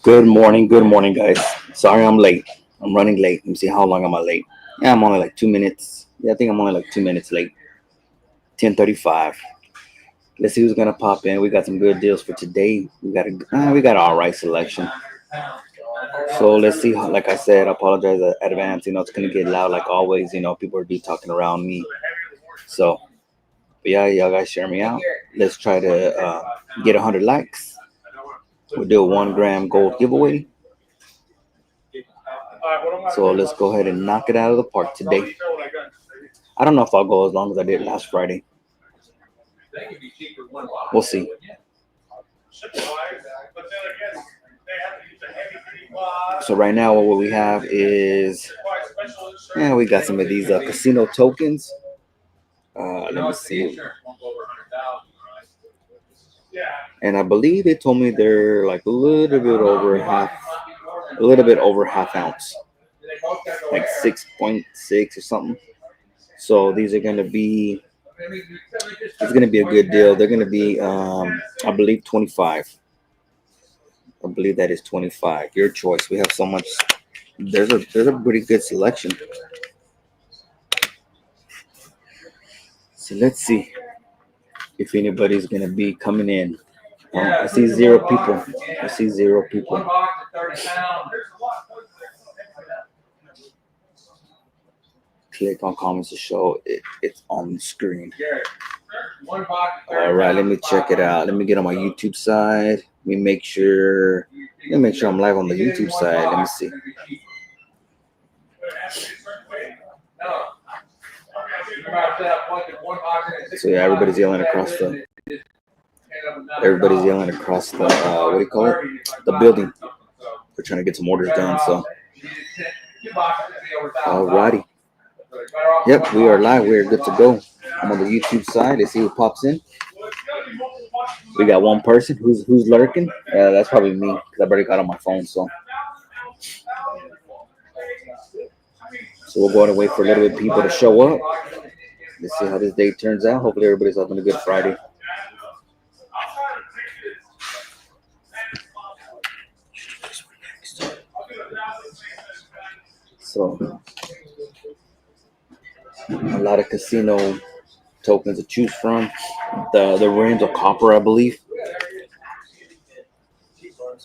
Good morning, guys. Sorry I'm late. I'm running late. Let me see how long am I late. Yeah, I'm only like 2 minutes. Yeah, I think I'm only like 2 minutes late. 10:35. Let's see who's gonna pop in. We got some good deals for today. We got an all right selection. So let's see. Like I said, I apologize in advance. It's gonna get loud like always. People are be talking around me. So, but yeah, y'all guys share me out. Let's try to get 100 likes. We'll do a 1 gram gold giveaway. So let's go ahead and knock it out of the park today. I don't know if I'll go as long as I did last Friday. We'll see. So right now, what we have is, we got some of these casino tokens. Let me see. And I believe they told me they're like a little bit over half ounce, like 6.6 or something. So these are gonna be, it's gonna be a good deal. They're gonna be, I believe 25. I believe that is 25. Your choice. We have so much. There's a pretty good selection. So let's see if anybody's gonna be coming in. I see 0 people. I see 0 people. Click on comments to show it's on the screen. All right, let me check it out. Let me get on my YouTube side. Let me make sure I'm live on the YouTube side. Let me see. So yeah, everybody's yelling across the what do you call it? The building. They're trying to get some orders done. So, alrighty. Yep, we are live. We are good to go. I'm on the YouTube side. Let's see who pops in. We got one person who's lurking. That's probably me because I've already got on my phone. So we'll go ahead and wait for a little bit of people to show up. Let's see how this day turns out. Hopefully everybody's having a good Friday. So a lot of casino tokens to choose from. The rims are copper, I believe.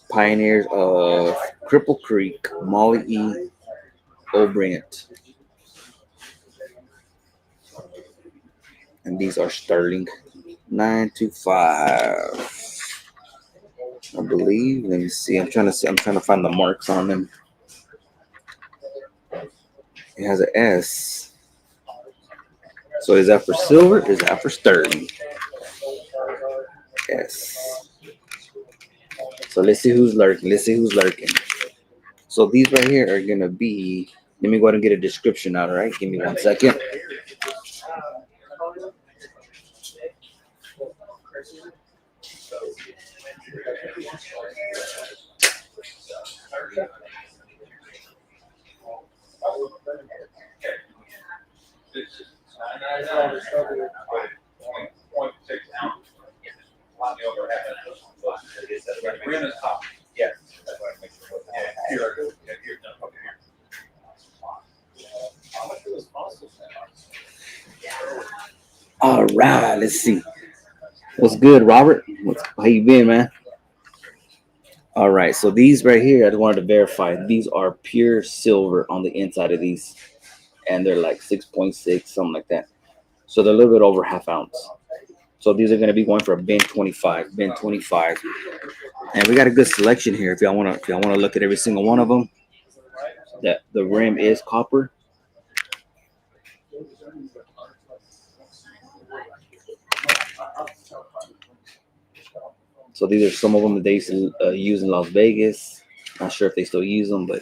Pioneers of Cripple Creek, Molly E. O'Brien. And these are sterling. 925. I believe. Let me see. I'm trying to find the marks on them. It has an S. So is that for silver? Is that for sterling? S. So let's see who's lurking. So these right here are gonna be. Let me go ahead and get a description out. All right, give me 1 second. All right, let's see. What's good, Robert? How you been, man? All right, so these right here, I just wanted to verify. These are pure silver on the inside of these, and they're like 6.6, something like that. So they're a little bit over half ounce. So these are going to be going for a bin 25, bin 25, and we got a good selection here. If y'all want to look at every single one of them, that the rim is copper. So these are some of them that they used to use in Las Vegas. Not sure if they still use them, but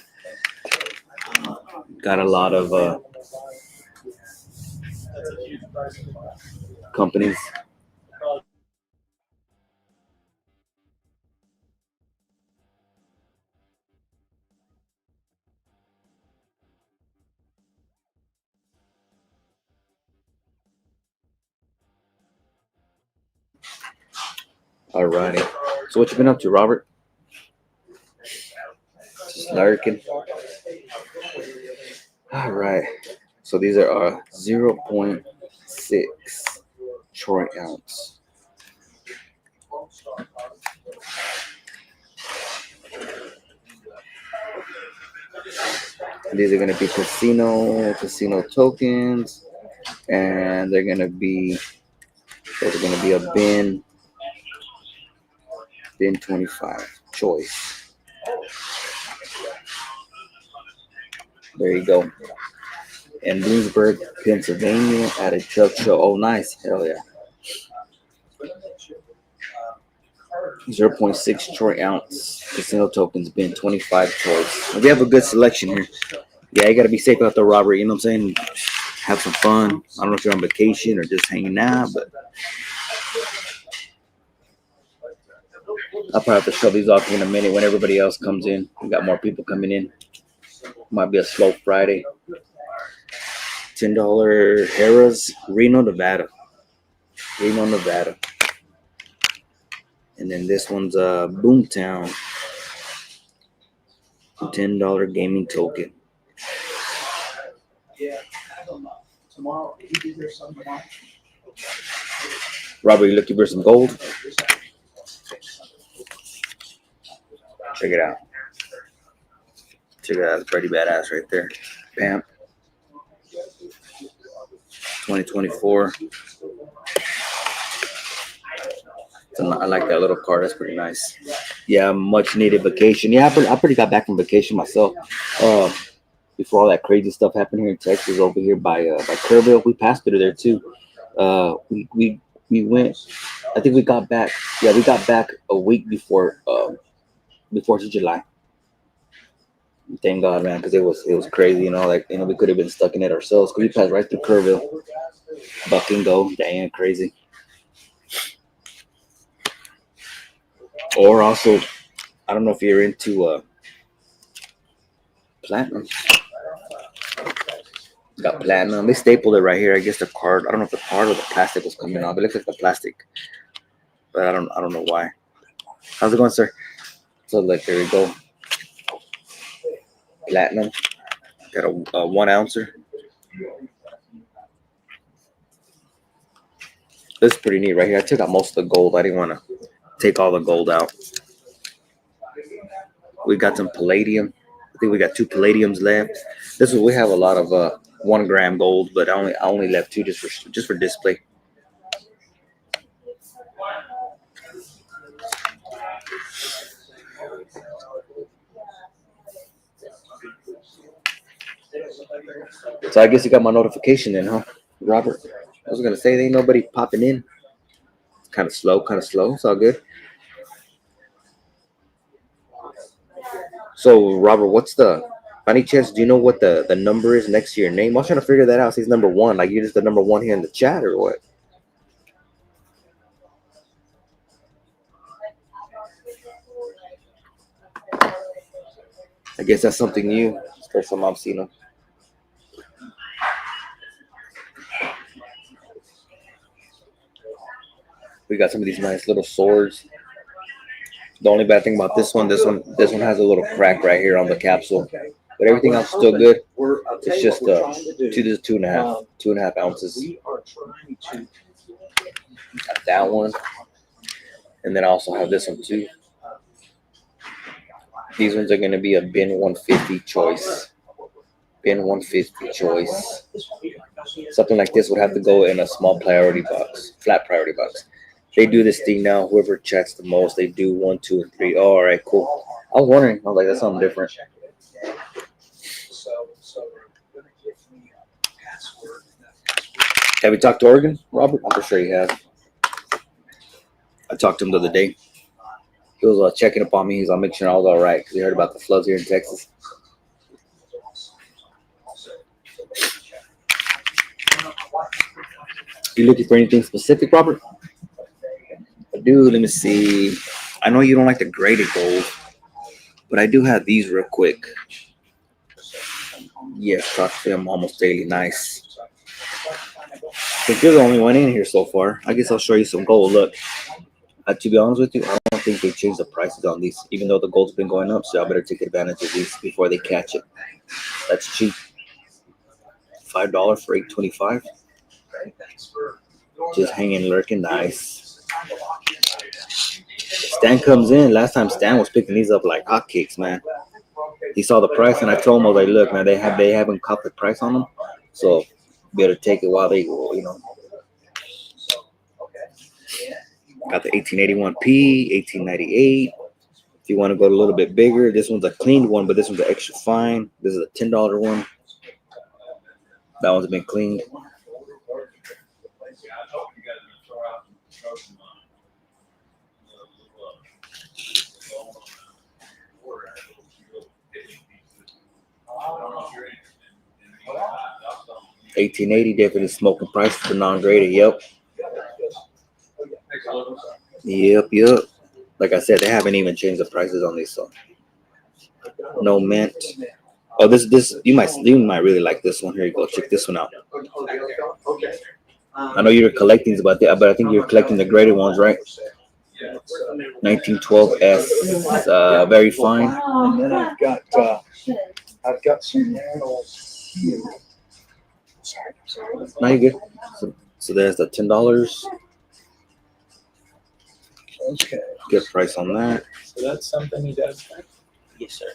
got a lot of companies. Alrighty. So what you been up to, Robert? Just lurking. All right. So these are 0.6 troy ounce. These are gonna be casino tokens, and those are gonna be a bin 25 choice. There you go. In Bloomsburg, Pennsylvania, at a truck show. Oh, nice. Hell yeah. 0.6 troy ounce casino tokens, bin 25 choice. We have a good selection here. Yeah, you gotta be safe out there, Robert. You know what I'm saying? Have some fun. I don't know if you're on vacation or just hanging out, but I'll probably have to show these off in a minute when everybody else comes in. We got more people coming in. Might be a slow Friday. $10 Harrah's, Reno, Nevada. Reno, Nevada. And then this one's Boomtown. $10 gaming token. Robert, you looking for some gold? Check it out. Check it out. It's pretty badass right there. Bam. 2024. I like that little card. That's pretty nice. Yeah, much needed vacation. Yeah, I pretty got back from vacation myself. Before all that crazy stuff happened here in Texas, over here by Kerrville, we passed through there too. We went. I think we got back. Yeah, we got back a week before 4th of July. Thank God, man, because it was crazy. We could have been stuck in it ourselves. Cause we passed right through Kerrville, buck and go, damn crazy. Or also, I don't know if you're into platinum. Got platinum. They stapled it right here. I guess the card. I don't know if the card or the plastic was coming off. It looks like the plastic, but I don't know why. How's it going, sir? So like there we go. Platinum. Got a 1 ouncer. This is pretty neat right here. I took out most of the gold. I didn't want to take all the gold out. We got some palladium. I think we got 2 palladiums left. We have a lot of 1 gram gold, but I only left 2 just for display. So I guess you got my notification then, huh, Robert? I was gonna say there ain't nobody popping in. Kind of slow. It's all good. So Robert, by any chance, do you know what the number is next to your name? I was trying to figure that out. He's number 1. Like you're just the number 1 here in the chat, or what? I guess that's something new. It's the first time I've seen him. We got some of these nice little swords. The only bad thing about this one has a little crack right here on the capsule, but everything else is still good. It's just 2.5 ounces. Got that one, and then I also have this one too. These ones are going to be a bin 150 choice. Bin 150 choice. Something like this would have to go in a small priority box, flat priority box. They do this thing now. Whoever checks the most, they do 1, 2, and 3. Oh, all right, cool. I was wondering. I was like, that's something different. Have you talked to Oregon, Robert? I'm sure you have. I talked to him the other day. He was checking up on me. He's making sure I was all right because he heard about the floods here in Texas. You looking for anything specific, Robert? I do. Let me see. I know you don't like the graded gold, but I do have these real quick. Yes, talk to him almost daily. Nice. I think you're the only one in here so far. I guess I'll show you some gold. Look. To be honest with you, I don't think they changed the prices on these, even though the gold's been going up. So I better take advantage of these before they catch it. That's cheap. $5 for 825. Just hanging, lurking, nice. Stan comes in. Last time Stan was picking these up like hotcakes, man. He saw the price, and I told him, I was like, "Look, man, they haven't caught the price on them, so better take it while they, Got the 1881p, 1898. If you want to go a little bit bigger, this one's a cleaned one, but this one's an extra fine. This is a $10 one. That one's been cleaned. $18.80, definitely smoking price for non-graded. Yep. Like I said, they haven't even changed the prices on these, so no mint. Oh, this you might really like this one. Here you go. Check this one out. I know you're collecting, but I think you're collecting the graded ones, right? 1912S, very fine. And then I've got some. Now you're good. So there's the $10. Okay. Good price on that. So that's something he does. Yes, sir.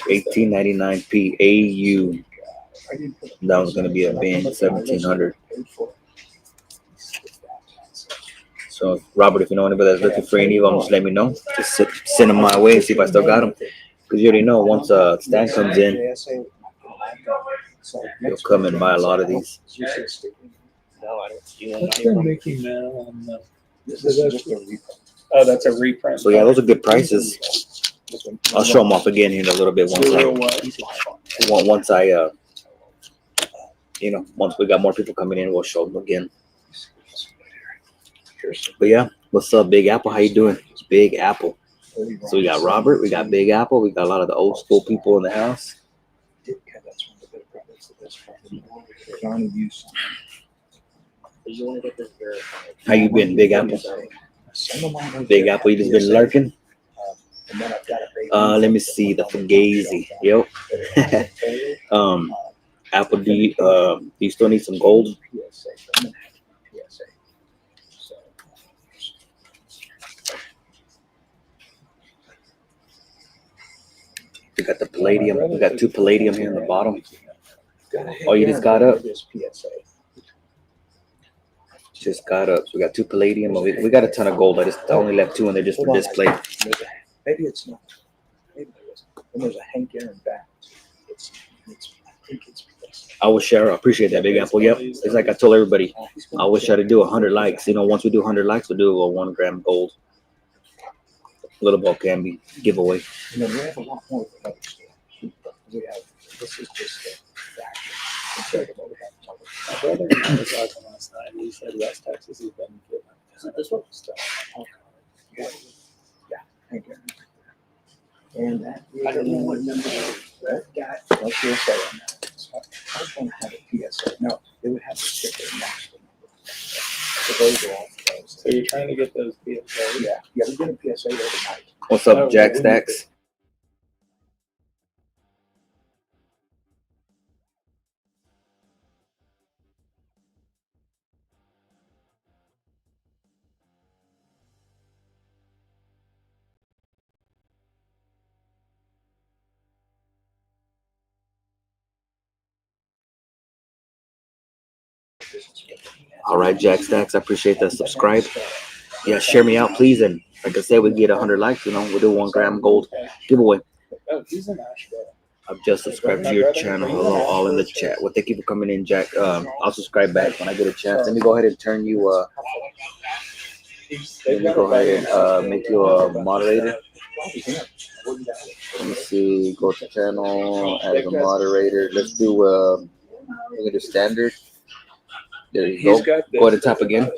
1899p AU. That was gonna be a bin, 1700. So Robert, if you know anybody that's looking for any of them, just let me know. Just send them my way and see if I still got them. Because you already know once Stan comes in, he'll come and buy a lot of these. No, I don't. What's the Mickey now on the? Oh, that's a reprint. So yeah, those are good prices. I'll show them off again here in a little bit once once we got more people coming in, we'll show them again. But yeah, what's up, Big Apple? How you doing? It's Big Apple. So we got Robert, we got Big Apple, we got a lot of the old school people in the house. How you been, Big Apple? Big Apple, you just been lurking? Let me see the Fugazi. Yep. Apple, do you still need some gold? We got the palladium. We got 2 palladium here in the bottom. Oh, you just got up? Just got up. So we got 2 palladium. We got a ton of gold. I only left 2 in there just for display. Maybe it's not. Maybe there isn't. And there's a Hank Aaron back. I think it's. I will share. I appreciate that, Big Apple. Yep. It's like I told everybody. I wish I to do 100 likes. Once we do 100 likes, we'll do a 1 gram gold. Little ball can be giveaway. We have a lot more than others. We have. This is just a fact. My brother and I were talking last night. He said West Texas has been given. Is it this one? Yeah. Hank Aaron. And that I don't know what number. that guy. What's PSA on that? So I was going to have a PSA. No, they would have to sticker next to the So those are all for those. So you're trying to get those PSA? Yeah, we get a PSA overnight. What's up, Jack Stacks? All right, Jack Stacks. I appreciate that. Subscribe. Yeah, share me out, please. And like I said, we get 100 likes. We'll do 1 gram gold giveaway. Oh, he's in Asheville. I've just subscribed to your channel. Hello, all in the chat. Well, thank you for coming in, Jack. I'll subscribe back when I get a chance. Let me go ahead and turn you. Let me go ahead and make you a moderator. Let me see. Go to channel, add a moderator. Let's do. We're gonna do standard. There you go. Go ahead and tap again.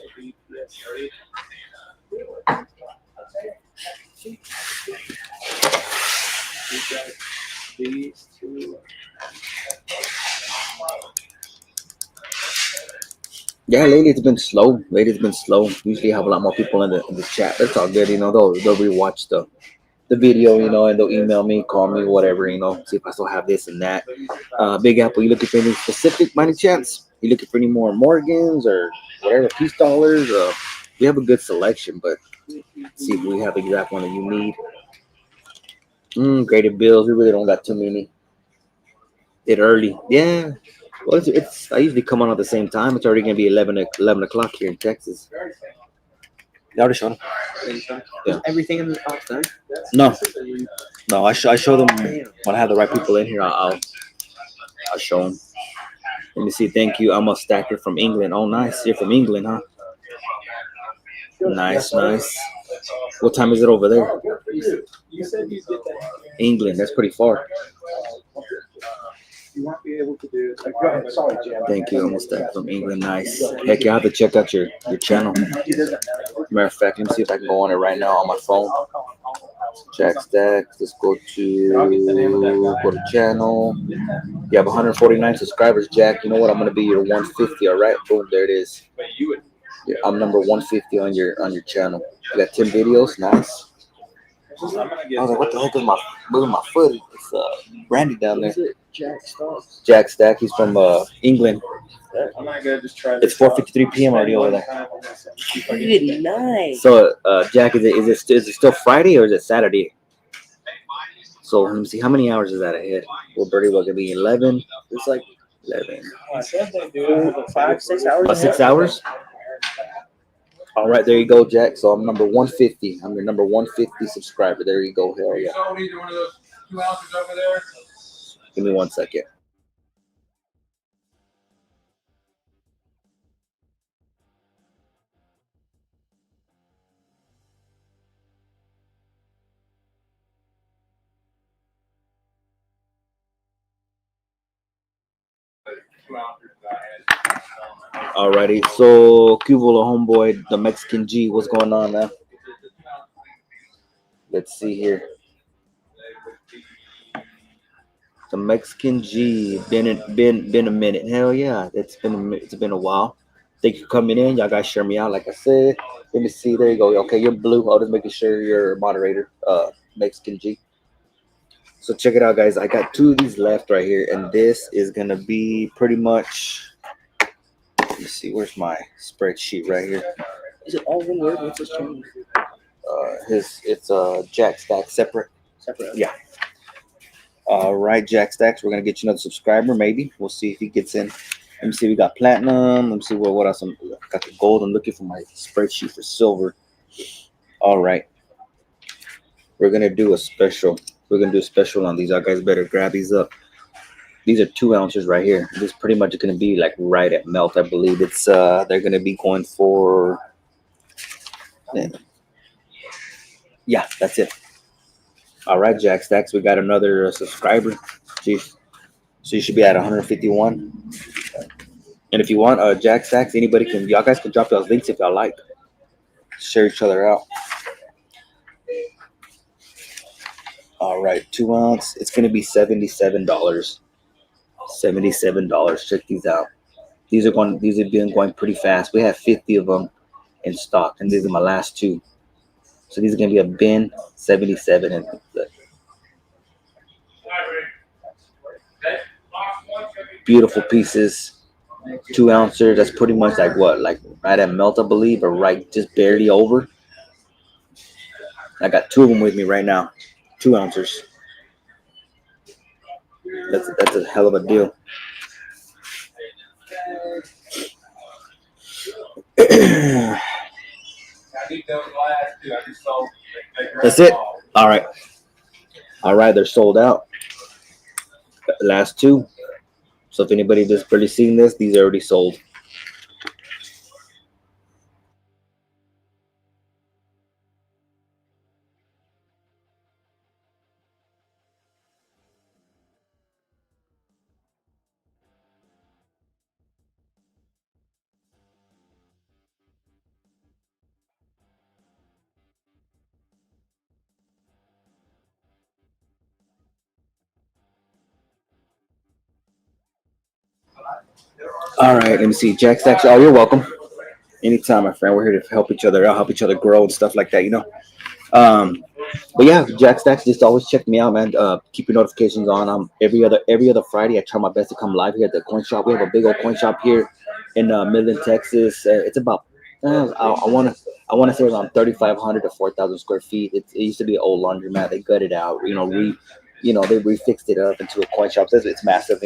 These 2. Yeah, lately it's been slow. Lately it's been slow. Usually I have a lot more people in the chat. That's all good. They'll rewatch the video, and they'll email me, call me, whatever, see if I still have this and that. Big Apple, you looking for any specific money chance? You looking for any more Morgans or whatever, peace dollars? We have a good selection, but see if we have the exact one that you need. Graded bills, we really don't got too many. It early. Yeah. Well, I usually come on at the same time. It's already going to be 11 o'clock here in Texas. You already showed them. Yeah. Everything in the box done? No. No, I show them when I have the right people in here. I'll show them. Let me see. Thank you. I'm a stacker from England. Oh, nice. You're from England, huh? Nice, nice. What time is it over there? You said you did that. England. That's pretty far. You won't be able to do it. Go ahead. Sorry, Jim. Thank you. I'm a stacker from England. Nice. Heck, yeah, I have to check out your channel. Matter of fact, let me see if I can go on it right now on my phone. Jack Stacks. Let's go to channel. You have 149 subscribers, Jack. You know what? I'm gonna be your 150. All right, boom, there it is. Yeah, I'm number 150 on your channel. You got 10 videos. Nice. I was like, what the heck is moving my foot? It's Randy down there. Jack Stack. He's from England. I'm not gonna just try. It's 4:53 p.m. already over there. Good night. So, Jack, is it still Friday or is it Saturday? So let me see, how many hours is that ahead? Well, Birdie was gonna be 11. It's like 11. I said they do it 5-6 hours. About 6 hours. All right, there you go, Jack. So I'm number 150. I'm your number 150 subscriber. There you go. Hell yeah. Give me 1 second. Alrighty, so Cuvola homeboy, the Mexican G, what's going on now? Let's see here. The Mexican G, been a minute. Hell yeah, it's been a while. Thank you for coming in. Y'all guys share me out, like I said. Let me see. There you go. Okay, you're blue. I'll just making sure you're a moderator. Mexican G. So check it out, guys. I got 2 of these left right here, and this is gonna be pretty much. Let me see. Where's my spreadsheet right here? Is it all one word? What's his channel? It's Jack Stack separate. Separate. Yeah. All right, Jack Stacks. We're gonna get you another subscriber. Maybe we'll see if he gets in. Let me see. We got platinum. Let me see what else. Got the gold. I'm looking for my spreadsheet for silver. All right. We're gonna do a special. We're gonna do a special on these. You guys better grab these up. These are 2 ounces right here. This is pretty much gonna be like right at melt. I believe it's they're gonna be going for. Yeah, that's it. All right, Jack Stacks. We got another subscriber. Jeez. So you should be at 151. And if you want Jack Stacks, y'all guys can drop those links if y'all like. Share each other out. All right, 2 ounce. It's gonna be $77. $77. Check these out. These have been going pretty fast. We have 50 of them in stock, and these are my last 2. So these are gonna be a bin 77 and beautiful pieces. 2 ounces. That's pretty much like what, like right at melt, I believe, or right just barely over. I got 2 of them with me right now. 2 ounces. That's a hell of a deal. That's it. All right. All right. They're sold out. Last 2. So if anybody just barely seen this, these are already sold. All right, let me see. Jack Stacks. Oh, you're welcome. Anytime, my friend. We're here to help each other out, help each other grow and stuff like that. Um, but yeah, Jack Stacks. Just always check me out, man. Keep your notifications on. Every other Friday. I try my best to come live here at the coin shop. We have a big old coin shop here in Midland, Texas. It's about I want to say around 3,500 to 4,000 square feet. It used to be an old laundromat. They gutted out. They refixed it up into a coin shop. So it's massive.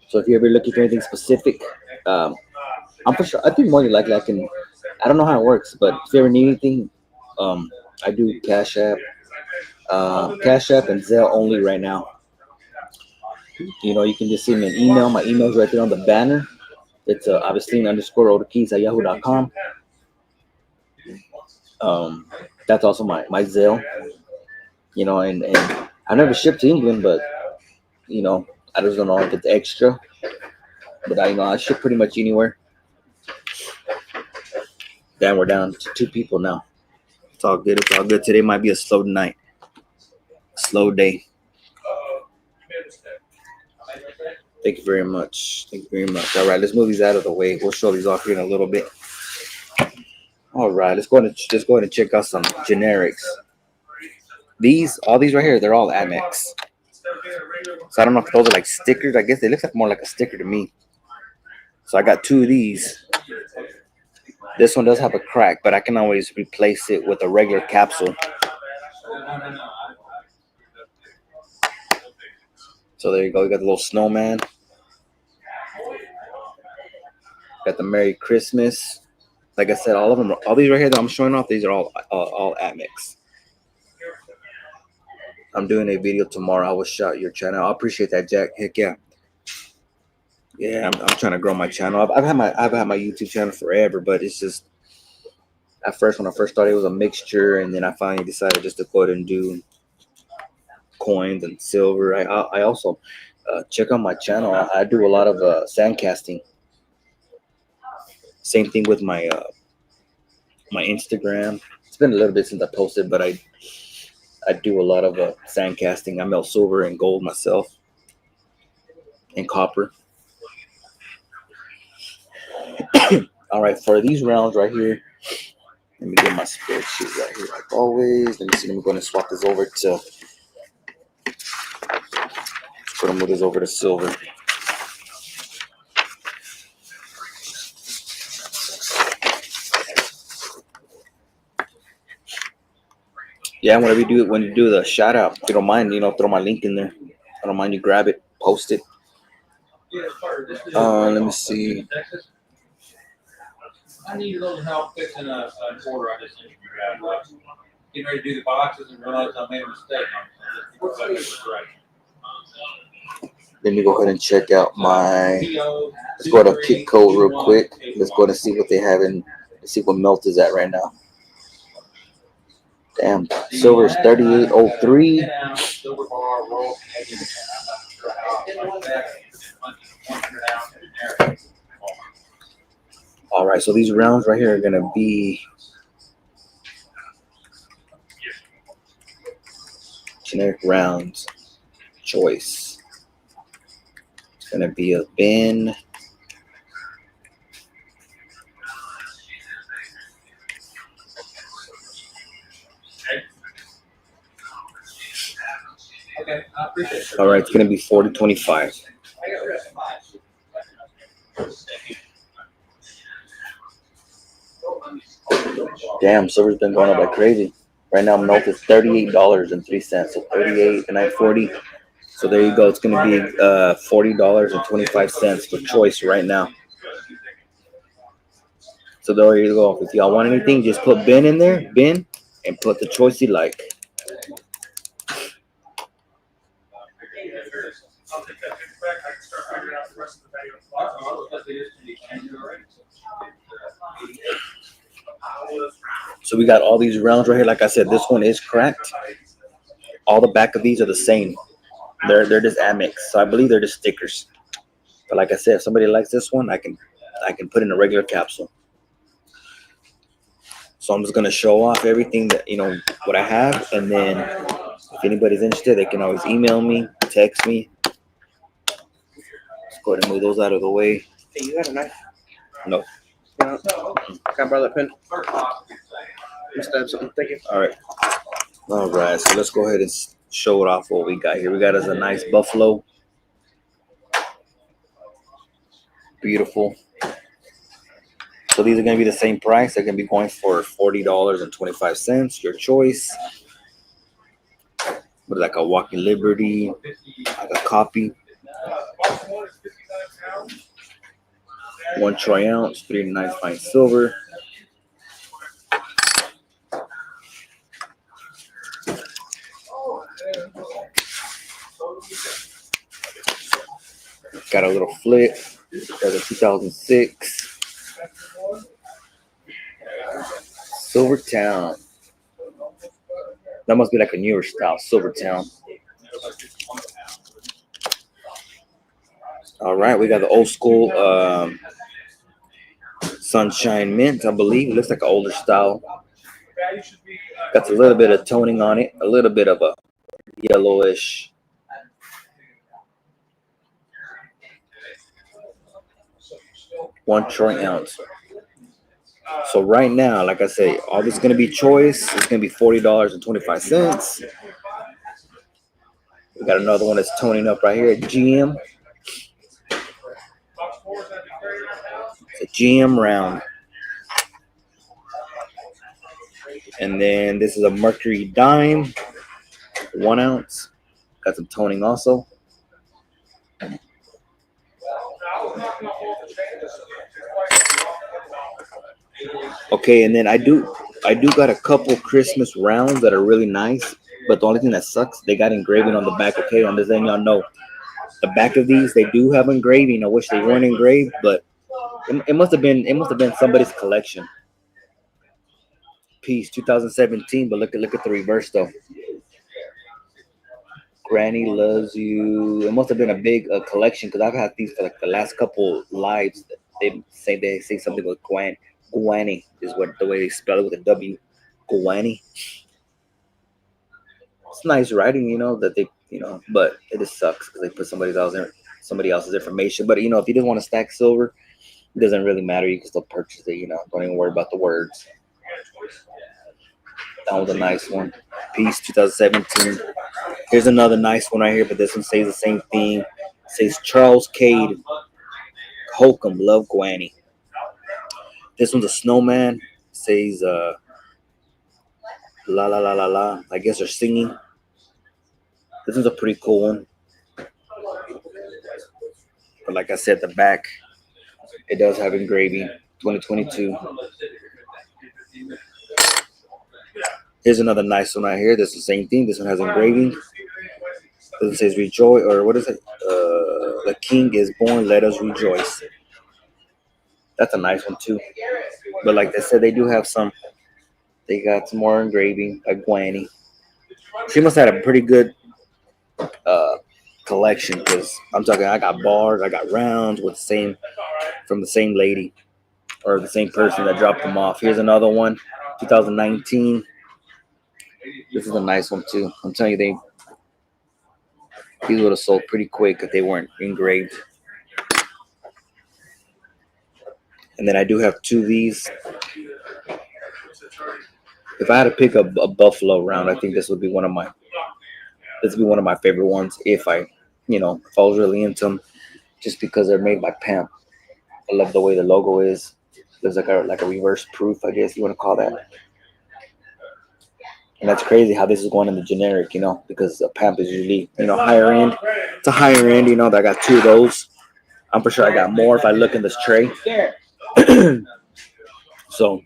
So if you're ever looking for anything specific, um, I'm for sure. I think more than likely I can. I don't know how it works, but if you ever need anything, um, I do Cash App and Zelle only right now. You can just send me an email. My email's right there on the banner. It's Augustine_Ortiz at yahoo.com. That's also my Zelle. And I never shipped to England, but I just don't know if it's extra. But I ship pretty much anywhere. Then we're down to 2 people now. It's all good. It's all good. Today might be a slow night, slow day. Thank you very much. Thank you very much. All right, let's move these out of the way. We'll show these off here in a little bit. All right, let's go ahead and check out some generics. All these right here, they're all Amex. So I don't know if those are like stickers. I guess they look like more like a sticker to me. So I got 2 of these. This one does have a crack, but I can always replace it with a regular capsule. So there you go. You got the little snowman. Got the Merry Christmas. Like I said, all of them, all these right here that I'm showing off, these are all Amex. I'm doing a video tomorrow. I will shout your channel. I appreciate that, Jack. Heck yeah. Yeah, I'm trying to grow my channel. I've had my YouTube channel forever, but it's just at first when I first started, it was a mixture, and then I finally decided just to go ahead and do coins and silver. I also check out my channel. I do a lot of sand casting. Same thing with my Instagram. It's been a little bit since I posted, but I do a lot of sand casting. I melt silver and gold myself, and copper. All right, for these rounds right here, let me get my spreadsheet right here, like always. Let me see. Let me go and swap this over to. Put them with this over to silver. Yeah, when you do the shout out, if you don't mind, throw my link in there. I don't mind you grab it, post it. Let me see. I need a little help fixing a order I just need to grab. Getting ready to do the boxes and realize I made a mistake. Let me go ahead and check out let's go to Kick Code real quick. Let's go ahead and see what they have let's see what melt is at right now. Damn, silver is 38.03. All right, so these rounds right here are gonna be generic rounds choice. It's gonna be a bin. Okay, I appreciate it. All right, it's gonna be 40.25. Damn, silver's been going up like crazy. Right now, melt is $38.03, so 38 and 940. So there you go. It's gonna be $40.25 for choice right now. So there you go. If y'all want anything, just put bin in there, and put the choice you like. So we got all these rounds right here. Like I said, this one is cracked. All the back of these are the same. They're just Amex. So I believe they're just stickers. But like I said, if somebody likes this one, I can put in a regular capsule. So I'm just gonna show off everything that what I have, and then if anybody's interested, they can always email me, text me. Go ahead and move those out of the way. Hey, you got a knife? No. No. Can I borrow that pen? You stab something. Thank you. All right. All right. So let's go ahead and show it off what we got here. We got us a nice buffalo. Beautiful. So these are going to be the same price. They're going to be going for $40.25. Your choice. But like a Walking Liberty, like a copy. 1 troy ounce, 3 fine silver. Got a little flip. Got a 2006 Silvertown. That must be like a newer style, Silvertown. All right, we got the old school Sunshine Mint, I believe. It looks like an older style. Got a little bit of toning on it, a little bit of a yellowish. One troy ounce. So right now, like I say, all this is gonna be choice. It's gonna be $40.25. We got another one that's toning up right here at GM. It's a GM round. And then this is a Mercury Dime, 1 ounce. Got some toning also. Okay, and then I do got a couple Christmas rounds that are really nice, but the only thing that sucks, they got engraving on the back. Okay, I'm just letting y'all know, the back of these, they do have engraving. I wish they weren't engraved, but it must have been somebody's collection piece, 2017. But look at the reverse though. Granny loves you. It must have been a big collection because I've had these for like the last couple lives. They say something with Guani is what the way they spell it with a W. Guani. It's nice writing, that they, but it just sucks because they put somebody else's information. But if you just want to stack silver, it doesn't really matter. You can still purchase it. Don't even worry about the words. That was a nice one. Peace, 2017. Here's another nice one right here, but this one says the same thing. It says Charles Cade, Holcomb, love Guani. This one's a snowman. It says la la la la la. I guess they're singing. This one's a pretty cool one. But like I said, the back, it does have engraving. 2022. Here's another nice one right here. This is the same thing. This one has engraving. This one says rejoice, or what is it? The king is born, let us rejoice. That's a nice one too. But like they said, they do have some. They got some more engraving, like Guani. She must have had a pretty good collection because I'm talking. I got bars, I got rounds with from the same lady or the same person that dropped them off. Here's another one, 2019. This is a nice one too. I'm telling you, these would have sold pretty quick if they weren't engraved. And then I do have 2 of these. If I had to pick a buffalo round, I think this would be one of my favorite ones. If I was really into them, just because they're made by Pamp. I love the way the logo is. There's like a reverse proof, I guess you want to call that. And that's crazy how this is going in the generic, because a Pamp is usually, higher end. It's a higher end, I got 2 of those. I'm for sure I got more if I look in this tray. So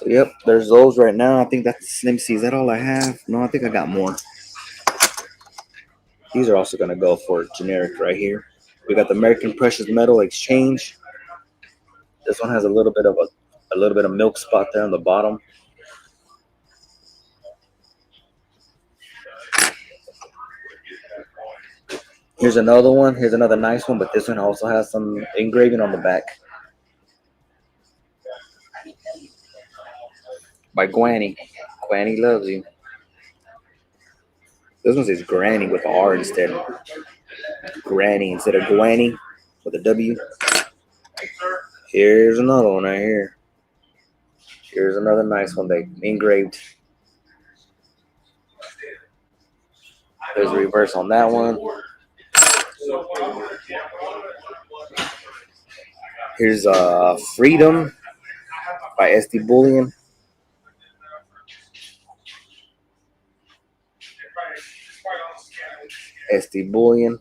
yep, there's those right now. I think that's, let me see, is that all I have? No, I think I got more. These are also gonna go for generic right here. We got the American Precious Metal Exchange. This one has a little bit of milk spot there on the bottom. Here's another one. Here's another nice one, but this one also has some engraving on the back. By Guani. Guani loves you. This one says Granny with the R instead. Granny instead of Granny with a W. Here's another one right here. Here's another nice one they engraved. There's a reverse on that one. Here's Freedom by SD Bullion. SD Bullion.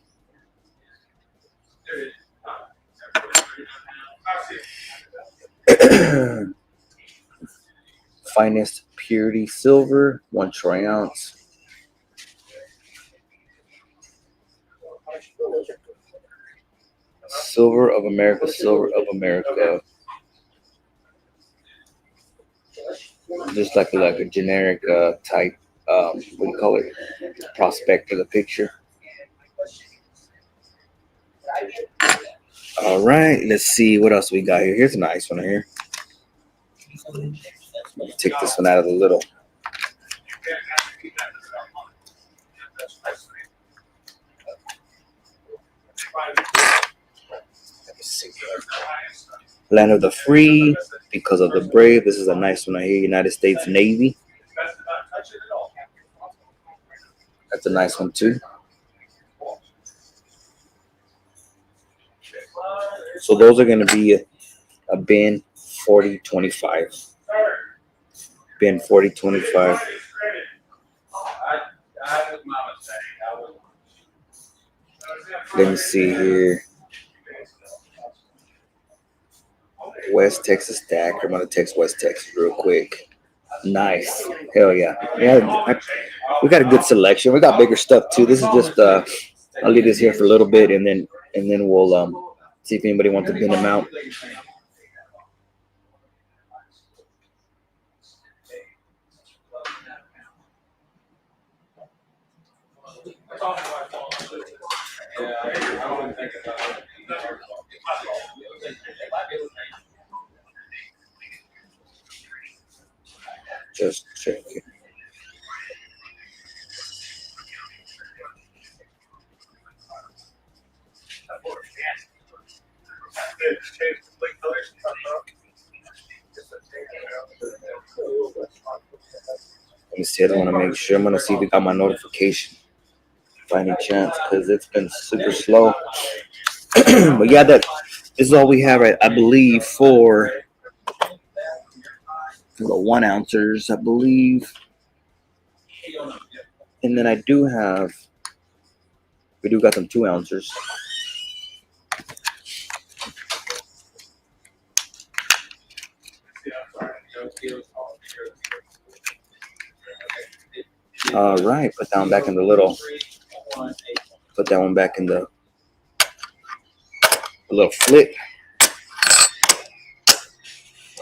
Finest Purity Silver, 1 troy ounce. Silver of America, Silver of America. Just like a generic type, what do you call it? Prospect for the picture. All right, let's see what else we got here. Here's a nice one here. Take this one out of the little. Let me see. Land of the Free, because of the brave. This is a nice one right here. United States Navy. That's a nice one too. So those are going to be a bin 4025. Bin 4025. Let me see here. West Texas stack. I'm gonna text West Texas real quick. Nice. Hell yeah. Yeah, we got a good selection. We got bigger stuff too. This is just I'll leave this here for a little bit and then we'll see if anybody wants to bin them out. Just check it. Let me see. I want to make sure. I'm gonna see if we got my notification by any chance because it's been super slow. But yeah, this is all we have, I believe, for the 1 ounces, I believe. And then we do got some 2 ounces. All right, put that one back in the little. Put that one back in the little flip.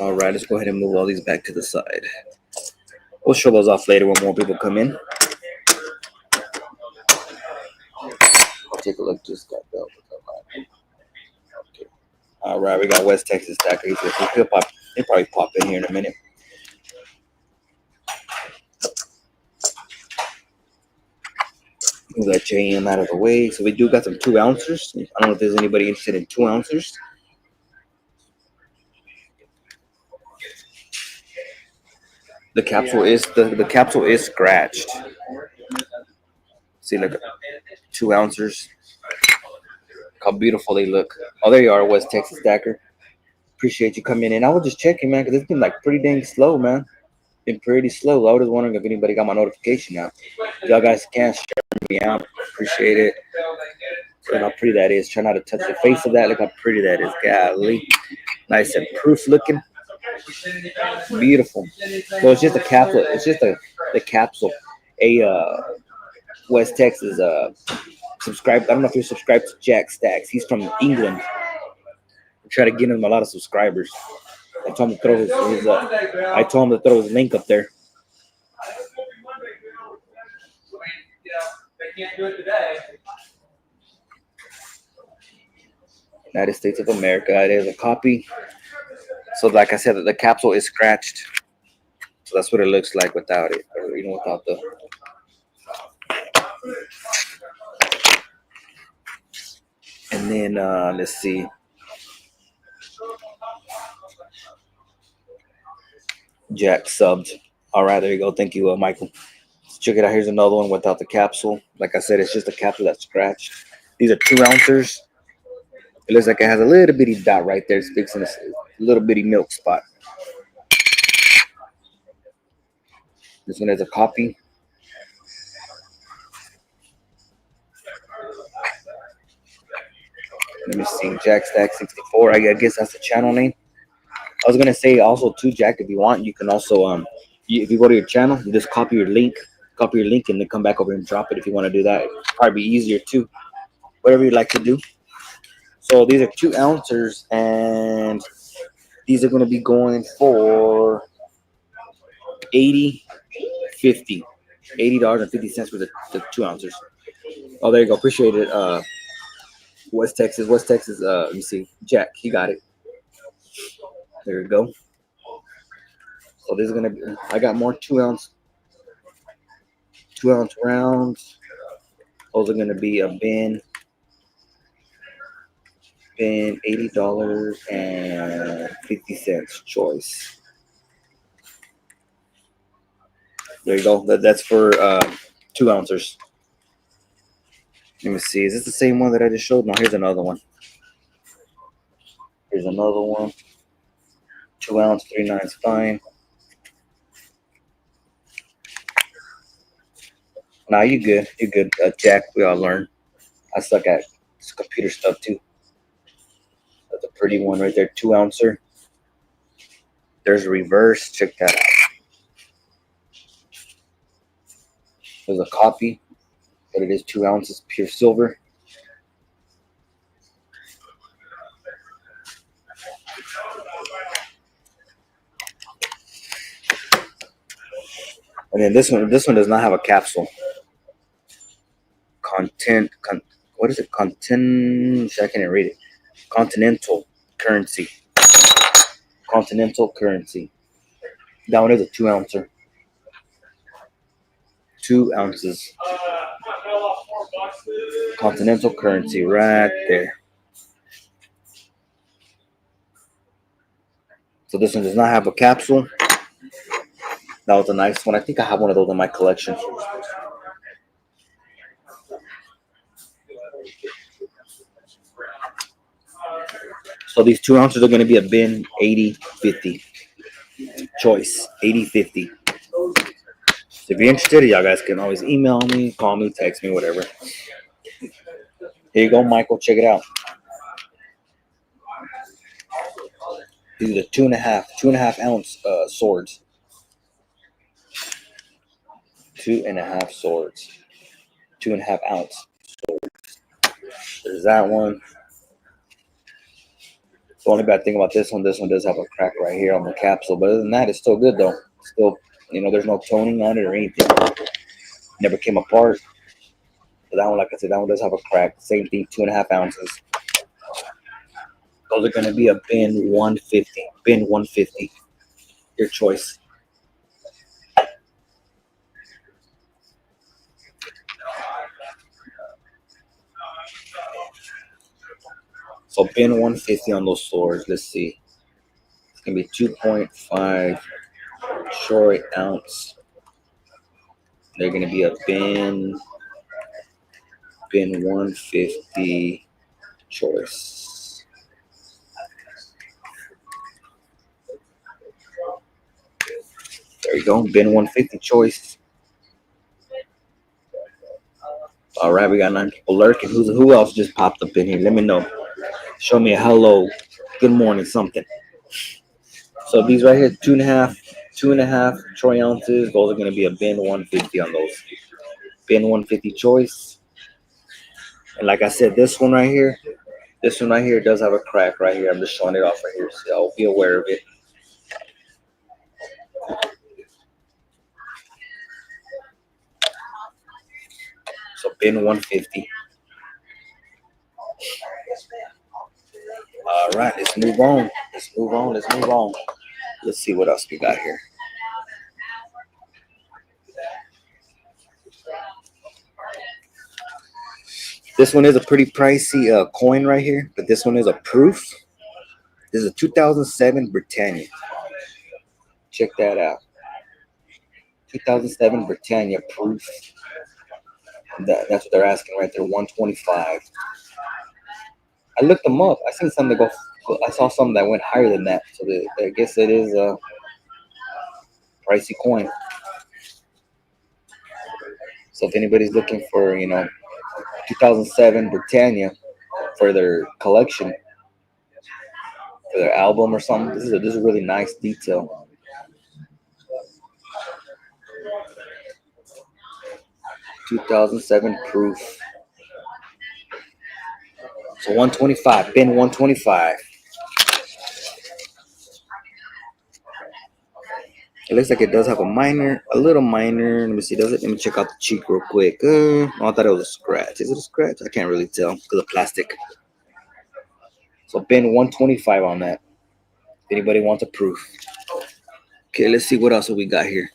All right, let's go ahead and move all these back to the side. We'll show those off later when more people come in. I'll take a look. Just got that. Okay. All right, we got West Texas stacker. He'll probably pop in here in a minute. Move that JM out of the way. So we do got some 2 ounces. I don't know if there's anybody interested in 2 ounces. The capsule is scratched. See, like 2 ounces. How beautiful they look. Oh, there you are, West Texas stacker. Appreciate you coming in. I was just checking, man, because it's been like pretty dang slow, man. Been pretty slow. I was just wondering if anybody got my notification now. If y'all guys can share me out. Appreciate it. Look how pretty that is. Try not to touch the face of that. Look how pretty that is. Golly. Nice and proof looking. Beautiful. So it's just a capsule. It's just the capsule. West Texas subscribe. I don't know if you're subscribed to Jack Stacks. He's from England. I try to get him a lot of subscribers. I told him to throw his link up there. United States of America. It is a copy. So, like I said, the capsule is scratched. So that's what it looks like without it, or without the. And then let's see. Jack subbed. All right, there you go. Thank you, Michael. Let's check it out. Here's another one without the capsule. Like I said, it's just a capsule that's scratched. These are 2 ounces. It looks like it has a little bitty dot right there. It's fixing this little bitty milk spot. This one has a copy. Let me see. Jack Stack 64. I guess that's the channel name. I was gonna say also too, Jack. If you want, you can also if you go to your channel, you just copy your link, and then come back over and drop it. If you want to do that, it'd probably be easier too. Whatever you'd like to do. So these are 2 ounces, and these are gonna be going for 80, 50, $80.50 for the 2 ounces. Oh, there you go. Appreciate it. West Texas. Let me see. Jack, he got it. There you go. So this is gonna be. I got more 2 ounce rounds. Those are gonna be a bin $80.50 choice. There you go. That's for 2 ounces. Let me see. Is this the same one that I just showed? No, here's another one. Here's another one. 2 ounce, 3/9 fine. Nah, you good. You good, Jack. We all learn. I suck at computer stuff too. That's a pretty one right there. 2 ouncer. There's a reverse. Check that out. There's a copy, but it is 2 ounces pure silver. And then this one does not have a capsule. What is it? I can't even read it. Continental currency. That one is a 2 ouncer. 2 ounces. Continental currency right there. So this one does not have a capsule. That was a nice one. I think I have one of those in my collection. So these 2 ounces are going to be a bin 80/50 choice. 80/50. So if you're interested, y'all guys can always email me, call me, text me, whatever. Here you go, Michael. Check it out. These are the 2.5 ounce swords. 2.5 swords. 2.5 ounce swords. There's that one. The only bad thing about this one does have a crack right here on the capsule, but other than that, it's still good though. Still, there's no toning on it or anything. Never came apart. So that one, like I said, that one does have a crack. Same thing, 2.5 ounces. Those are going to be a bin 150. Bin 150. Your choice. So bin 150 on those swords. Let's see. It's going to be 2.5 short ounce. They're going to be a bin 150 choice. There you go. Bin 150 choice. All right, we got 9 people lurking. Who else just popped up in here? Let me know. Show me a hello, good morning, something. So these right here, 2.5 troy ounces. Those are going to be a bin 150 on those. Bin 150 choice. And like I said, this one right here does have a crack right here. I'm just showing it off right here, so I'll be aware of it. So bin 150. All right, let's move on. Let's see what else we got here. This one is a pretty pricey coin right here, but this one is a proof. This is a 2007 Britannia. Check that out. 2007 Britannia proof. That's what they're asking right there. 125. I looked them up. I seen some that go. I saw some that went higher than that. So I guess it is a pricey coin. So if anybody's looking for 2007 Britannia for their collection, for their album or something, this is a really nice detail. 2007 proof. So 125, pin 125. It looks like it does have a little minor. Let me see, does it? Let me check out the cheek real quick. Oh, I thought it was a scratch. Is it a scratch? I can't really tell because of plastic. So pin 125 on that. If anybody wants a proof. Okay, let's see what else we got here.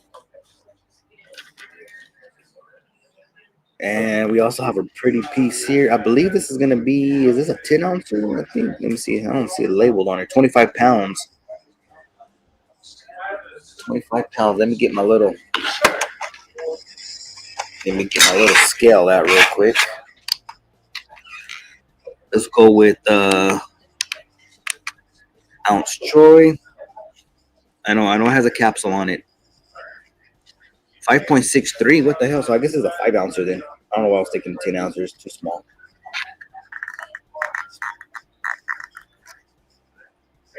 And we also have a pretty piece here. I believe this is gonna be. Is this a 10 ounce? I think. Let me see. I don't see it labeled on it. 25 pounds. 25 pounds. Let me get my little. Let me get my little scale out real quick. Let's go with ounce Troy. I know it has a capsule on it. 5.63. What the hell? So I guess it's a 5 ouncer then. I don't know why I was thinking 10 ounces. Too small.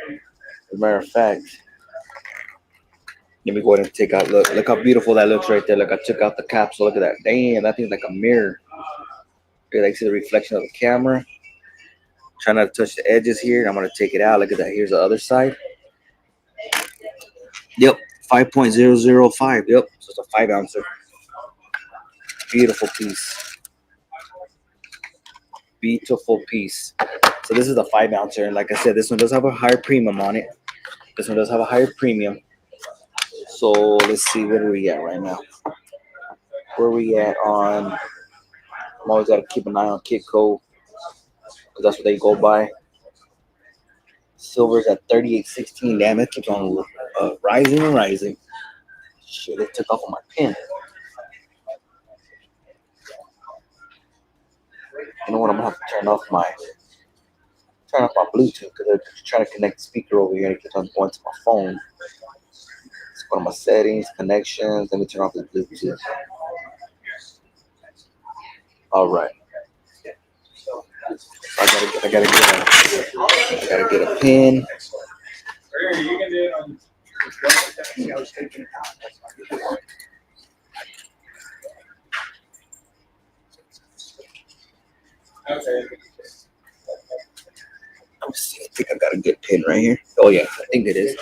As a matter of fact, let me go ahead and take out. Look how beautiful that looks right there. Look, I took out the capsule. Look at that. Damn, that thing's like a mirror. You can see the reflection of the camera. Try not to touch the edges here. I'm gonna take it out. Look at that. Here's the other side. Yep, 5.005. Yep, so it's a 5 ouncer. Beautiful piece. Beautiful piece. So this is a 5 ouncer, and like I said, this one does have a higher premium on it. This one does have a higher premium. So let's see, where are we at right now? Where are we at on? I'm always gotta keep an eye on Kitco because that's what they go by. Silver's at 38.16. Damn, it keeps on rising and rising. Shit, it took off on my pen. You know what? I'm gonna have to turn off my Bluetooth because they're trying to connect the speaker over here and it keeps on going to my phone. Let's go to my settings, connections. Let me turn off the Bluetooth. All right. So I gotta get a pen. You can do it on. I was taking it out. Okay. Let me see. I think I got a good pen right here. Oh yeah, I think it is.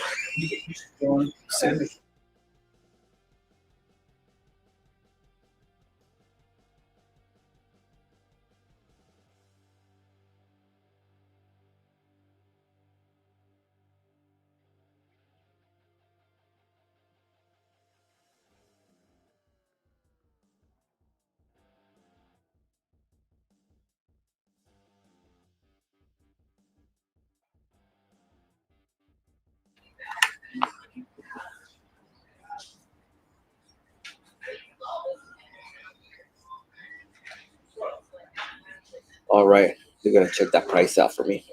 All right, you're gonna check that price out for me.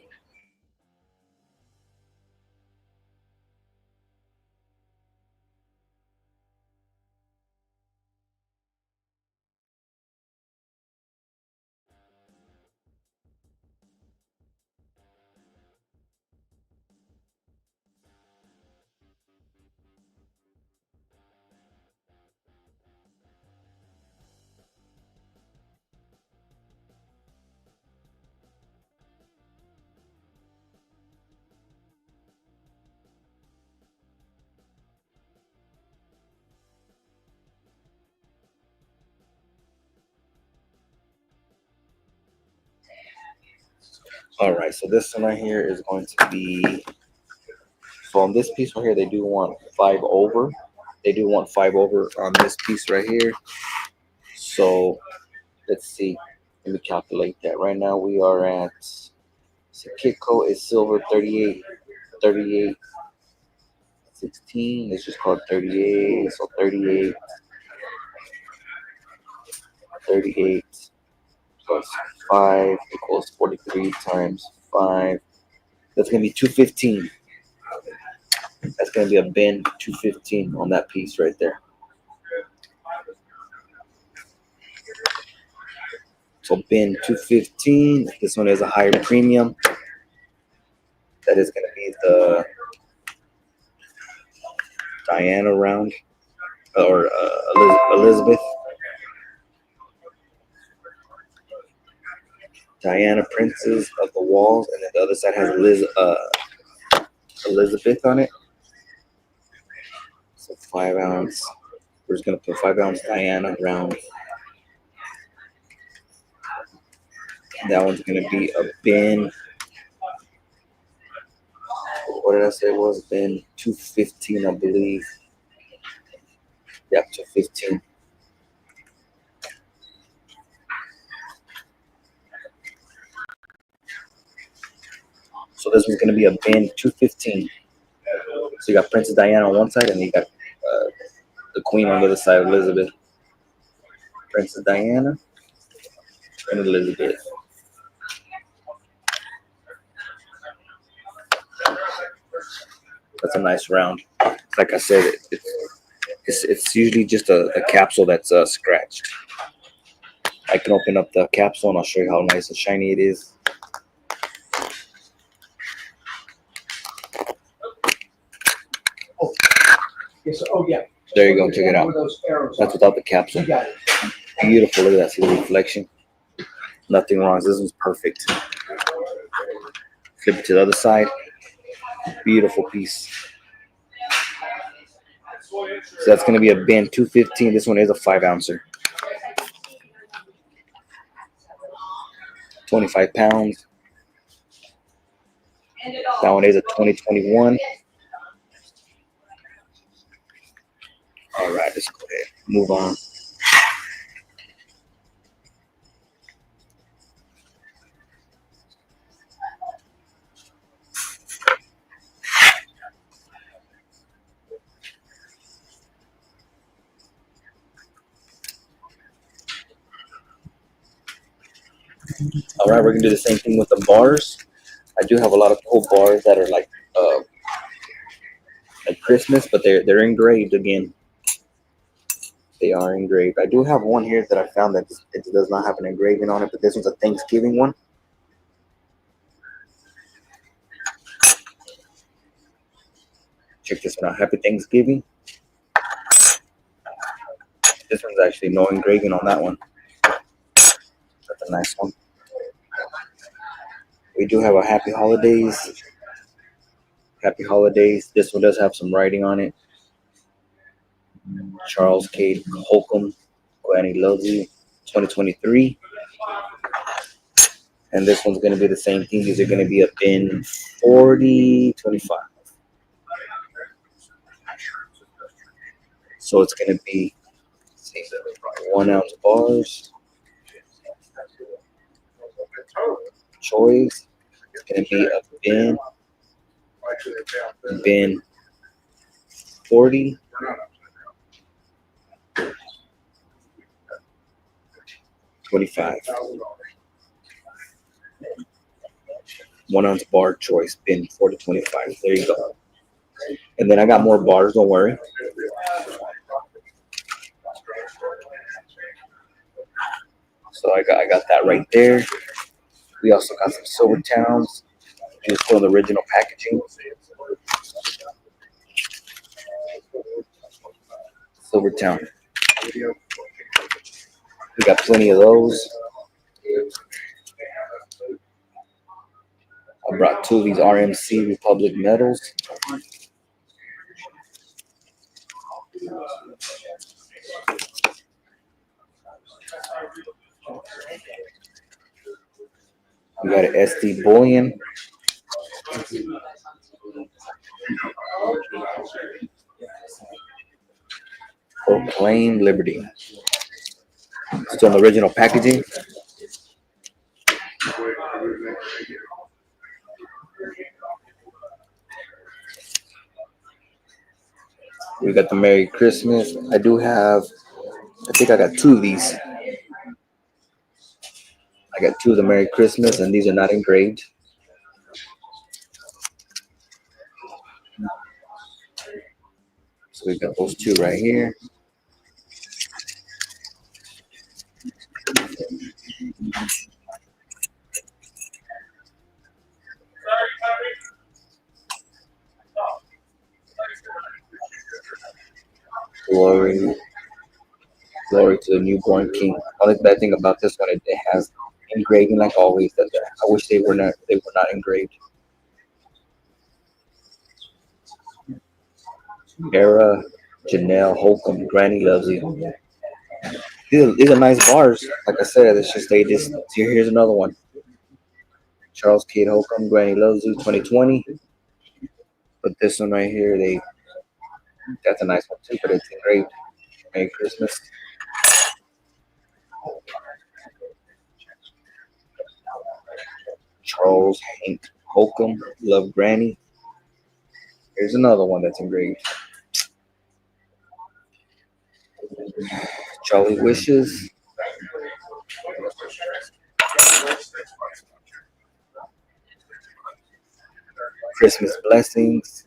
All right, so this one right here is going to be. So on this piece right here, they do want 5 over. They do want 5 over on this piece right here. So let's see. Let me calculate that. Right now we are at, so Kitco is silver 38, 38, 16. Let's just call it 38. So 38, 38 plus 5 equals 43 times 5. That's going to be 215. That's going to be a bin 215 on that piece right there. So bin 215. This one is a higher premium. That is going to be the Diana round, or Elizabeth. Diana Princess of the Walls, and then the other side has Elizabeth on it. So 5 ounce. We're just gonna put 5 ounce Diana round. That one's gonna be a bin. What did I say it was? Bin 215, I believe. Yep, 215. So this one's gonna be a bin 215. So you got Princess Diana on one side, and you got the Queen on the other side, Elizabeth. Princess Diana and Elizabeth. That's a nice round. Like I said, it's usually just a capsule that's scratched. I can open up the capsule and I'll show you how nice and shiny it is. Yes, sir. Oh, yeah. There you go. Check it out. Where those arrows That's are. without the capsule. You got it. Beautiful. Look at that. See the reflection? Nothing wrong. This one's perfect. Flip it to the other side. Beautiful piece. So that's going to be a bin 215. This one is a 5 ouncer. 25 pounds. That one is a 2021. All right, let's go ahead. Move on. All right, we're gonna do the same thing with the bars. I do have a lot of cool bars that are like Christmas, but they're engraved again. They are engraved. I do have one here that I found that it does not have an engraving on it, but this one's a Thanksgiving one. Check this one out. Happy Thanksgiving. This one's actually no engraving on that one. That's a nice one. We do have a Happy Holidays. Happy Holidays. This one does have some writing on it. Charles K. Holcomb, Granny Loves You, 2023. And this one's going to be the same thing. These are going to be a bin 4025. So it's going to be 1 ounce bars. Choice. It's going to be a bin 40. 25. 1 ounce bar choice, bin 4025. There you go. And then I got more bars, don't worry. So I got that right there. We also got some Silver Towns. Just still in the original packaging. Silver Town. We got plenty of those. I brought 2 of these RMC Republic medals. We got an SD bullion. Proclaim Liberty. Still in the original packaging. We got the Merry Christmas. I do have, I think I got two of these. I got two of the Merry Christmas, and these are not engraved. So we got those two right here. Glory, glory to the newborn King. Only bad thing about this one, it has engraving like always. I wish they were not engraved. Era, Janelle, Holcomb, Granny loves you. These are nice bars. Like I said, it's just they just here's another one. Charles Kate Holcomb, Granny loves you, 2020. But this one right here, that's a nice one too. But it's engraved. Merry Christmas. Charles Hank Holcomb, love Granny. Here's another one that's engraved. Charlie Wishes. Christmas Blessings.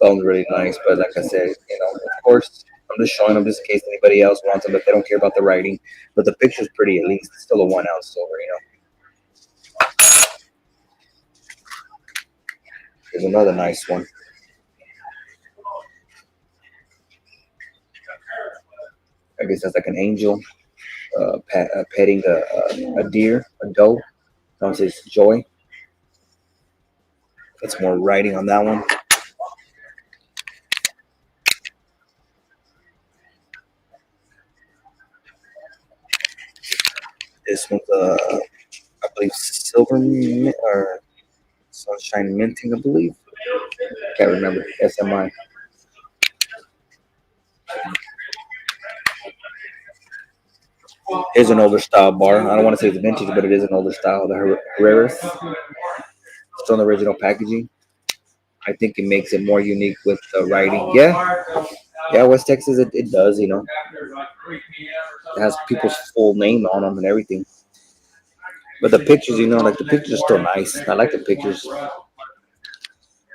Sounds really nice, but like I said, of course, I'm just showing them just in case anybody else wants them, but they don't care about the writing. But the picture's pretty at least. It's still a 1 ounce silver. Here's another nice one. I guess that's like an angel petting a deer, a doe. Don't say it's joy. That's more writing on that one. This one's I believe silver or sunshine minting, I believe. Can't remember. SMI. Here's an older style bar. I don't want to say it's vintage, but it is an older style. The Herreras. Still in the original packaging. I think it makes it more unique with the writing. Yeah, West Texas, it does. It has people's full name on them and everything. But the pictures, like the pictures are still nice. I like the pictures.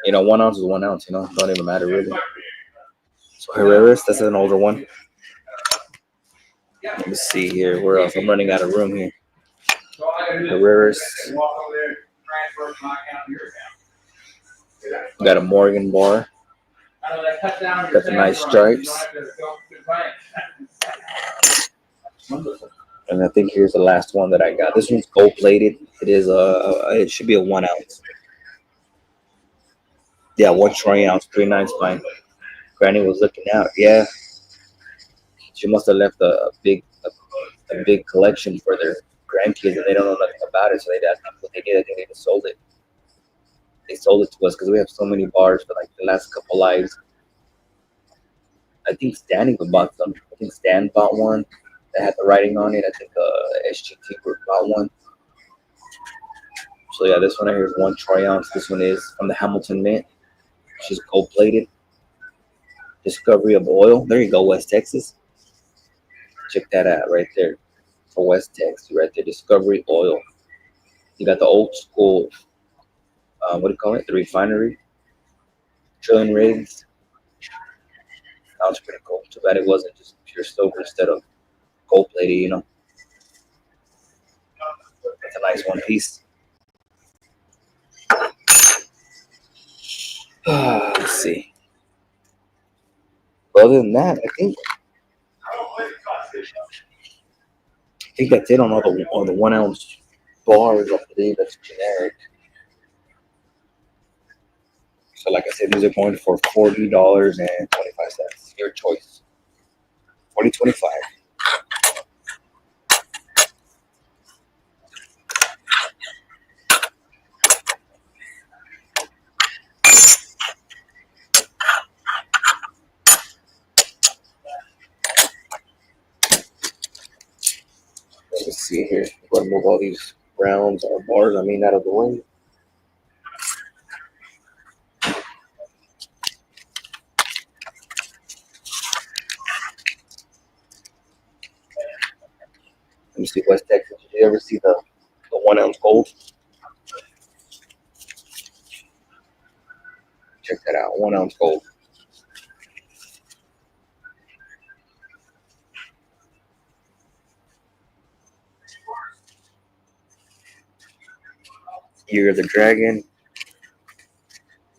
1 ounce is 1 ounce. Don't even matter really. So Herreras, that's an older one. Let me see here. Where else? I'm running out of room here. Herreras. Got a Morgan bar. Got the nice stripes. And I think here's the last one that I got. This one's gold plated. It should be a 1 ounce. Yeah, 1 ounce, 3/9 fine. Granny was looking out. Yeah, she must have left a big collection for their grandkids, and they don't know nothing about it. So that's not what they did. I think they just sold it. They sold it to us because we have so many bars for like the last couple lives. I think Stan even bought some. I think Stan bought one that had the writing on it. I think SGT Group bought one. So yeah, this one right here is 1 ounce. This one is from the Hamilton Mint. She's gold plated. Discovery of Oil. There you go, West Texas. Check that out right there. For West Texas, right there. Discovery Oil. You got the old school. What do you call it? The refinery. Trillion rigs. That was pretty cool. Too bad it wasn't just pure silver instead of gold plated. That's a nice one piece. Let's see. Other than that, I think that's it on all the 1 ounce bars of the day. That's generic. So like I said, these are going for $40.25. Your choice. 40.25. Let's see here. Go ahead and move all these rounds or bars, out of the way. You see West Texas. Did you ever see the 1 ounce gold? Check that out. 1 ounce gold. Year of the Dragon.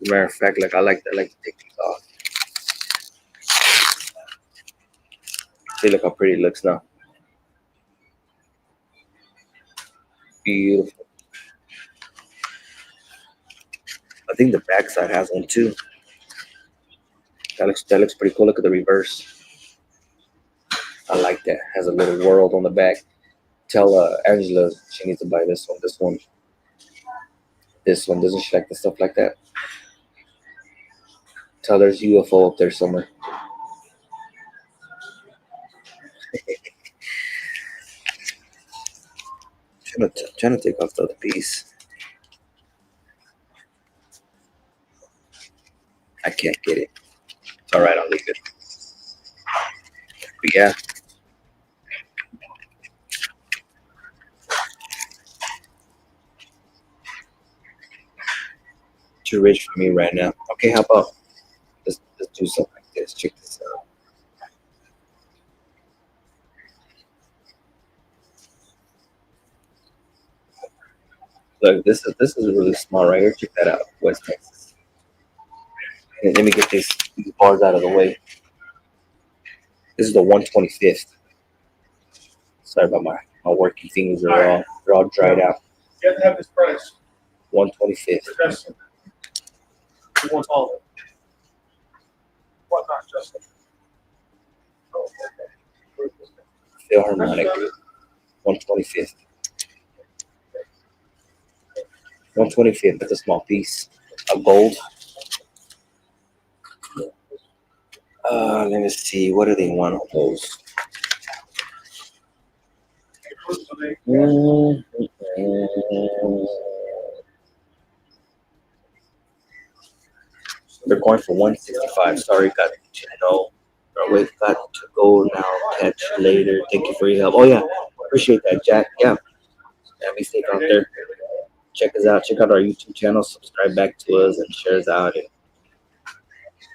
As a matter of fact, like I like to take these off. See, look how pretty it looks now. Beautiful. I think the backside has one too. That looks pretty cool. Look at the reverse. I like that. Has a little world on the back. Tell Angela she needs to buy this one. This one. Doesn't she like the stuff like that? Tell there's UFO up there somewhere. Trying to take off the other piece. I can't get it. It's all right. I'll leave it. But yeah. Too rich for me right now. Okay, how about let's do something like this. Check this out. Look, this is really small right here. Check that out, West Texas. And let me get these bars out of the way. This is the 125th. Sorry about my working fingers they're all dried out. You have to have this price. 125th. Justin. Who wants all of it? What not, Justin? Oh, okay. Philharmonic. 125th. 125th. That's a small piece of gold. Let me see. What do they want on those? They're going for 165. Sorry, got to know. Wait, got to go now. Catch you later. Thank you for your help. Oh yeah, appreciate that, Jack. Yeah, be safe out there. Check us out. Check out our YouTube channel. Subscribe back to us and share us out and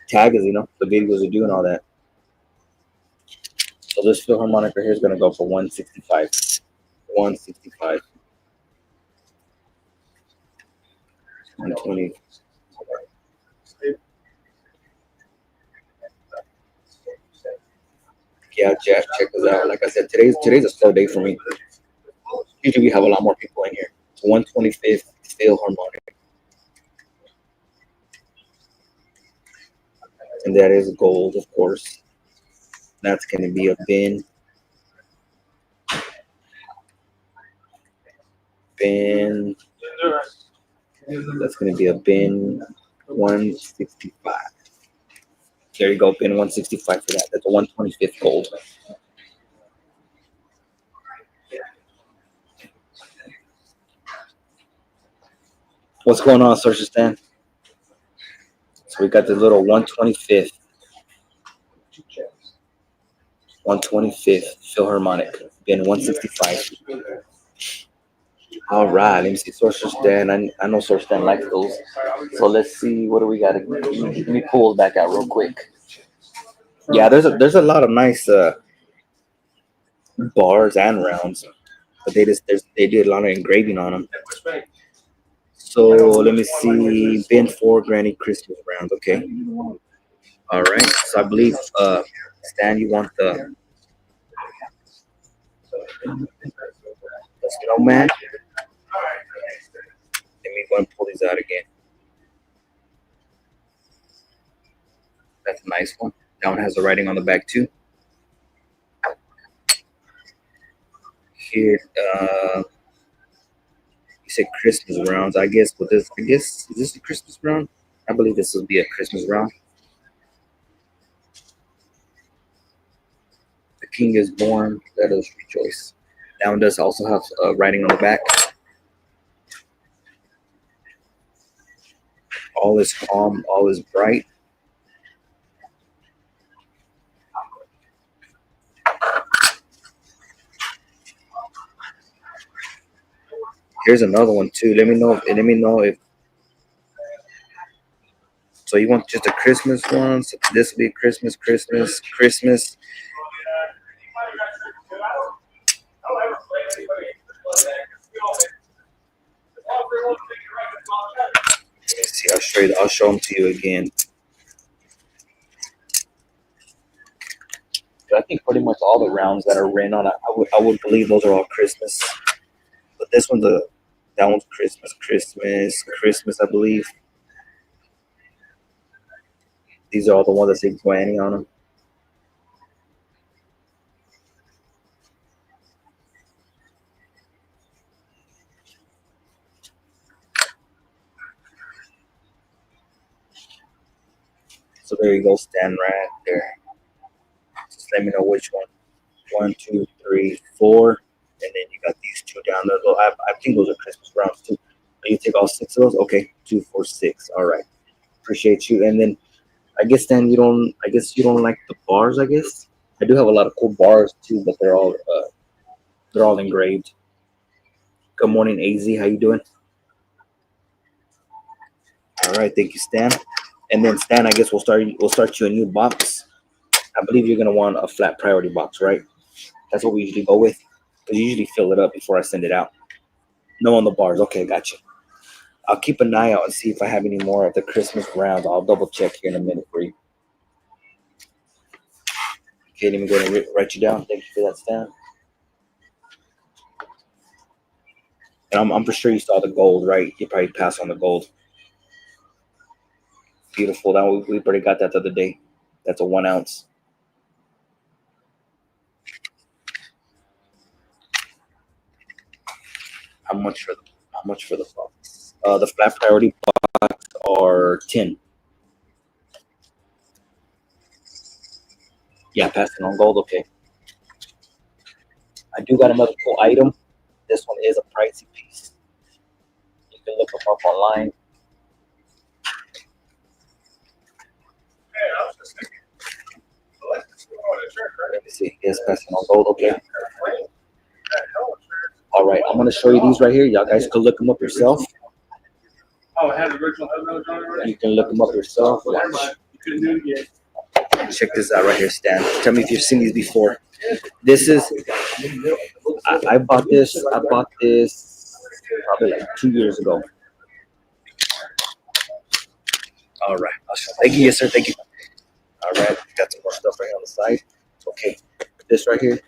tag us. The videos we do and all that. So this Philharmonic right here is gonna go for 165. 165. 120. Yeah, Jack, check us out. Like I said, today's a slow day for me. Usually we have a lot more people in here. It's 125th Philharmonic. And that is gold, of course. That's going to be a bin. That's going to be a bin 165. There you go, bin 165 for that. That's a 125th gold. What's going on, Social Stan? So we got the little 125th. 125th Philharmonic, bin 165. All right, let me see Source Stan. I know Source Stan likes those. So let's see, what do we got? Let me pull it back out real quick. Yeah, there's a lot of nice bars and rounds, but they did a lot of engraving on them. So let me see, bin 4 Granny Christmas rounds. Okay. All right. So I believe Stan, you want the snowman? Let me go and pull these out again. That's a nice one. That one has the writing on the back too. Here, you said Christmas rounds. I guess is this a Christmas round? I believe this will be a Christmas round. The King is born. Let us rejoice. That one does also have writing on the back. All is calm. All is bright. Here's another one too. Let me know. Let me know if. So you want just a Christmas one? So this will be Christmas, Christmas, Christmas. Let's see. I'll show you. I'll show them to you again. But I think pretty much all the rounds that are ran on, I would believe those are all Christmas. But this one's a that one's Christmas, Christmas, Christmas. I believe these are all the ones that say Granny on them. So there you go, stand right there. Just let me know which one. One, two, three, four, and then you got these two down there. I think those are Christmas rounds too. You take all six of those. Okay, 2, 4, 6. All right, appreciate you. And then I guess then you don't. I guess you don't like the bars. I guess I do have a lot of cool bars too, but they're all engraved. Good morning, AZ. How you doing? All right, thank you, Stan. And then Stan, I guess we'll start you a new box. I believe you're gonna want a flat priority box, right? That's what we usually go with. Because you usually fill it up before I send it out. No on the bars. Okay, gotcha. I'll keep an eye out and see if I have any more of the Christmas rounds. I'll double check here in a minute for you. Okay, let me go ahead and write you down. Thank you for that, Stan. And I'm for sure you saw the gold, right? You probably passed on the gold. Beautiful. That we already got that the other day. That's a 1 ounce. How much for the box? The flat priority box are 10. Yeah, passing on gold. Okay. I do got another cool item. This one is a pricey piece. You can look them up online. Let me see. Yes, passing on gold. Okay. All right. I'm gonna show you these right here. Y'all guys can look them up yourself. Oh, it had the original headnote on it already? You can look them up yourself. Well, never Watch. mind. You couldn't do it again. Check this out right here, Stan. Tell me if you've seen these before. This is. I bought this. I bought this probably like 2 years ago. All right. Thank you, yes, sir. Thank you. All right. Got some more stuff right here on the side. Okay. This right here.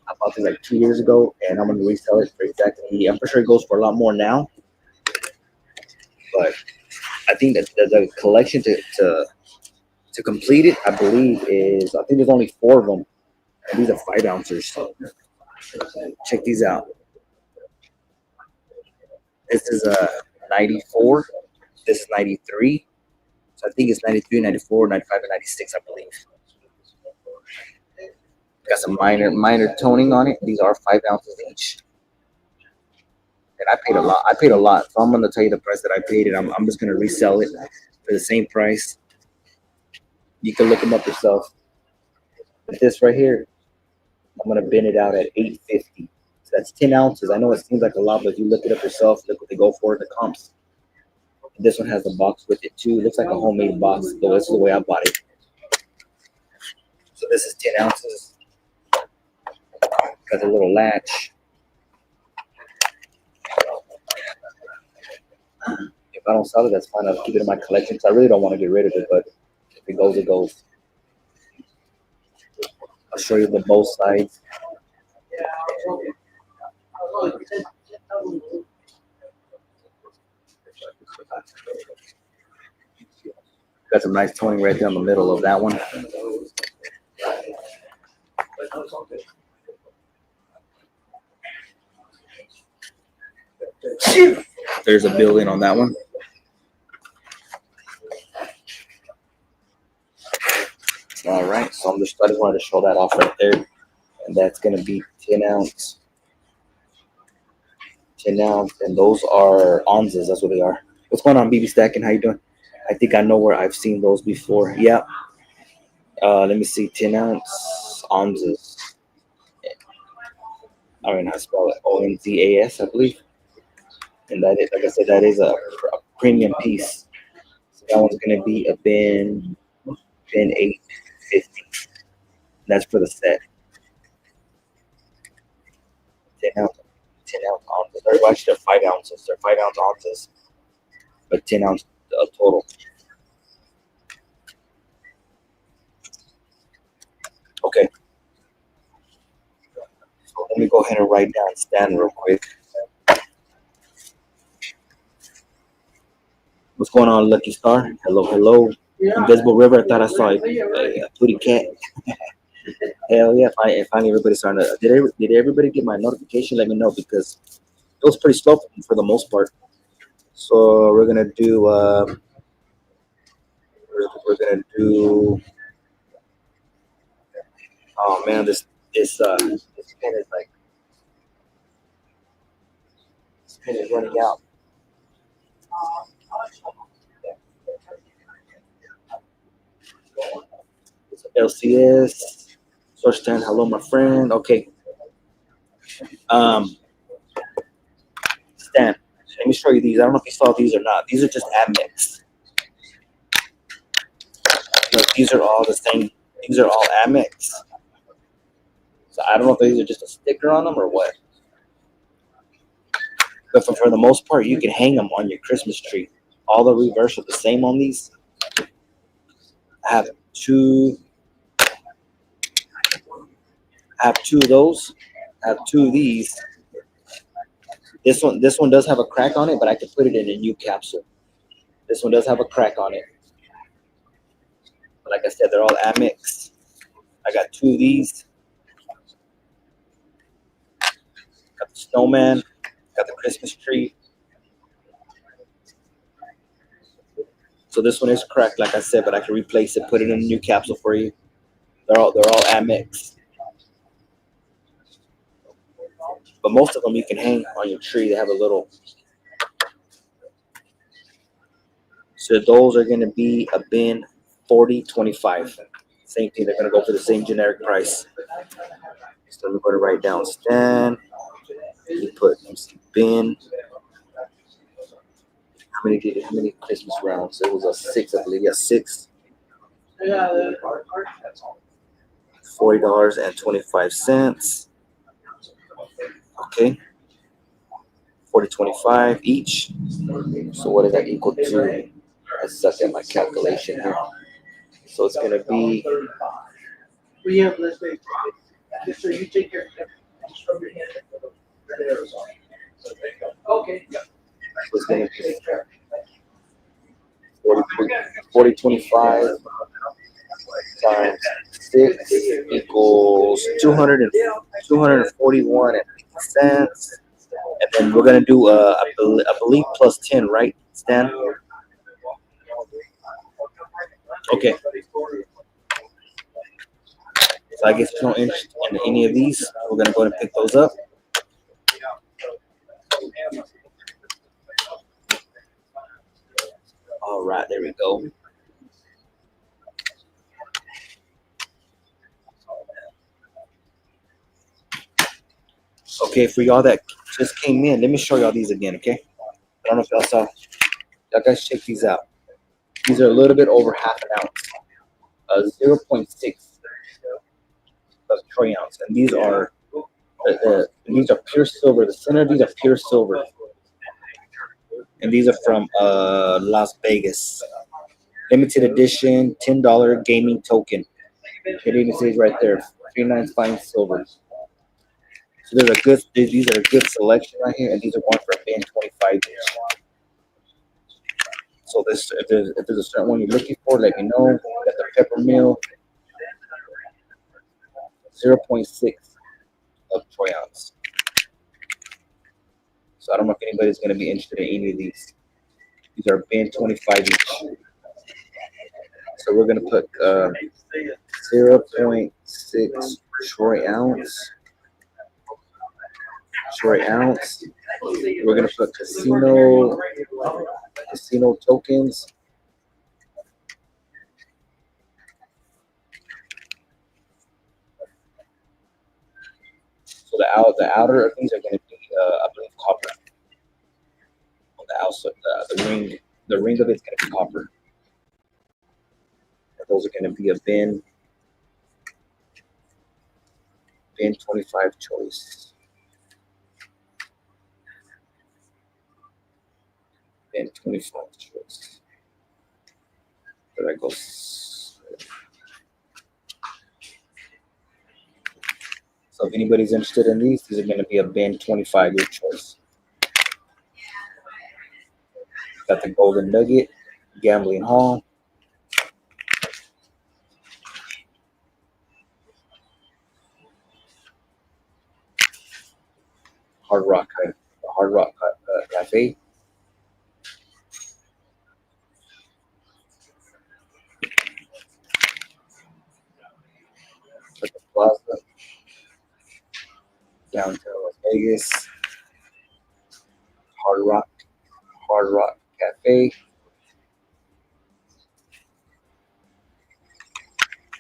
I bought this like 2 years ago, and I'm gonna resell it for exactly. I'm for sure it goes for a lot more now, but I think that the collection to complete it, I believe, is I think there's only 4 of them, and these are 5 ounces. So check these out. This is a 94. This is 93. So I think it's 93, 94, 95, and 96, I believe. Got some minor toning on it. These are 5 ounces each. And I paid a lot. I paid a lot. So I'm gonna tell you the price that I paid it. I'm just gonna resell it for the same price. You can look them up yourself. But this right here, I'm gonna bin it out at 850. So that's 10 ounces. I know it seems like a lot, but if you look it up yourself, look what they go for, the comps. This one has a box with it too. It looks like a homemade box, so that's the way I bought it. So this is 10 ounces. Got a little latch. If I don't sell it, that's fine. I'll keep it in my collection because I really don't want to get rid of it, but if it goes, it goes. I'll show you the both sides. Got some nice toning right there in the middle of that one. There's a building on that one. All right, so I just wanted to show that off right there, and that's gonna be 10 ounce. 10 ounce, and those are ounces. That's what they are. What's going on, BB Stacking? How you doing? I think I know where I've seen those before. Yeah. Let me see. 10 ounces. I don't know how to spell it. ONZAS, I believe. And that is, like I said, that is a premium piece. So that one's gonna be a bin 850. That's for the set. 10 ounce, 10 ounce ounces. Or well, actually, they're 5 ounces. They're 5 ounce ounces, but 10 ounce total. Okay. So let me go ahead and write down Stan real quick. What's going on, Lucky Star? Hello, hello. Invisible River. I thought I saw a pretty cat. Hell yeah! Finally, everybody's starting to. Did everybody get my notification? Let me know because it was pretty slow for the most part. So we're gonna do. We're gonna do. Oh man, this pen is like this pen is running out. It's LCS. Source 10. Hello, my friend. Okay. Um, Stan. Let me show you these. I don't know if you saw these or not. These are just Amex. Look, these are all the same. These are all Amex. So I don't know if these are just a sticker on them or what. But for the most part, you can hang them on your Christmas tree. All the reverse are the same on these. I have two. I have two of those. I have two of these. This one does have a crack on it, but I can put it in a new capsule. This one does have a crack on it. But like I said, they're all Amex. I got two of these. Got the snowman. Got the Christmas tree. So this one is cracked, like I said, but I can replace it, put it in a new capsule for you. They're all Amex. But most of them you can hang on your tree. They have a little. So those are gonna be a bin 40.25. Same thing. They're gonna go for the same generic price. So we're gonna write down Stan. You put bin. How many Christmas rounds? It was a six, I believe. Yeah, six. $40.25. Okay. 40.25 each. So what does that equal to? I suck at my calculation here. So it's gonna be We have, let's say, just so you take your, just rub your hand. Okay. so it's gonna be 40.25 times 6 equals 241 and 50 cents. And then we're gonna do I believe plus 10, right, Stan? Okay. So I guess if you don't interest in any of these, we're gonna go ahead and pick those up. All right, there we go. Okay, for y'all that just came in, let me show y'all these again, okay? I don't know if y'all saw. Y'all guys check these out. These are a little bit over half an ounce, 0.6 of troy ounce, and these are pure silver. The center of these are pure silver, and these are from Las Vegas. Limited edition, $10 gaming token. It even says right there, 39 fine silver. So there's a good. These are a good selection right here, and these are going for a bin 25 each. So this, if there's a certain one you're looking for, let me know. Got the peppermill, 0.6 of troy ounce. So I don't know if anybody's going to be interested in any of these. These are bin 25 each. So we're going to put 0.6 troy ounce. Troy ounce. We're going to put casino tokens. So the outer of these are going to be, I believe, copper. also the ring. The ring of it's gonna be copper. Those are gonna be a bin 25 choice. Bin 25 choice. There that goes. So if anybody's interested in these are gonna be a bin 25 your choice. Got the golden nugget, gambling hall. Hard Rock, Hard Rock Cafe. The Plaza, downtown Las Vegas. Hard Rock Cafe.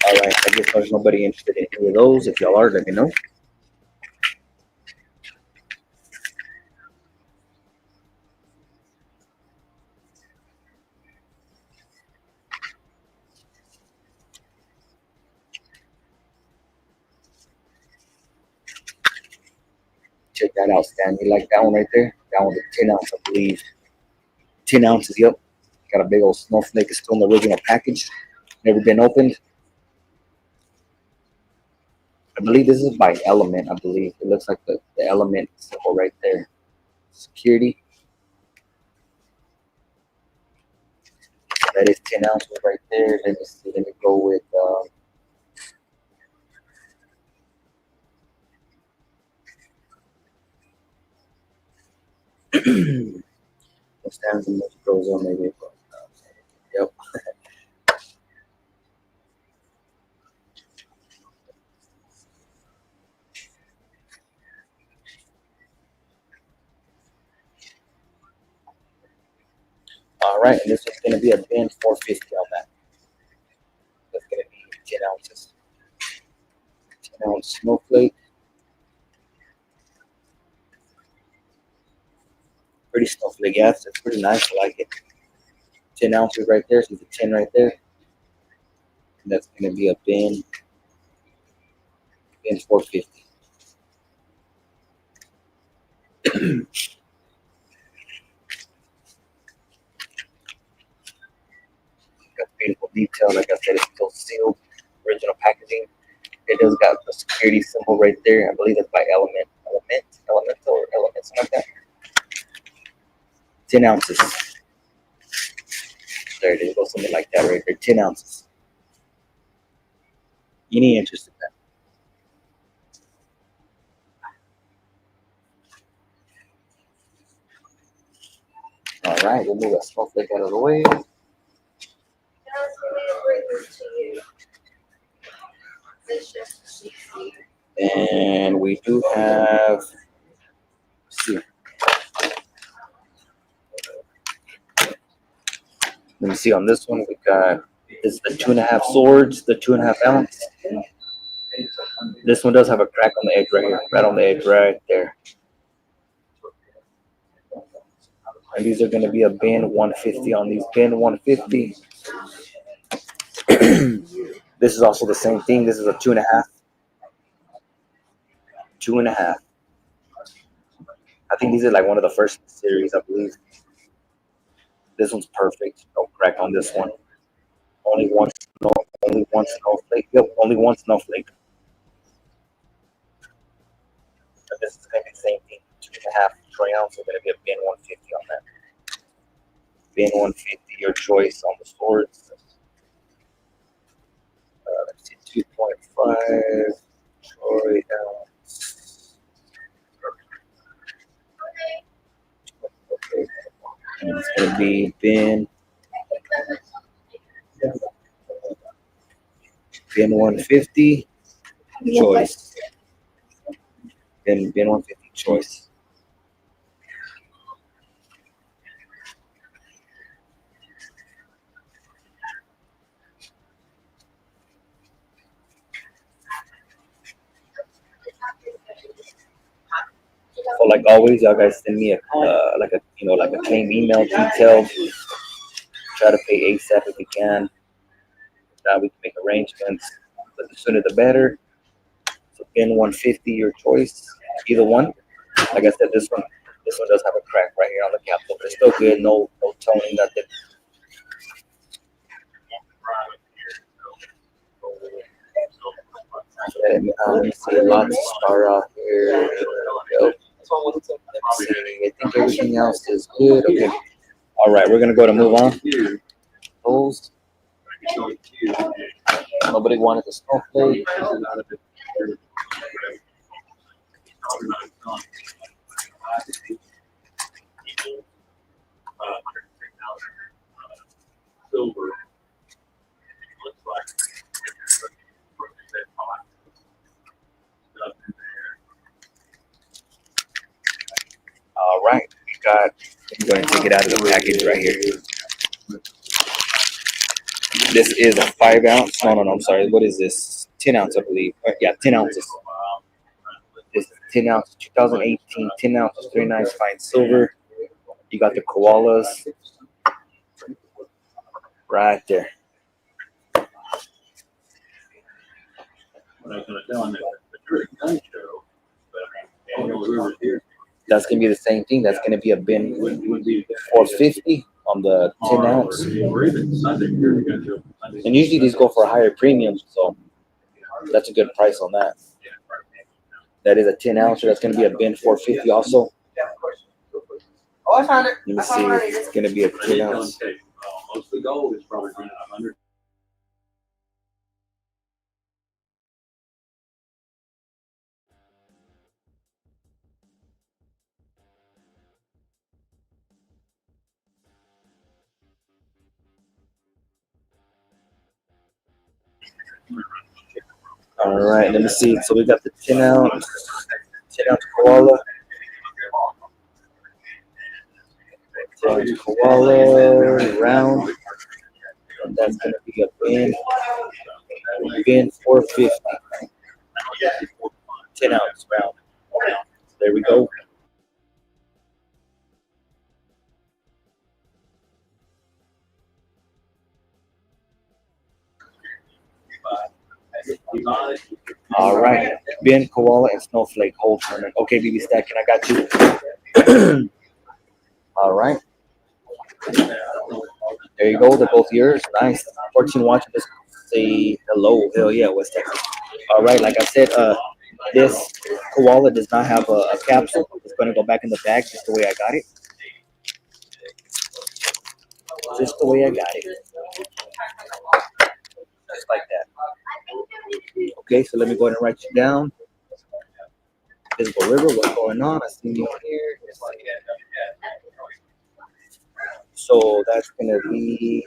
All right, I guess there's nobody interested in any of those. If y'all are, let me know. Check that out, Stan. You like that one right there? That one's a 10 ounce, I believe. 10 ounces, yep. Got a big old snowflake. It's still in the original package. Never been opened. I believe this is by Element, I believe. It looks like the Element symbol right there. Security. That is 10 ounces right there. Let me see. Let me go with what stands in this goes on maybe. Yep. All right, and this is going to be a bin 450 on that. That's going to be 10 ounces. 10 ounce snowflake. Pretty snowflake, yes. It's pretty nice. I like it. 10 ounces right there. So it's a 10 right there. And that's going to be a bin 450. Got beautiful detail. Like I said, it's still sealed. Original packaging. It does got the security symbol right there. I believe that's by Elemental or Element, something like that. 10 ounces. There it is. Go something like that right there. 10 ounces. Any interest in that? All right, we'll move that snowflake out of the way. And we do have, let's see. Let me see on this one. We got this is the 2.5 swords, the 2.5 ounce. This one does have a crack on the edge right here, right on the edge right there. And these are going to be a bin 150 on these. Bin 150. This is also the same thing. This is a 2.5. 2.5. I think these are like one of the first series, I believe. This one's perfect. No crack on this one. Only one snowflake. Yep, only one snowflake. But this is gonna be the same thing. 2.5 troy ounce. We're gonna be a bin 150 on that. Bin 150, your choice on the swords. Let's see, 2.5 troy ounce. Okay. And it's gonna be bin 150 choice. Bin 150 choice. So like always, y'all guys send me a like a like a claim email details. Try to pay ASAP if we can. Now we can make arrangements. But the sooner the better. So pin 150, your choice, either one. Like I said, this one does have a crack right here on the capsule, but it's still good. No toning, nothing. Let me see, lots of star out here. There we go. Let me see. I think everything else is good. Okay. All right, we're gonna go to move on. Those. Nobody wanted the snowflake. All right, we got. I'm going to take it out of the package right here. This is a 5 ounce. No. I'm sorry. What is this? 10 ounce, I believe. Yeah, 10 ounces. This is 10 ounce, 2018, 10 ounces, 39 fine silver. You got the koalas right there. That's gonna be the same thing. That's gonna be a bin 450 on the 10 ounce. And usually these go for a higher premium, so that's a good price on that. That is a 10 ounce. That's gonna be a bin 450 also. Oh, I found it. Let me see if it's gonna be a 10 ounce. Most of the gold is probably running 100. All right, let me see. So we got the 10 ounce koala. 10 ounce koala round. And that's gonna be a bin 450. 10 ounce round. There we go. All right, bin, koala, and snowflake hold tournament. Okay, BB Stacking, I got you. All right, there you go. They're both yours. Nice. 14 watching this. Say hello. Hell yeah, West Texas. All right, like I said, this koala does not have a capsule. It's going to go back in the bag just the way I got it. Just the way I got it. Just like that. Okay, so let me go ahead and write you down. Visible River, what's going on? I see you here. So that's gonna be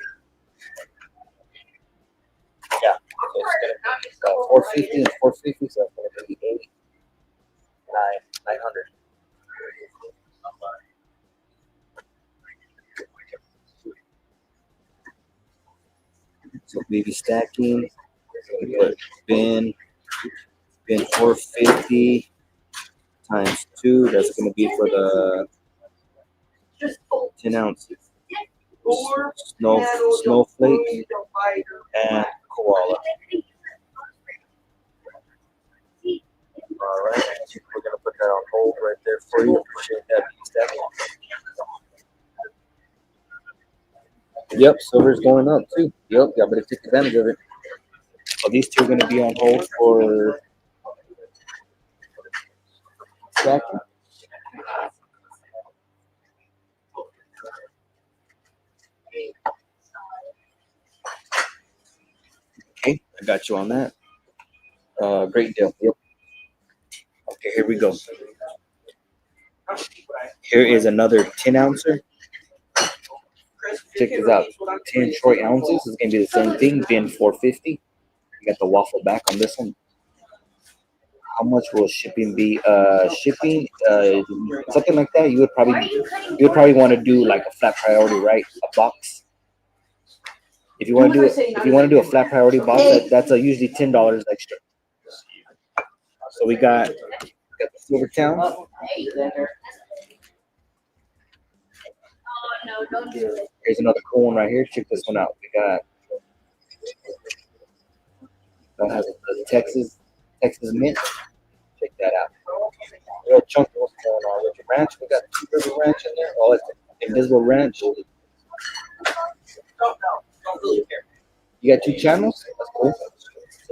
yeah. So it's gonna be 450 and 450, so it's gonna be 900. So BB Stacking, we put bin 450 times 2. That's gonna be for the 10 ounces. Snowflake and koala. All right, we're gonna put that on hold right there for you. Appreciate that, BB Stacking. Yep, silver's going up too. Yep, y'all better take advantage of it. So these two are gonna be on hold for stacking. Okay, I got you on that. Great deal. Yep. Okay, here we go. Here is another 10 ouncer. Check this out. 10 troy ounces. It's gonna be the same thing. Bin 450. You got the waffle back on this one. How much will shipping be? Shipping, something like that. You would probably want to do like a flat priority, right? A box. If you want to do a flat priority box, that's usually $10 extra. So we got the Silvertown. Here's another cool one right here. Check this one out. We got that has the Texas mint. Check that out. Real chunky. What's going on with your ranch? We got two river ranch in there. Oh, it's invisible ranch. You got two channels. That's cool. So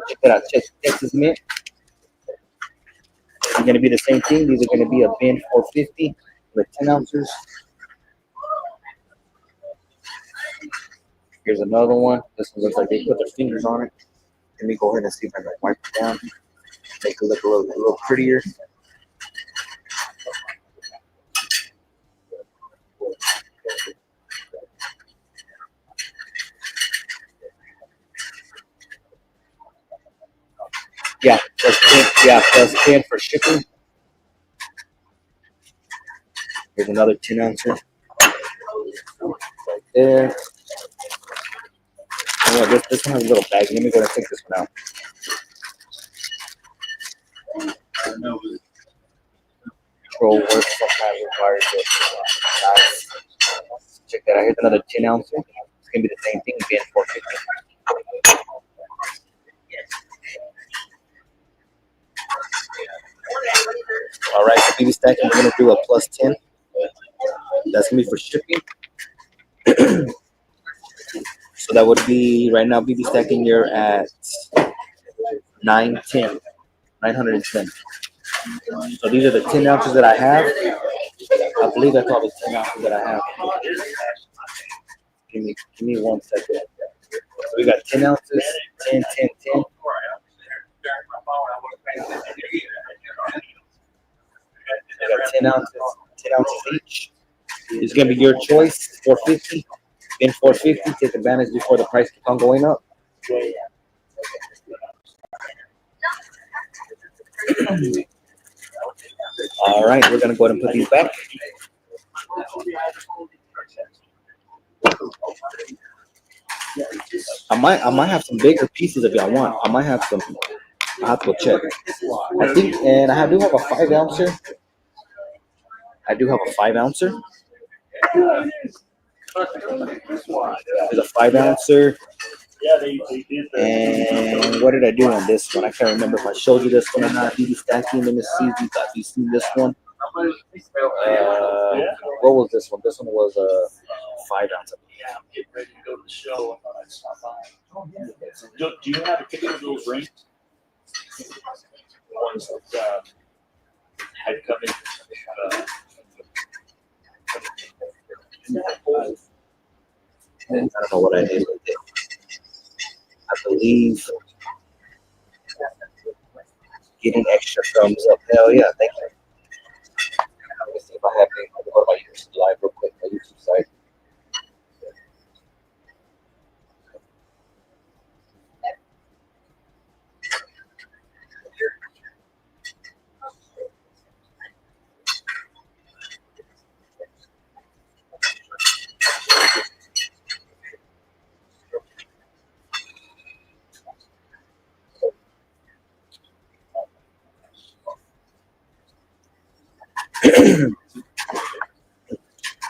check that out. Check Texas mint. It's gonna be the same thing. These are gonna be a bin 450 with 10 ounces. Here's another one. This one looks like they put their fingers on it. Let me go ahead and see if I can wipe it down. Make it look a little prettier. Yeah, plus 10 for shipping. Here's another 10 ouncer right there. Oh, yeah, this one has a little bag. Let me go and take this one out. Control work sometimes requires it. Nice. Check that out. Here's another 10 ouncer. It's gonna be the same thing, again, 450. All right, so BB stacking, we're gonna do a plus 10. That's gonna be for shipping. So that would be right now, BB stacking, you're at 910, 910. So these are the 10 ounces that I have. I believe that's all the 10 ounces that I have. Give me 1 second. So we got 10 ounces, 10, 10, 10. We got 10 ounces each. It's gonna be your choice, 450. In 450, take advantage before the price keeps on going up. All right, we're gonna go ahead and put these back. I might have some bigger pieces if y'all want. I might have some. I have to go check. I think, and I do have a 5 ouncer. I do have a 5 ouncer. There's a 5 ouncer. And what did I do on this one? I can't remember if I showed you this one or not. BB stacking. Let me see if you got you seen this one. What was this one? This one was a 5 ounce. Get ready to go to the show. I thought I'd stop by. Do you have a picture of those rings? The ones that had come in. I don't know what I did with it. I believe getting extra thumbs up. Hell yeah, thank you. Let me see if I have any. I'll go to my YouTube live real quick, my YouTube site.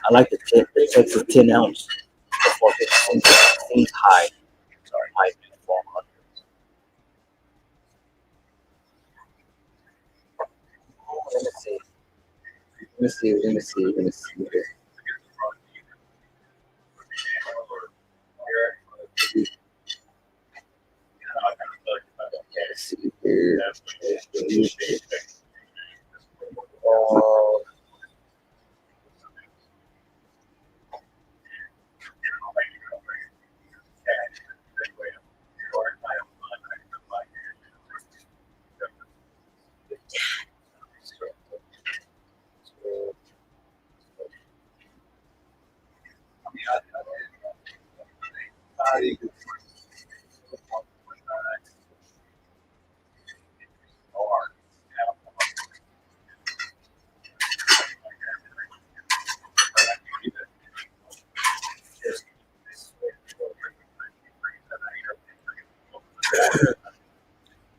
I like the Texas 10 ounce. Seems high. Sorry, high. 400. Let me see here. Let's see here.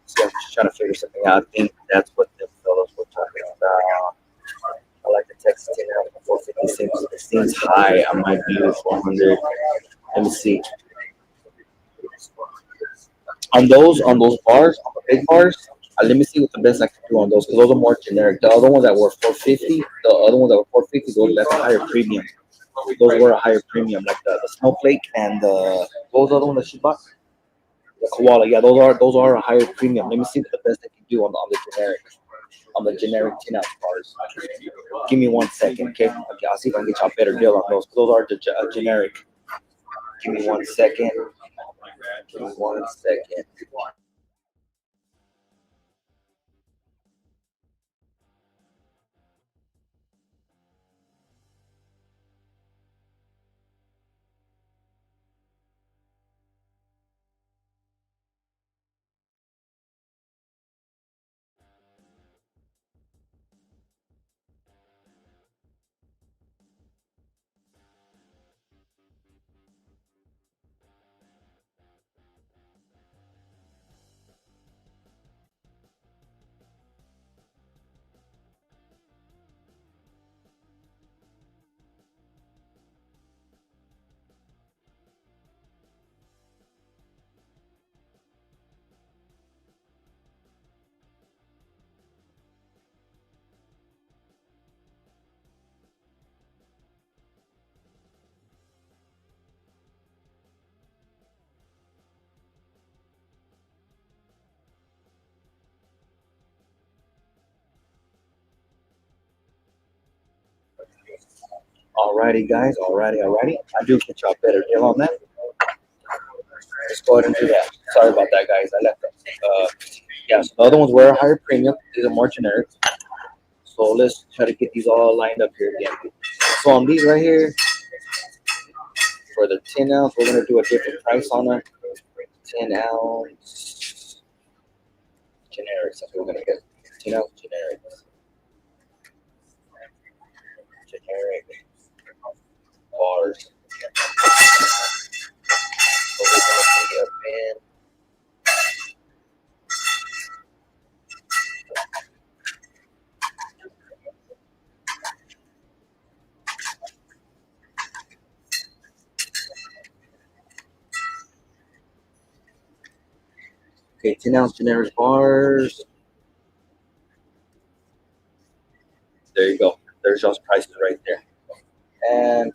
So I'm just trying to figure something out. I think that's what the fellows were talking about. That's 10 ounce, 450. Seems high. I might do 400. Let me see. On those bars, on the big bars. Let me see what the best I can do on those because those are more generic. The other ones that were 450, the other ones that were 450, that's a higher premium. Those were a higher premium, like the snowflake and the what was the other one that she bought? The koala. Yeah, those are a higher premium. Let me see what the best I can do on the generic 10 ounce bars. Give me 1 second, okay? Okay, I'll see if I can get you a better deal on those. Those are the generic. Give me 1 second. Give me 1 second. Alrighty, guys. Alrighty. I do get you a better deal on that. Let's go ahead and do that. Sorry about that, guys. I left them. Yeah, so the other ones were a higher premium. These are more generic. So let's try to get these all lined up here again. So on these right here, for the 10 ounce, we're gonna do a different price on them. 10 ounce generics. That's what we're gonna get. 10 ounce generics. Generic bars. So we're gonna put up in. Okay, 10 ounce generic bars. There you go. There's those prices right there. And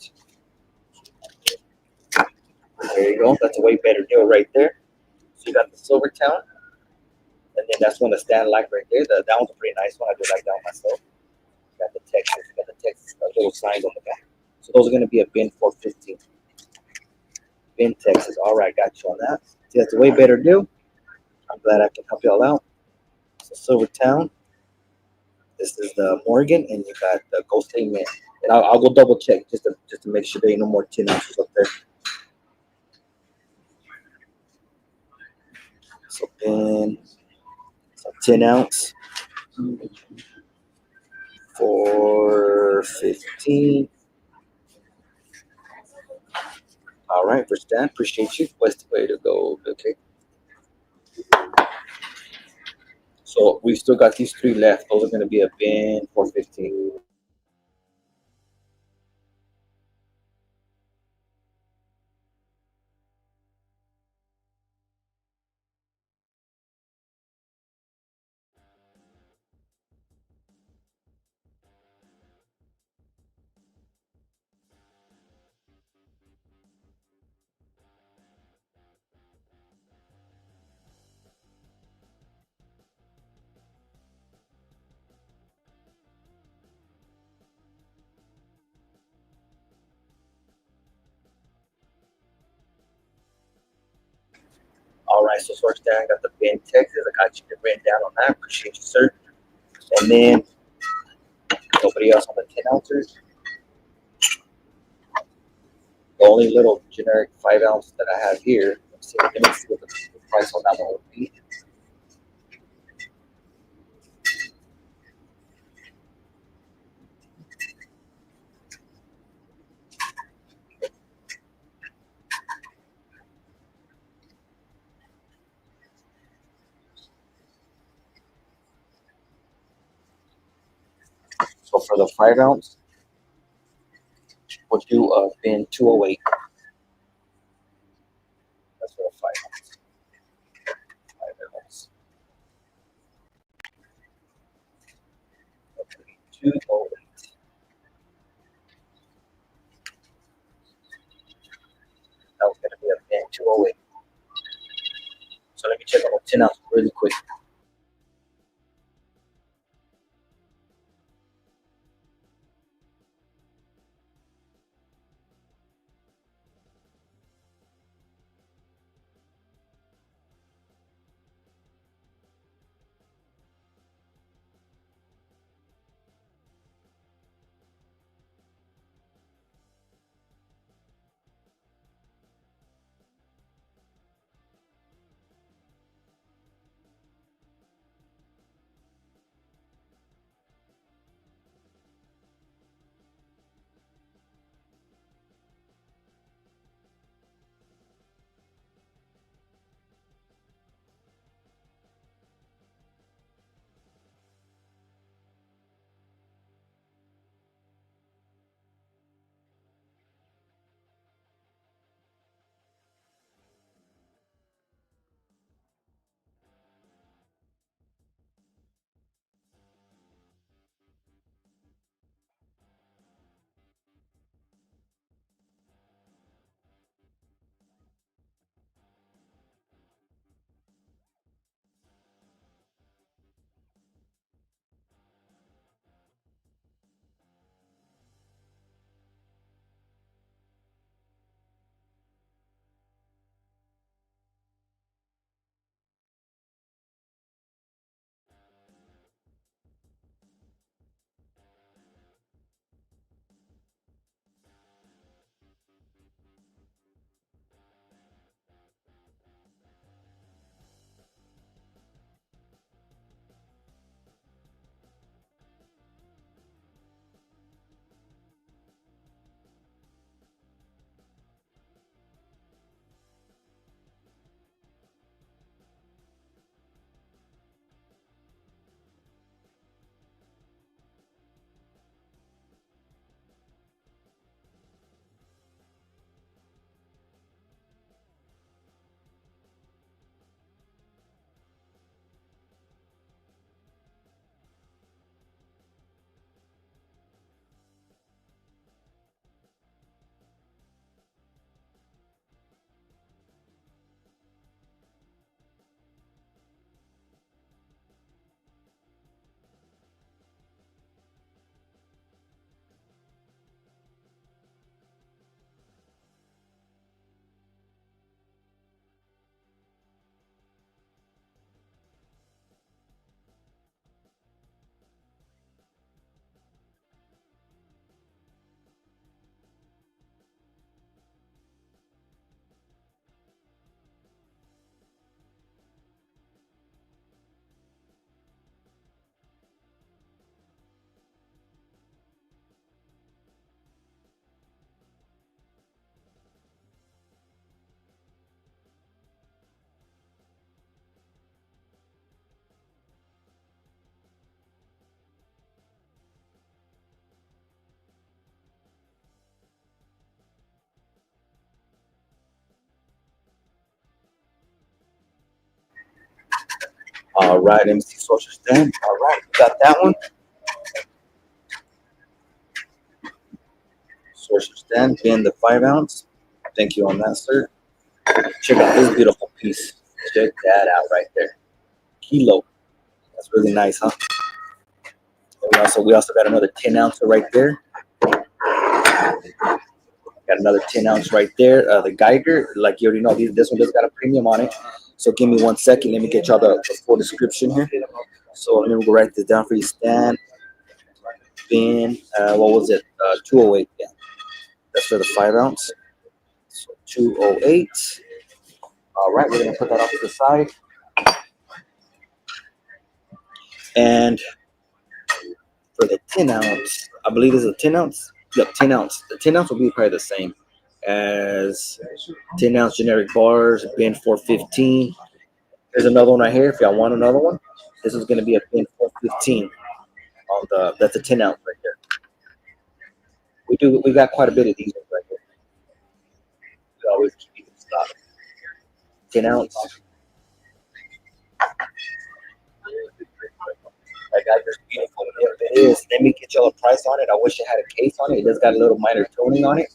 there you go. That's a way better deal right there. So you got the Silvertown, and then that's one the stand like right there. That one's a pretty nice one. I do like that one myself. You got the Texas, little signs on the back. So those are going to be a bin 415. Bin Texas. All right, got you on that. See, that's a way better deal. I'm glad I can help y'all out. So Silvertown. This is the Morgan, and you got the Ghost State Man. And I'll go double check just to make sure there ain't no more 10 ounces up there. So bin, so 10 ounce for 15. All right, for Stan, appreciate you. What's the way to go? Okay. So we still got these three left. Those are going to be a bin for 15. All right, so first Stan, I got the bin Texas. I got you written down on that. Appreciate you, sir. And then nobody else on the 10 ounces. The only little generic 5 ounce that I have here. Let me see what the price on that one would be. So for the 5 ounce, We'll do bin 208. That's for the 5 ounce. 5 ounce. Okay, 208. That was gonna be a bin 208. So let me check on the 10 ounce really quick. All right, MC Social Stand. All right, got that one. Social Stand, bin the 5 ounce. Thank you on that, sir. Check out this beautiful piece. Check that out right there. Kilo. That's really nice, huh? And we also got another 10 ounce right there. Got another 10 ounce right there. The Geiger, like you already know, this one just got a premium on it. So give me 1 second. Let me get y'all the full description here. So let me go write this down for you. Stand, bin, what was it? 208. Yeah, that's for the 5 ounce. So 208. All right, we're gonna put that off to the side. And for the 10 ounce, I believe it's a 10 ounce. Yep, 10 ounce. The 10 ounce will be probably the same as 10 ounce generic bars, bin 415. There's another one right here if y'all want another one. This is going to be a bin 415 on that's a 10 ounce right there. We got quite a bit of these ones right here. We always keep in stock. 10 ounce. That Geiger's beautiful. It is. Let me get y'all a price on it. I wish it had a case on it. It just got a little minor toning on it.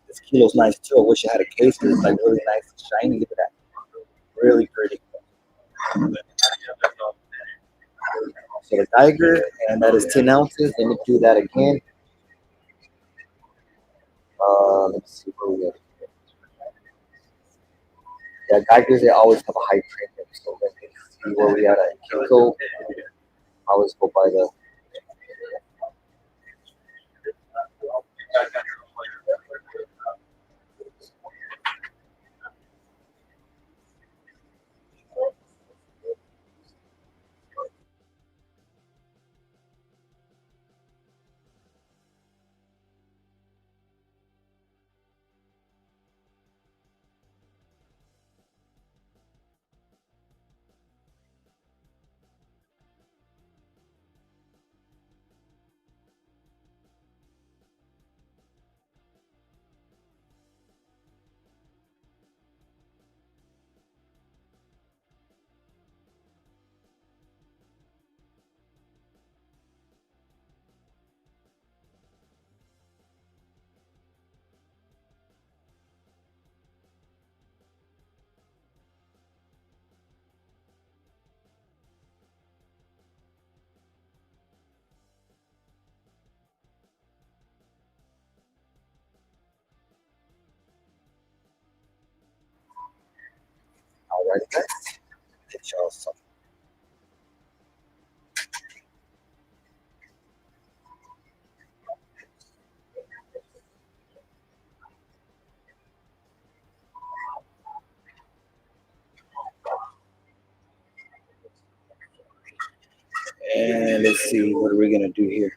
This kilo's nice too. I wish it had a case because it's like really nice and shiny. Look at that. Really pretty. So the Geiger, and that is 10 ounces. Let me do that again. Let's see where we at. Yeah, Geigers, they always have a high premium. So let me see where we at Kinko. I always go by the. All right, guys. Get y'all some. And let's see, what are we gonna do here?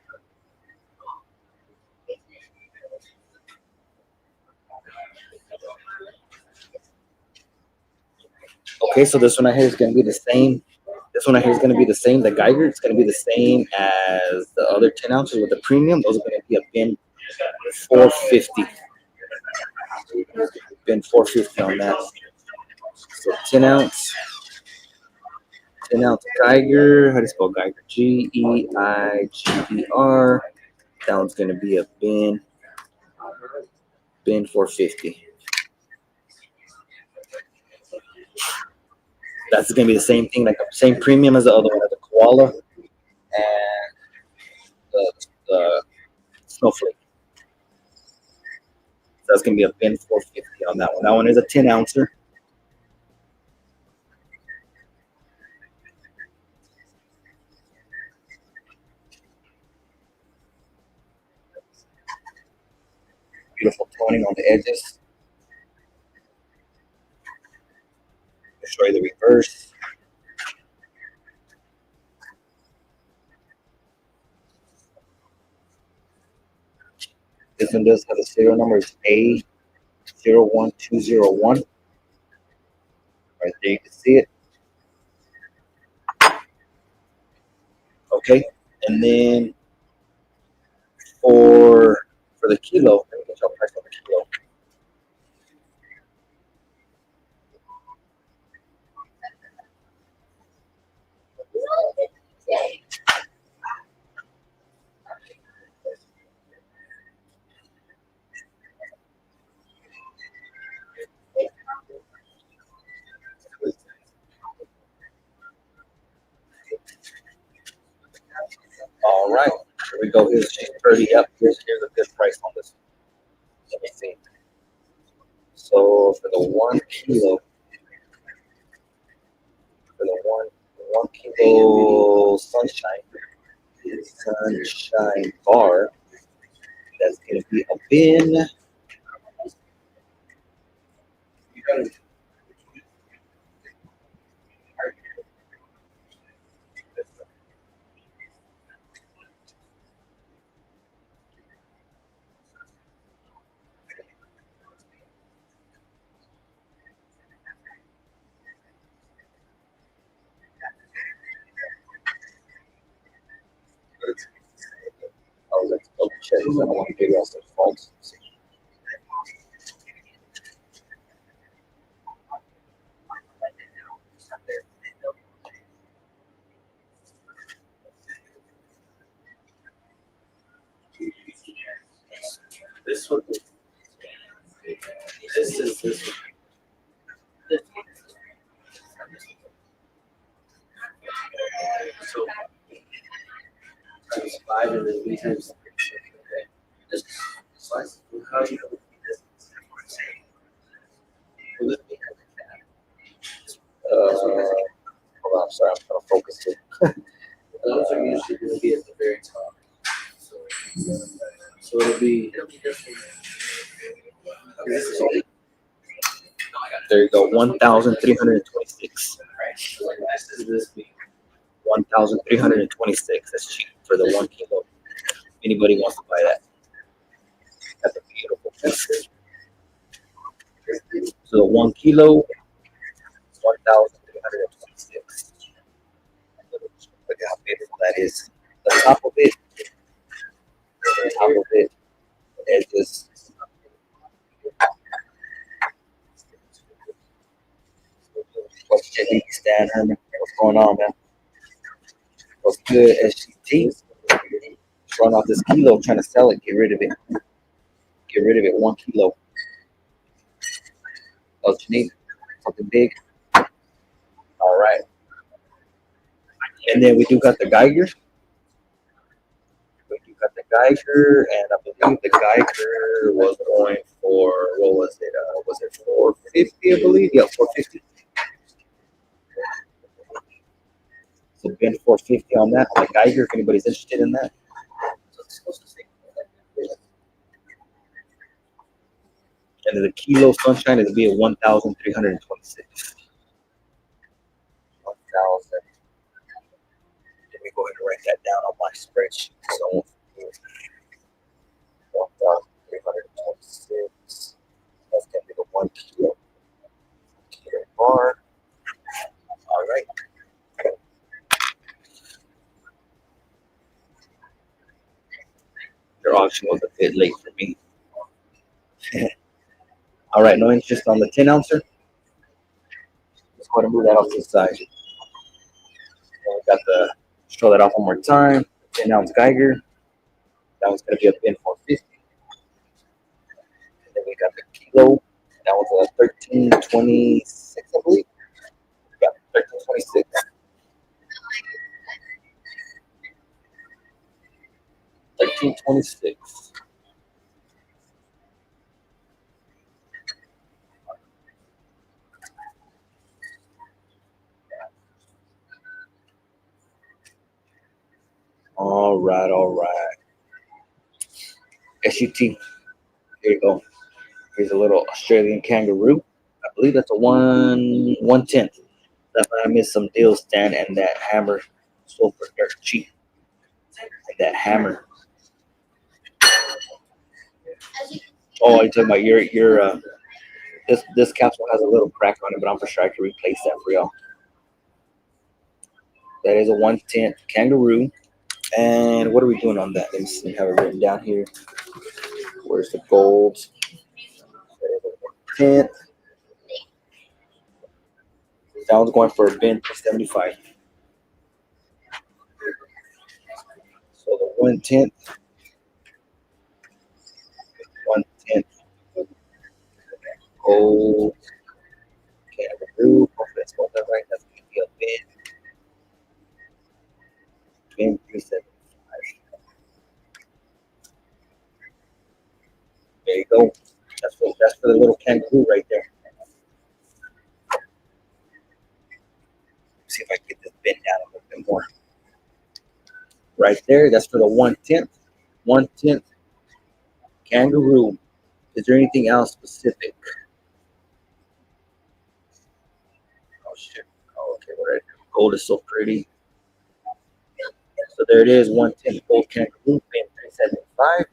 Okay, so this one right here is gonna be the same. This one right here is gonna be the same. The Geiger, it's gonna be the same as the other 10 ounces with the premium. Those are gonna be a bin 450. Bin 450 on that. So 10 ounce Geiger. How do you spell Geiger? Geiger. That one's gonna be a bin 450. That's gonna be the same thing, like the same premium as the other one, the koala and the snowflake. So that's gonna be a bin 450 on that one. That one is a 10 ouncer. Beautiful toning on the edges. I'll show you the reverse. This one does have a serial number. It's A01201. Right there, you can see it. Okay, and then for the kilo, let me get your price on the kilo. All right, here we go. Here's she's pretty up. Here's a good price on this. Let me see. So for the 1 kilo, for the one kilo sunshine bar, that's gonna be a bin. because I don't want to figure out some faults. This one. This is this one. So times 5 and then B times 3. Okay. Just slice. How do you know this? Will it be Hold on, sorry, I'm trying to focus here. those are usually going to be at the very top. So it'll be this one. This is only There you go, 1,326. this is this week. 1,326. That's cheap for the 1 kilo. Anybody wants to buy that? That's a beautiful piece. So the 1 kilo, 1,326. Look at how beautiful that is. The top of it, is just what's your stand, Herman? What's going on, man? What's good, SGT? Run off this kilo, trying to sell it, get rid of it. Get rid of it, 1 kilo. Oh, what you need? Something big? All right. And then we do got the Geiger. We do got the Geiger, and I believe the Geiger was going for, what was it? Was it 450, I believe? Yeah, 450. So been 450 on that, on the Geiger, if anybody's interested in that. And then the kilo sunshine is be at 1,326. 1,000. Let me go ahead and write that down on my spreadsheet. So 1,326. That's gonna be the 1 kilo. Kilo bar. All right. Your auction was a bit late for me. All right, no interest on the 10 ouncer. Let's go ahead and move that off to the side. And we got the, show that off one more time. 10 ounce Geiger. That was going to be a bin 450. And then we got the kilo. That was a 1326, I believe. Yeah, 1326. $13.26. All right, all right. SUT. Here you go. Here's a little Australian kangaroo. I believe that's a 1/10. That's why I missed some deals, Stan, and that hammer sold for dirt cheap. And that hammer. Oh, you're talking about your this capsule has a little crack on it, but I'm for sure I can replace that for y'all. That is a 1/10 kangaroo. And what are we doing on that? Let me see. Have it written down here. Where's the gold? That is a 1/10. That one's going for a bin for 75. So the 1/10, 1/10 gold kangaroo. Hopefully that's going that right. That's going to be a bin 375. There you go. That's for the little kangaroo right there. See if I can get this bin down a little bit more. Right there, that's for the 1/10. 1/10 kangaroo. Is there anything else specific? Oh shit. Oh, okay, right. Gold is so pretty. So there it is, 1/10 gold kangaroo, bin 375.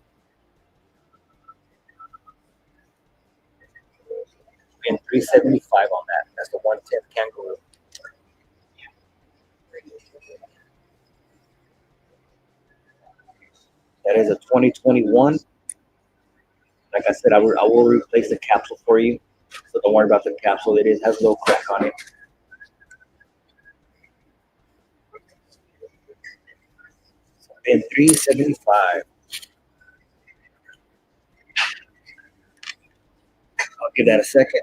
Bin 375 on that. That's the 1/10 kangaroo. That is a 2021. Like I said, I will replace the capsule for you. So don't worry about the capsule. It is has a little crack on it. And 375. I'll give that a second.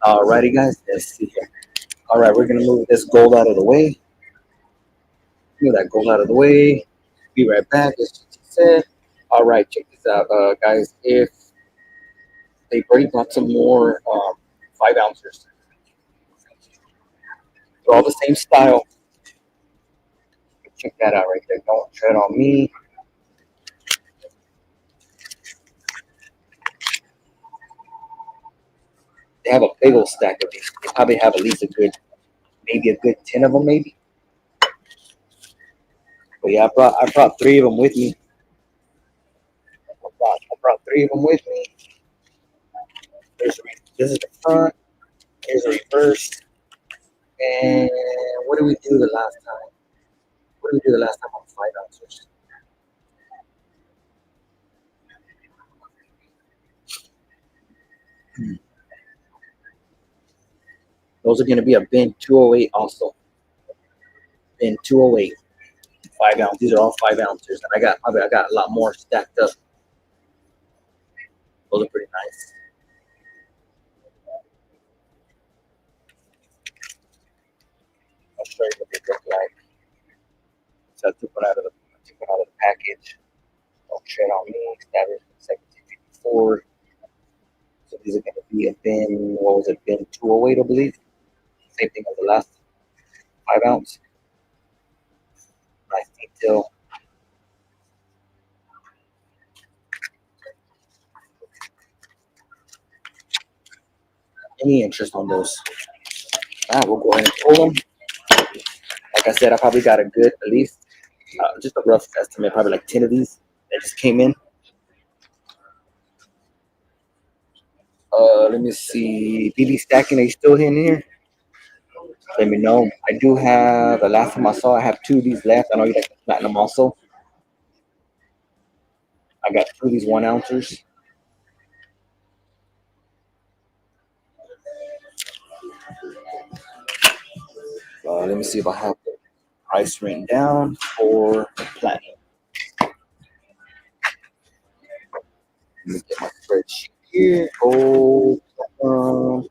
Alrighty, guys. Let's see here. All right, we're gonna move this gold out of the way. Move that gold out of the way. Be right back. As she said. All right, check this out, guys. If they bring out some more 5 ounces, they're all the same style. Check that out right there. Don't tread on me. They have a big old stack of these. They probably have at least maybe a good 10 of them, maybe. But yeah, I brought 3 of them with me. I brought 3 of them with me. This is the front. Here's the reverse. And what did we do the last time? What did we do the last time on 5 ounces? Those are going to be a bin 208 also. Bin 208, 5 ounce. These are all 5 ounces, and I got a lot more stacked up. Those are pretty nice. I'll show you what they look like. So I took one out of the package. Don't tread on me. That is 1754. So these are going to be a bin. What was it? Bin 208, I believe. Same thing as the last 5 ounce. Nice detail. Any interest on those? All right, we'll go ahead and pull them. Like I said, I probably got a good, at least, just a rough estimate, probably like 10 of these that just came in. Let me see. BB stacking, are you still in here? Let me know. I do have, the last time I saw, I have 2 of these left. I know you like the platinum also. I got 2 of these 1 ounces. Let me see if I have the price written down for platinum. Let me get my spreadsheet here. Gold, platinum.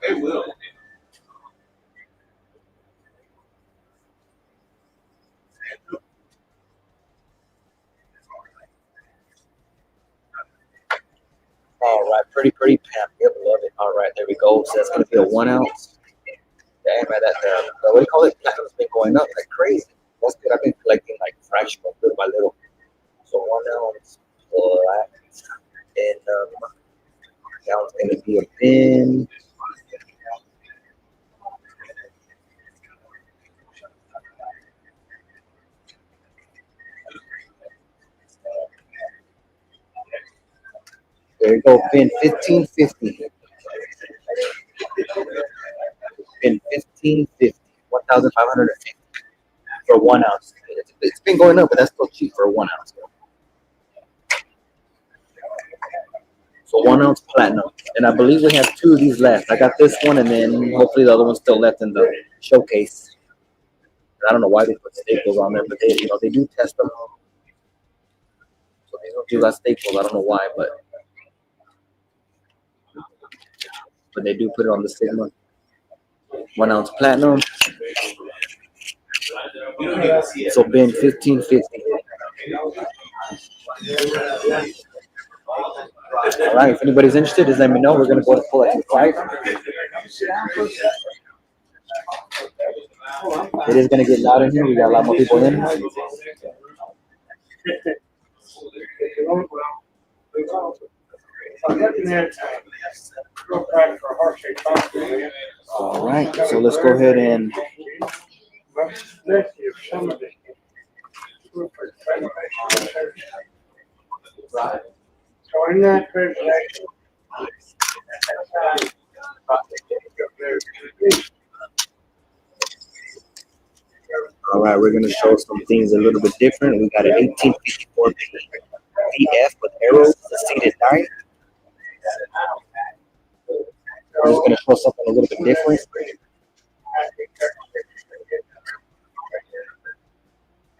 They will. All right, pretty Pam. Yep, love it. All right, there we go. So that's gonna be a 1 ounce. Damn, man, what do you call it? Platinum's been going up like crazy. That's good. I've been collecting like fractional, little by little. So 1 ounce flat, and now it's gonna be a bin. There you go, bin 1550. Bin 1550. 1,550 for 1 ounce. It's been going up, but that's still cheap for a 1 ounce. So 1 ounce platinum. And I believe we have 2 of these left. I got this one, and then hopefully the other one's still left in the showcase. I don't know why they put staples on there, but they do test them. So they do got staples. I don't know why, but they do put it on the Sigma. 1 ounce platinum. So bin 1550. All right, if anybody's interested, just let me know. We're gonna go to pull at 5. It is gonna get loud in here. We got a lot more people in. All right, so let's go ahead and Join that transaction. all right, we're gonna show some things a little bit different. We got an 1854 VF with arrows, the seated 9. We're just gonna show something a little bit different.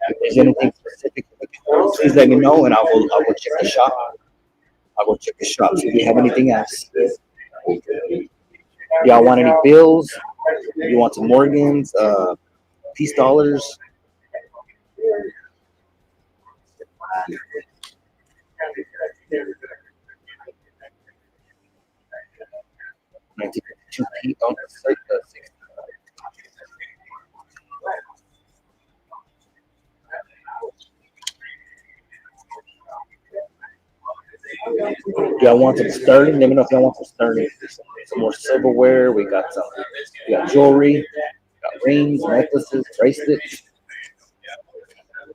If there's anything specific you're looking for, please let me know, and I'll go check the shop. I'll go check the shop. See if we have anything else. Y'all want any bills? You want some Morgans, peace dollars? Y'all want some sterling? Let me know if y'all want some sterling. Some more silverware. We got jewelry, we got rings, necklaces, bracelets.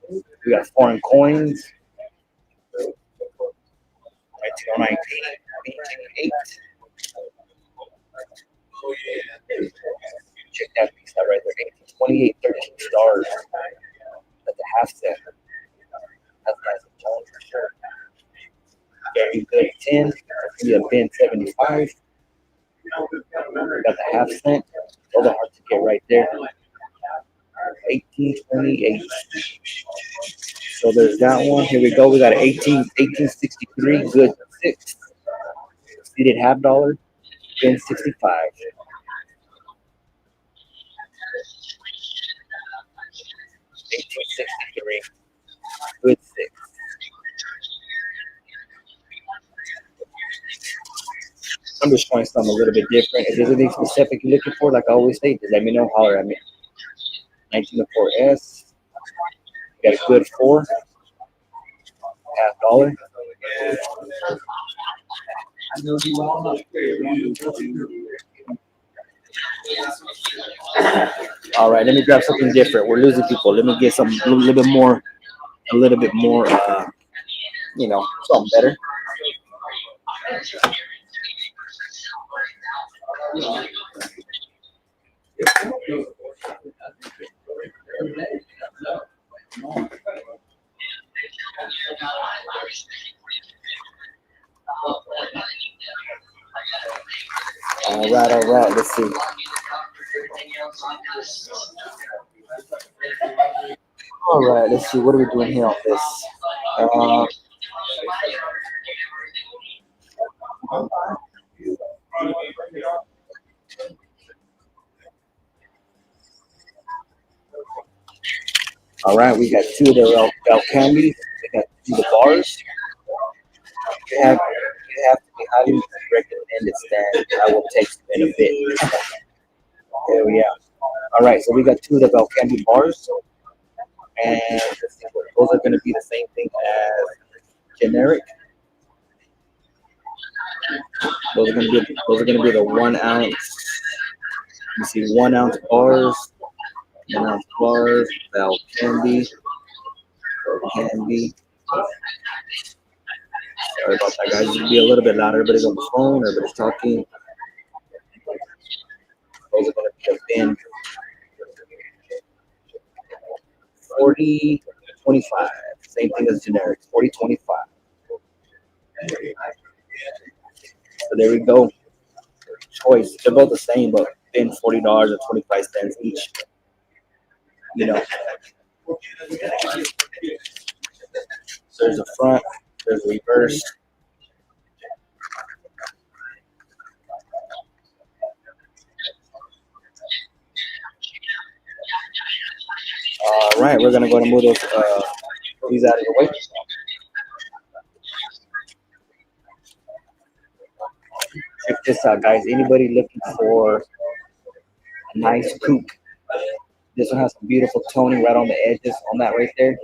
We got foreign coins. 1909 BG8. Check that piece out right there. 1828, 13 stars. That's a half cent. That's nice and tone for sure. Very good 10. We have bin 75. Got the half cent. Those are hard to get right there. 1828. So there's that one. Here we go. We got an 1863 good 6. Seated half dollar. Bin 65. 1863 good 6. I'm just showing something a little bit different. If there's anything specific you're looking for, like I always say, just let me know. Holler at me. 1904S. We got a good 4. Half dollar. All right, let me grab something different. We're losing people. Let me get some a little bit more, something better. All right. Let's see. All right, let's see. What are we doing here on this? Uh, all right, we got two of the El candies. We got two of the bars. You have to be highly recommended, Stan. I will text you in a bit. Hell yeah. All right, so we got two of the Bell Candy bars, and let's see those are going to be the same thing as generic. Those are going to be the 1 ounce. You see 1 ounce bars, 1 ounce bars, Bell Candy, candy. Sorry about that, guys. It'll be a little bit louder. Everybody's on the phone. Everybody's talking. Those are going to be a bin 40.25. Same thing as generic. 40.25. So there we go. Choice. They're both the same, but bin $40.25 each. You know. So there's a front. There's a reverse. All right, we're gonna go to move these out of the way. Check this out, guys. Anybody looking for a nice coupe? This one has some beautiful toning right on the edges on that right there.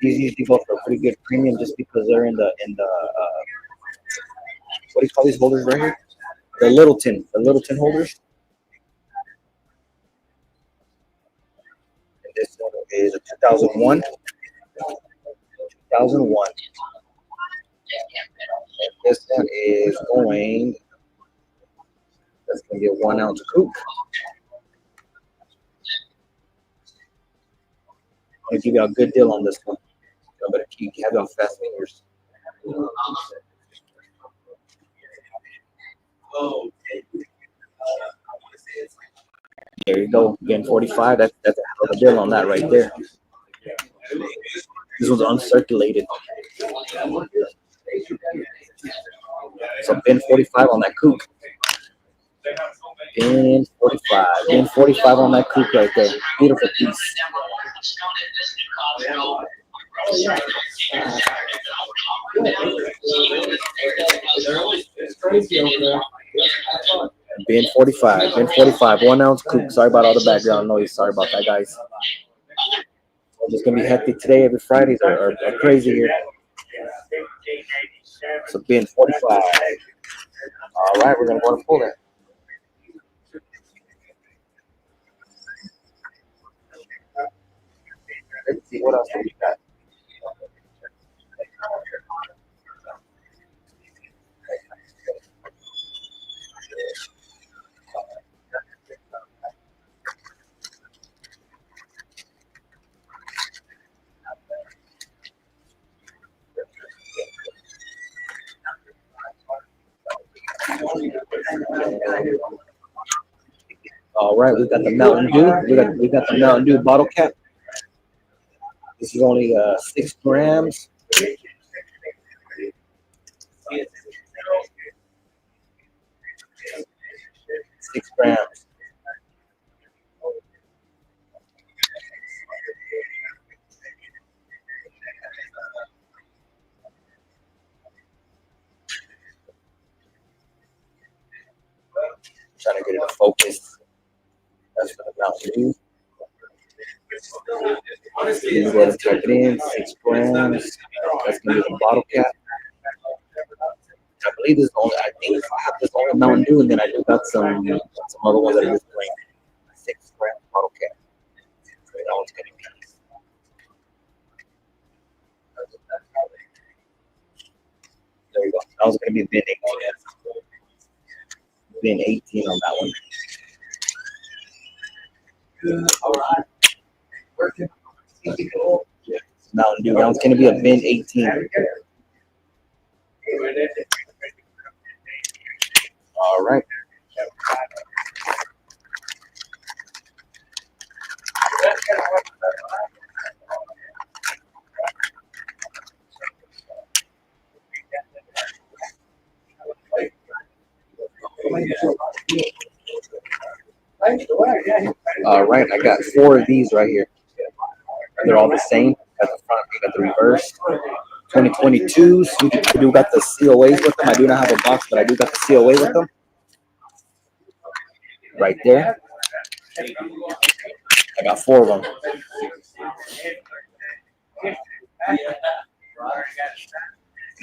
These usually go for a pretty good premium just because they're in the what do you call these holders right here? The Littleton holders. And this one is a 2001. 2001. And this one is going. That's gonna be a 1 ounce coupe. I'm gonna give you a good deal on this one. I better have you on fast fingers. There you go. Again, 45. That's a hell of a deal on that right there. This one's uncirculated. So bin 45 on that coupe. Bin 45. Bin 45 on that coupe right there. Beautiful piece. Bin 45. Bin 45. 1 ounce coupe. Sorry about all the background noise. Sorry about that, guys. It's just gonna be hectic today. Every Fridays are crazy here. So bin 45. All right, we're gonna go and pull that. Let's see what else we got. All right, we got the Mountain Dew. We got the Mountain Dew bottle cap. This is only 6 grams. 6 grams. Trying to get it to focus. That's for the Mountain Dew. You go ahead and type it in, 6 grams. That's gonna be the bottle cap. Type believe this is the only. I think I have this only Mountain Dew, and then I do got some other ones that are just plain 6 gram bottle cap. So that one's gonna be. There you go. That was gonna be bin 18. Bin 18 on that one. All right. Working. Mountain Dew. That one's gonna be a bin 18. All right. All right. I got 4 of these right here. They're all the same. Got the front, we got the reverse. 2022s. We do got the COAs with them. I do not have a box, but I do got the COA with them. Right there. I got 4 of them. And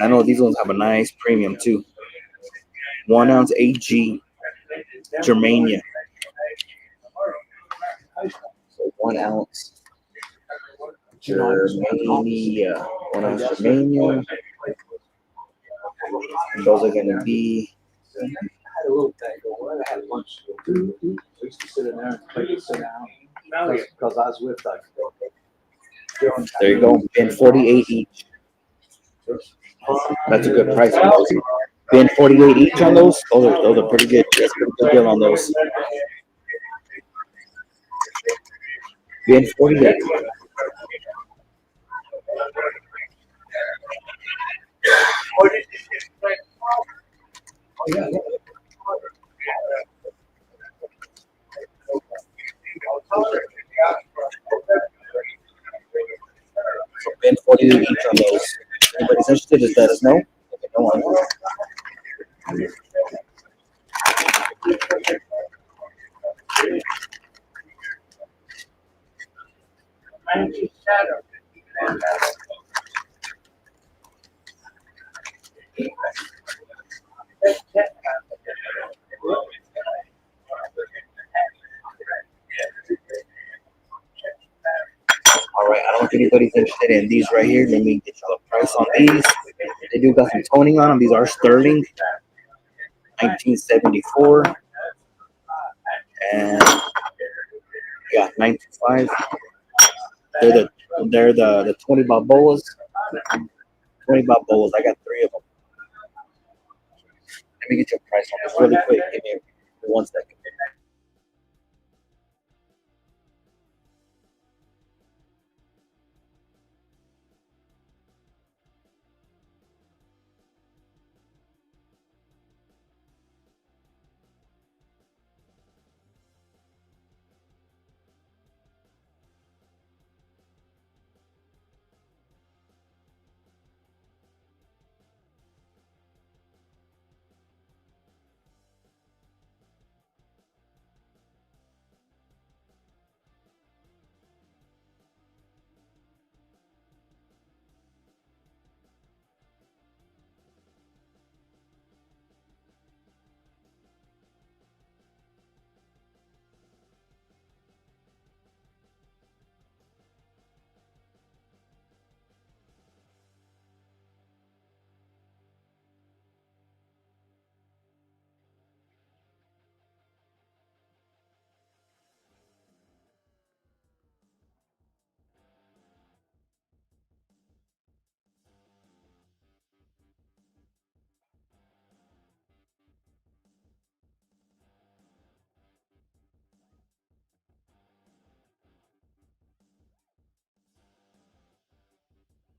I know these ones have a nice premium too. 1 ounce AG Germania. So 1 ounce Germania. 1 ounce Germania. And those are gonna be. I had a little thing, but I had lunch. We used to sit in there and play to sit down. Because I was with like. There you go. Bin 48 each. That's a good price on those. Bin 48 each on those. Those are pretty good. That's a pretty good deal on those. Bin 48. So bin 48 each on those. Anybody's interested, just let us know. Let me know on that. All right, I don't know if anybody's interested in these right here. Let me get y'all a price on these. They do got some toning on them. These are Sterling, 1974, and yeah, 925. They're the 20 Balboas. 20 Balboas. I got 3 of them. Let me get you a price on this really quick. Give me 1 second.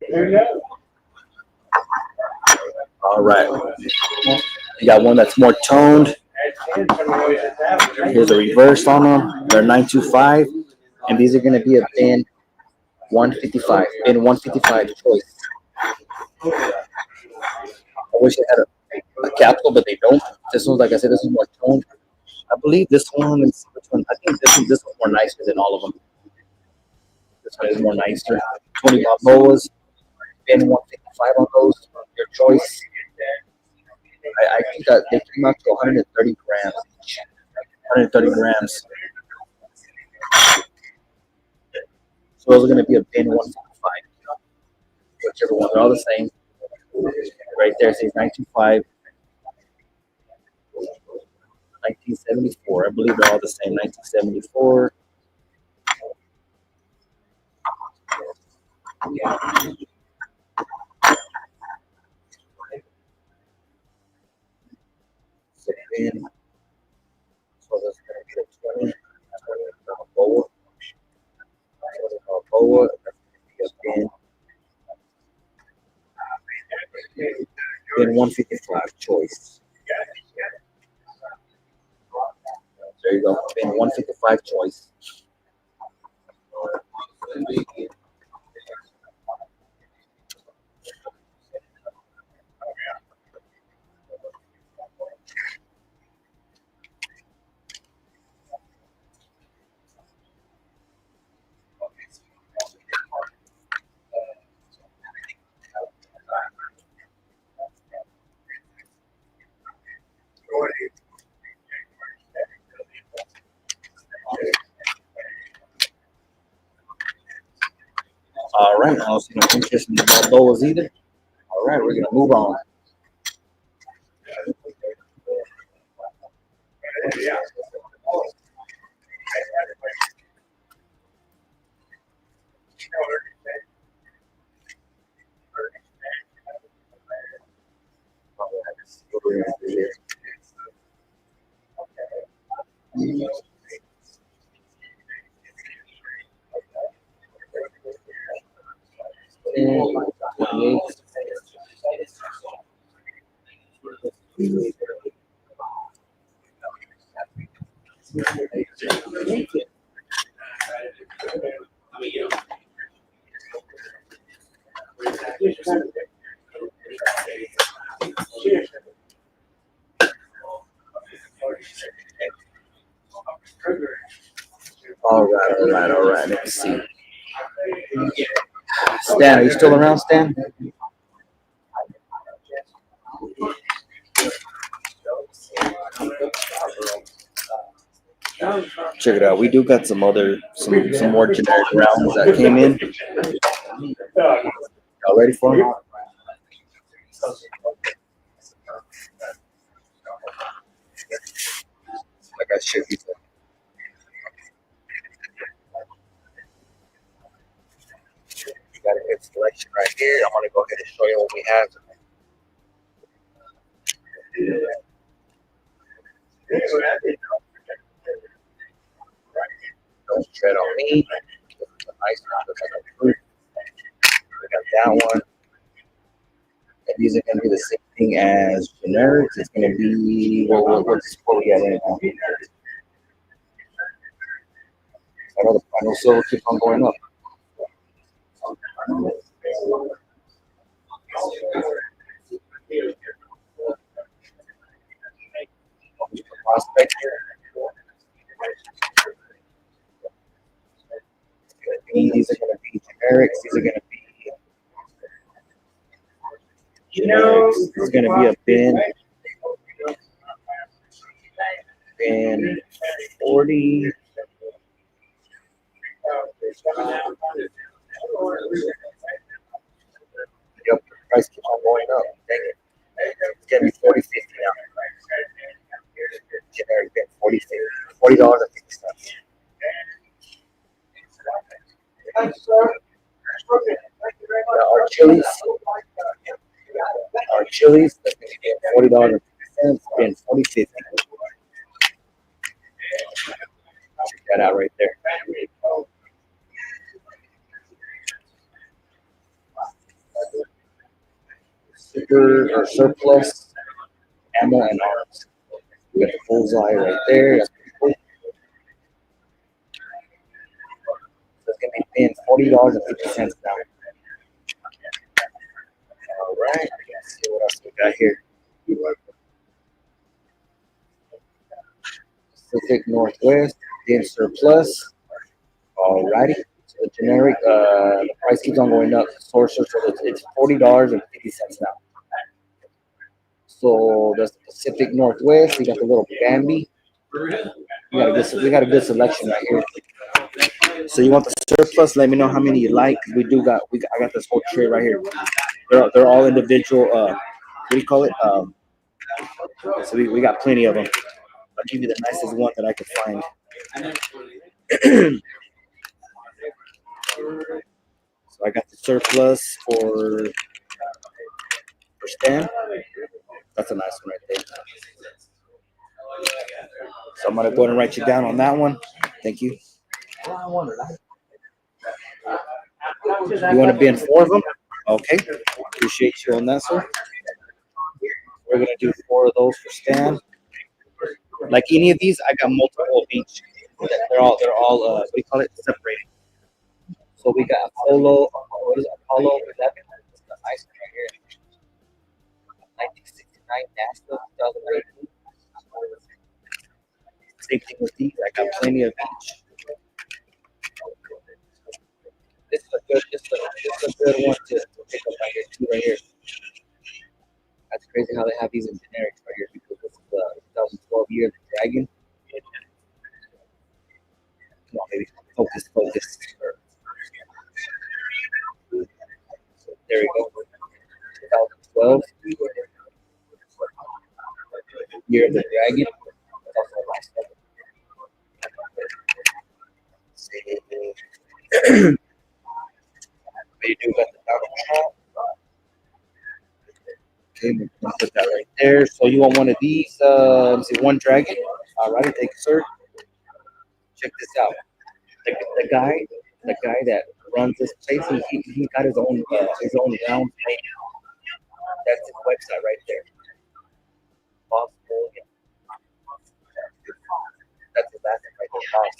There you go. All right. You got one that's more toned. Here's a reverse on them. They're 925, and these are going to be a bin 155. Bin 155 choice. I wish they had a capsule, but they don't. This one's, like I said, this is more toned. I believe this one is which one? I think this one's more nicer than all of them. This one is more nicer. 20 Balboas, bin 155 on those. Your choice. I think that they came out to 130 grams each. 130 grams. So those are going to be a bin 155. Whichever one, they're all the same. Right there says 925, 1974. I believe they're all the same. 1974. So bin. So that's going to be the 20. 20 Balboa. 20 Balboa. That's going to be a bin 155 choice. There you go. Bin 155 choice. All right. I don't see no interest in the Balboas either. All right. We're going to move on. All right, all right, all right. Let's see. Stan, are you still around, Stan? Check it out. We do got some more generic rounds that came in. Y'all ready for them? Like I should be. You got a good selection right here. I'm gonna go ahead and show you what we have. Don't tread on me. Nice one. We got that one. And these are gonna be the same thing as generics. It's gonna be what's what we got right now. I know silver keeps on going up. Prospect here. These are going to be generics. These are going to be generics. This is going to be a bin 40. Yep, the price keeps on going up. Dang it. It's going to be 40.50 now. Generic bin 40.50. $40.50. Our chilies, that's going to be $40.50, and 40.50. Check that out right there. Super or surplus ammo and arms. We got the bullseye right there. That's pretty cool. So it's gonna be paying $40.50 now. All right, let's see what else we got here. Pacific Northwest, then surplus. All righty. So the generic, the price keeps on going up. Sorcerer, so it's $40.50 now. So that's the Pacific Northwest. You got the little Bambi. We got a good selection right here. So you want the surplus? Let me know how many you like. I got this whole tray right here. They're all individual. What do you call it? So we got plenty of them. I'll give you the nicest one that I could find. So I got the surplus for Stan. That's a nice one right there. So I'm gonna go ahead and write you down on that one. Thank you. You want to be in 4 of them? Okay. Appreciate you on that, sir. We're gonna do 4 of those for Stan. Like any of these, I got multiple of each. They're all what do you call it? Separated. So we got Apollo. What is it? Apollo 11. It's the nice one right here. 1969 NASA 2018. Same thing with these. I got plenty of each. This is a good one to pick up right here. Two right here. That's crazy how they have these in generics right here because this is the 2012 year of the Dragon. Come on, baby. Focus. There we go. 2012 year of the Dragon. That's also a nice one. We do got the Donald Trump. Okay, we're gonna put that right there. So you want one of these? Let's see, one dragon. All right, thank you, sir. Check this out. The guy that runs this place, he got his own round plane. That's his website right there. Boss Million. That's his last name right there. Boss.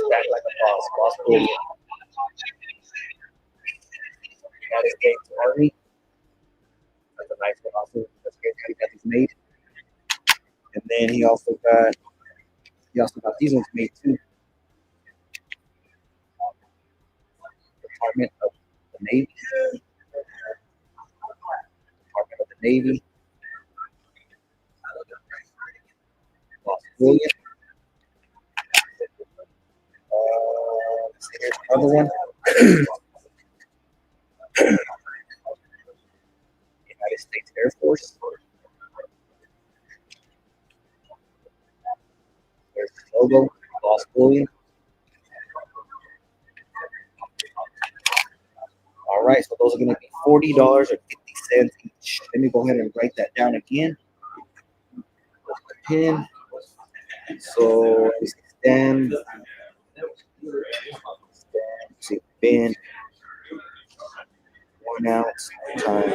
That's like a boss Million. United States Army. That's a nice one also. That's great how he got these made. And then he also got these ones made too. Department of the Navy. Department of the Navy. Boss Million. Let's see, here's another one. United States Air Force. There's the logo. Boss Million. All right, so those are going to be $40.50 each. Let me go ahead and write that down again. Pen. So stand. See, bin. 1 ounce times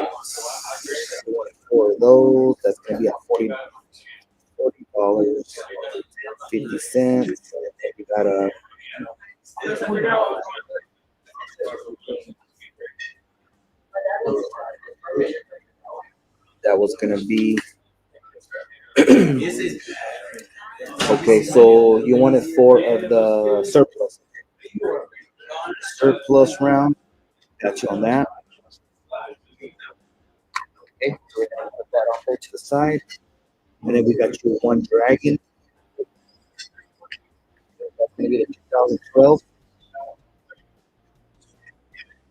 4 of those. That's going to be at $40.50. We got a. That was going to be. Okay, so you wanted 4 of the surplus. Surplus round. Got you on that. Okay, so we're gonna put that off there to the side. And then we got you 1 dragon. That's gonna be the 2012.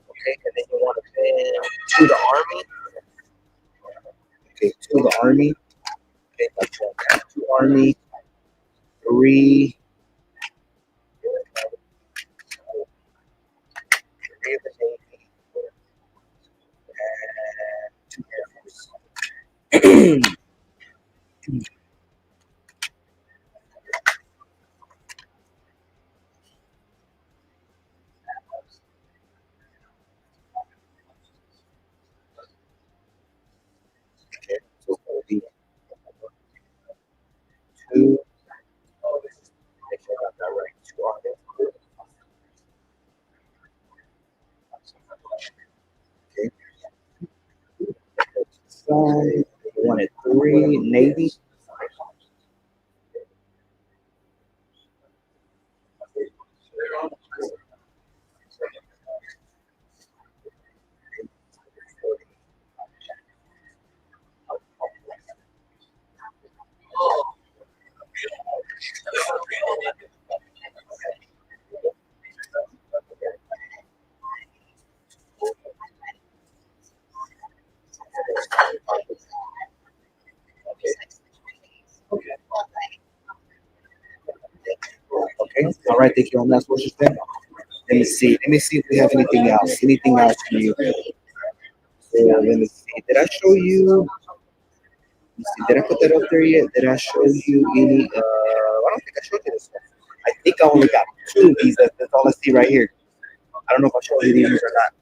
Okay, and then you want to pin 2 the Army. Okay, 2 the Army. Okay, that's 2 Army. 3. 3 of the Navy. And 2 Air Force. Okay, so it's gonna be 2. Make sure I got that right. 2 Army. Okay. Side. You wanted 3 Navy. Okay. All right. Thank you. Last what you said. Let me see. Let me see if we have anything else. Anything else for you? Let me see. Did I show you? Let me see. Did I put that up there yet? Did I show you any? I don't think I showed you this one. I think I only got two of these. That's all I see right here. I don't know if I showed you these or not.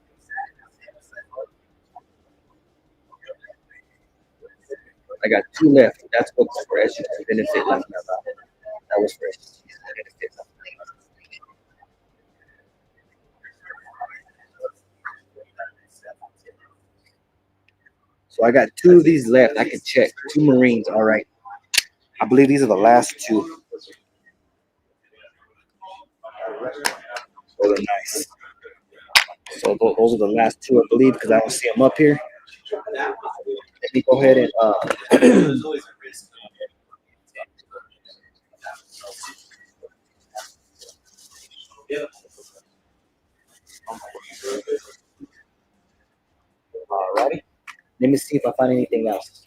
I got two left. That's what's for SGC benefit left. That was for SGC benefit. So I got two of these left. I can check. Two Marines. All right. I believe these are the last two. Those are nice. So those are the last two, I believe, because I don't see them up here. Let me go ahead and alrighty. Let me see if I find anything else.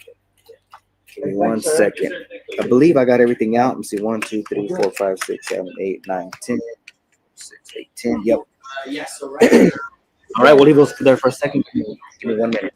Give me 1 second. I believe I got everything out. Let me see. 1, 2, 3, 4, 5, 6, 7, 8, 9, 10. 6, 8, 10. Yep. All right, we'll leave those there for a second. Give me 1 minute.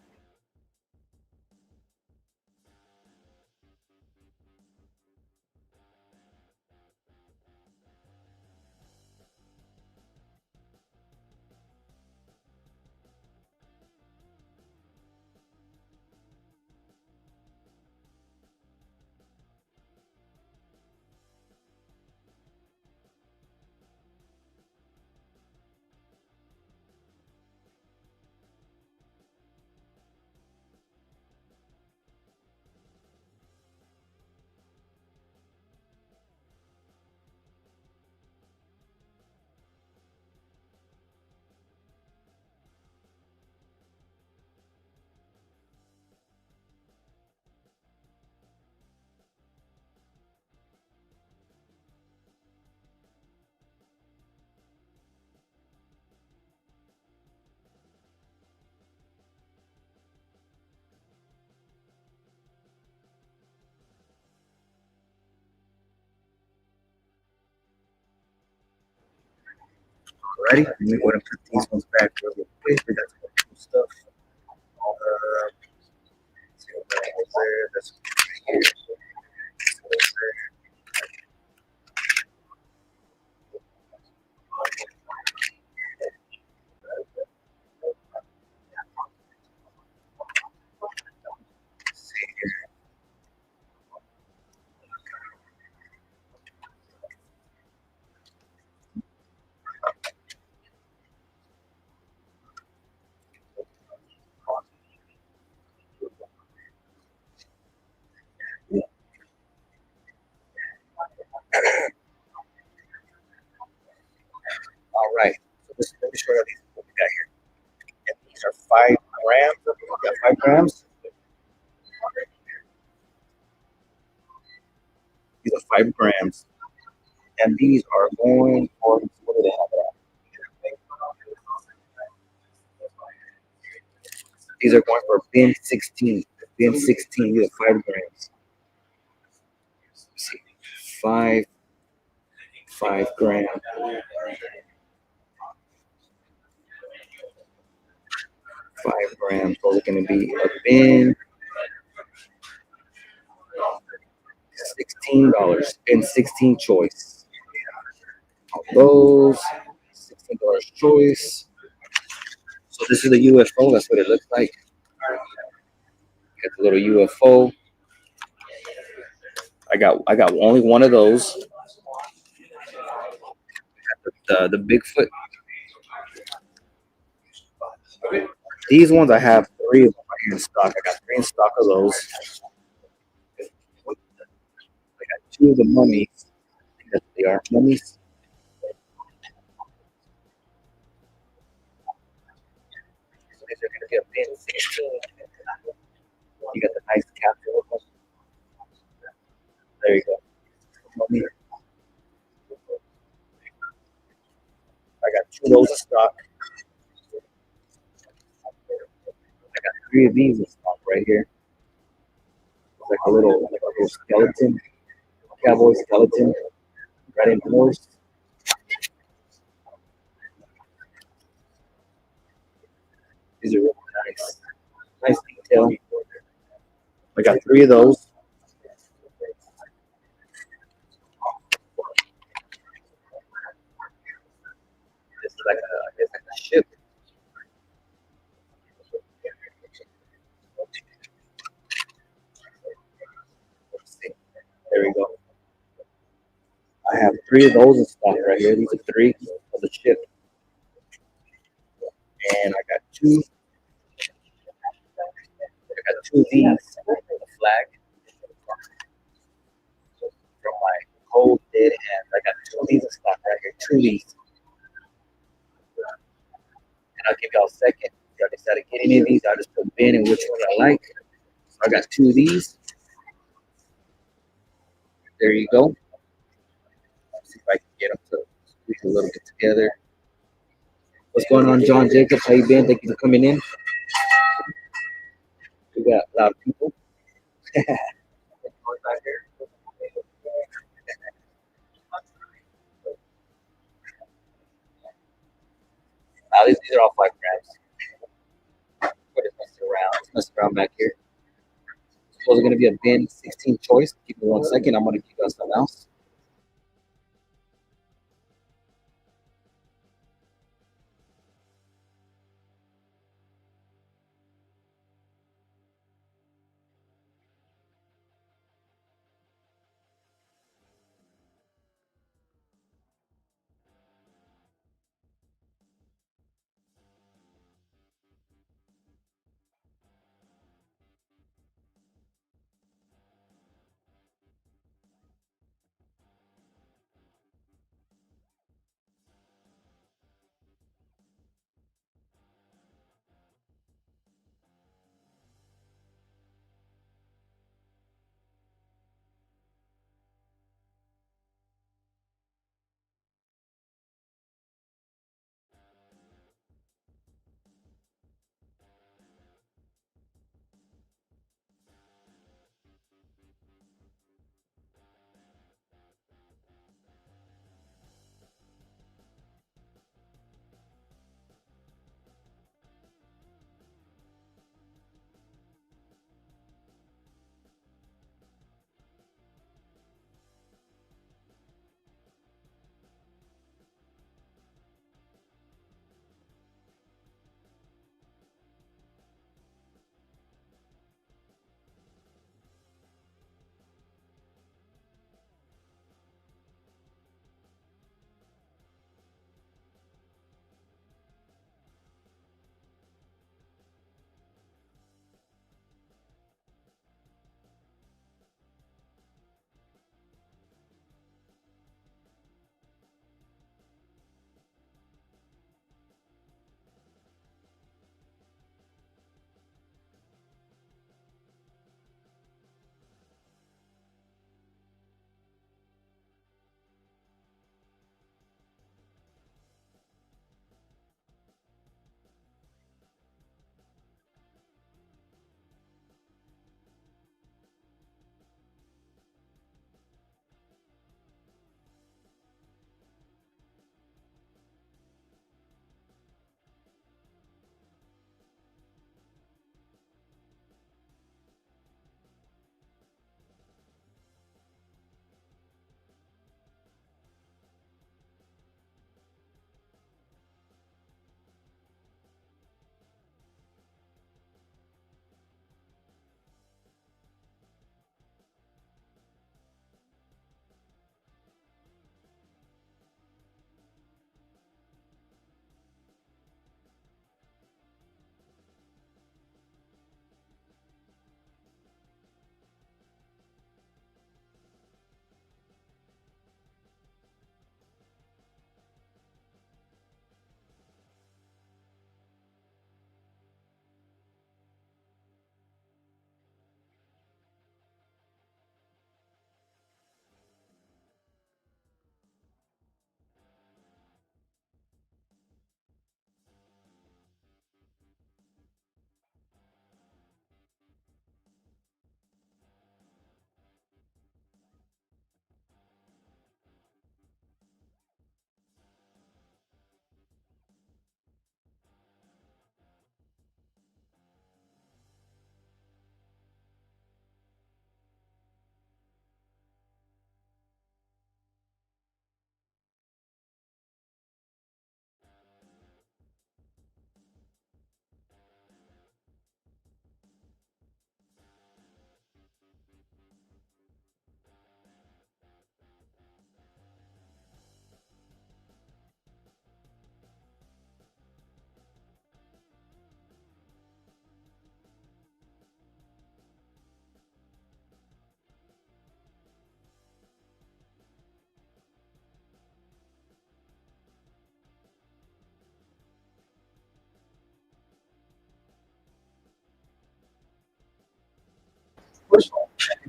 Ready? Let me go ahead and put these ones back real quick. We got some cool stuff. See what that was there. That's right here. That's there. See here. All right. So let me show you these what we got here. And these are 5 grams. We got 5 grams. These are 5 grams. And these are going for what do they have it at? These are going for bin 16. Bin 16, these are 5 grams. Let's see. 5 gram. 5 grams. Those are gonna be a bin $16. Bin 16 choice. Those $16 choice. So this is the UFO. That's what it looks like. Got the little UFO. I got only one of those. The Bigfoot. These ones I have 3 of them right here in stock. I got 3 in stock of those. I got 2 of the mummies. I think that's what they are. Mummies. So these are gonna be a bin 16. You got the nice capsule with them. There you go. Mummy. I got 2 of those in stock. I got 3 of these in stock right here. It's like a little skeleton, cowboy skeleton, riding a horse. Nice detail. I got 3 of those. This is like it's like a ship. Let's see. There we go. I have 3 of those in stock right here. These are 3 of the ship. And I got 2. I got 2 of these. The flag from my cold dead hands. I got 2 of these in stock right here. 2 of these. And I'll give y'all a second. If y'all decide to get any of these, I'll just put bin and which one I like. So I got 2 of these. There you go. Let's see if I can get them to squeeze a little bit together. What's going on, John Jacobs? How you been? Thank you for coming in. We got a lot of people. These are all 5 grams. We're just messing around. Let's mess around back here. So there's going to be a bin 16 choice. Give me 1 second. I'm going to give you guys something else.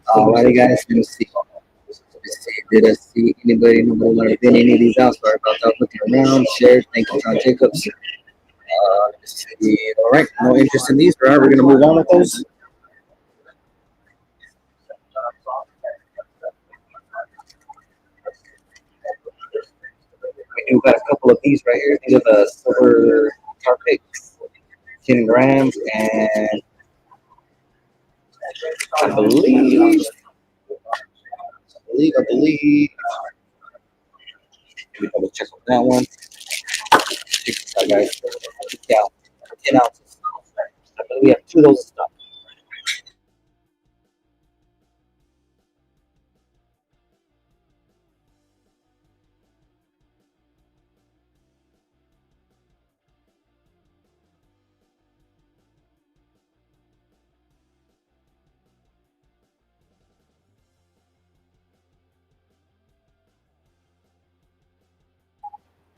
Alrighty, guys. Let me see. Did I see anybody want to pin any of these out? Sorry about that. Looking around. Share. Thank you, John Jacobs. Let's see. All right. No interest in these. All right. We're gonna move on with those. We've got a couple of these right here. These are the silver tar picks, 10 grams, and I believe, I believe. Let me double check on that one. Check this out, guys. Yeah, 10 ounces. I believe we have two of those in stock.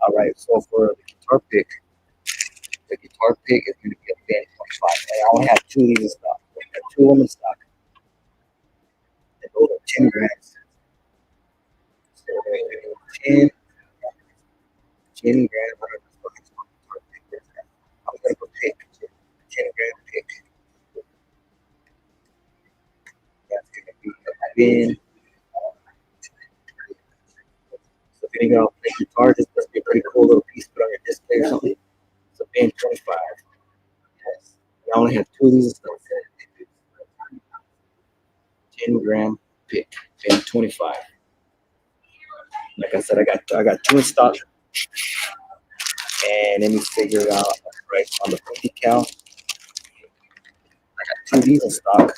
All right, so for the guitar pick is going to be a band 25. And I only have two of these in stock. I have two of them in stock. And those are 10 grams. So we're going to do 10 grams. I'm going to put pick, 10 gram pick. That's going to be a bin. So if you're going to play guitar, this must be a pretty cool little piece to put on your display or something. It's a bin 25. Yes. I only have two of these in stock. 10 gram pick, bin 25. Like I said, I got two in stock. And let me figure it out right on the 50 cal. I got two of these in stock.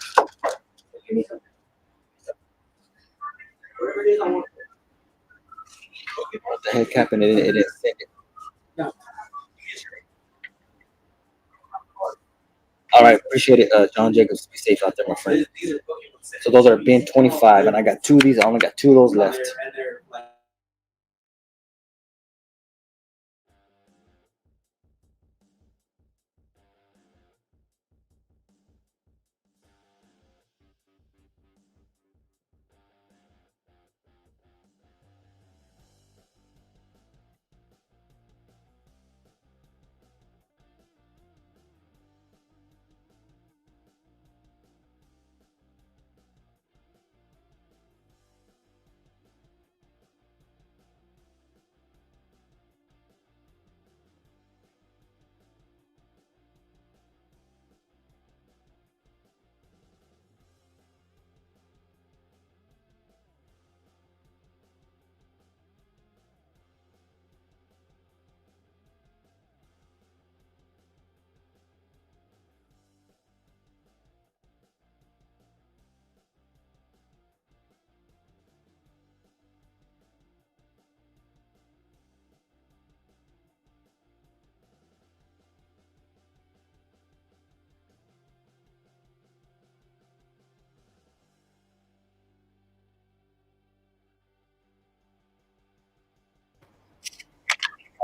What the heck happened? It didn't send it. All right, appreciate it, John Jacobs. Be safe out there, my friend. So those are bin 25, and I got two of these. I only got two of those left.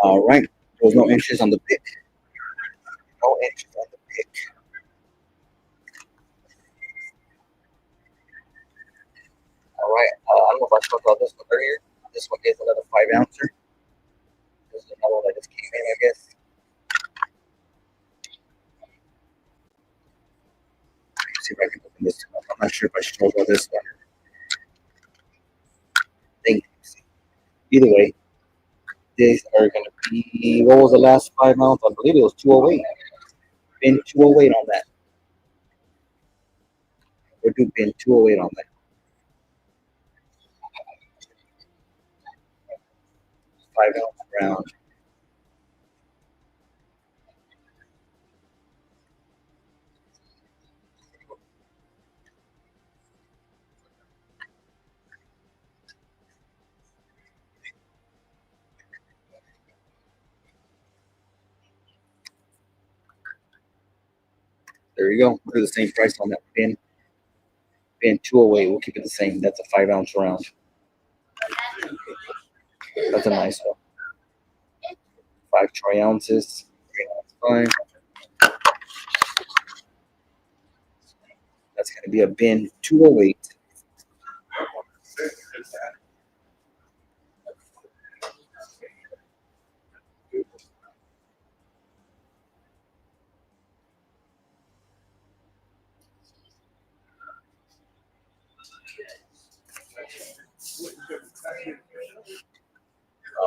All right. There was no interest on the pick. No interest on the pick. All right. I don't know if I spoke about this one earlier. This one is another 5 ouncer. This is another one that just came in, I guess. Let's see if I can open this one up. I'm not sure if I should about this one. Thank you. Either way, these are going to be, what was the last 5 ounce? I believe it was 208. Bin 208 on that. We'll do bin 208 on that. 5 ounce round. There you go. We'll do the same price on that bin. Bin 208. We'll keep it the same. That's a 5 ounce round. That's a nice one. 5 troy ounces. That's fine. That's going to be a bin 208.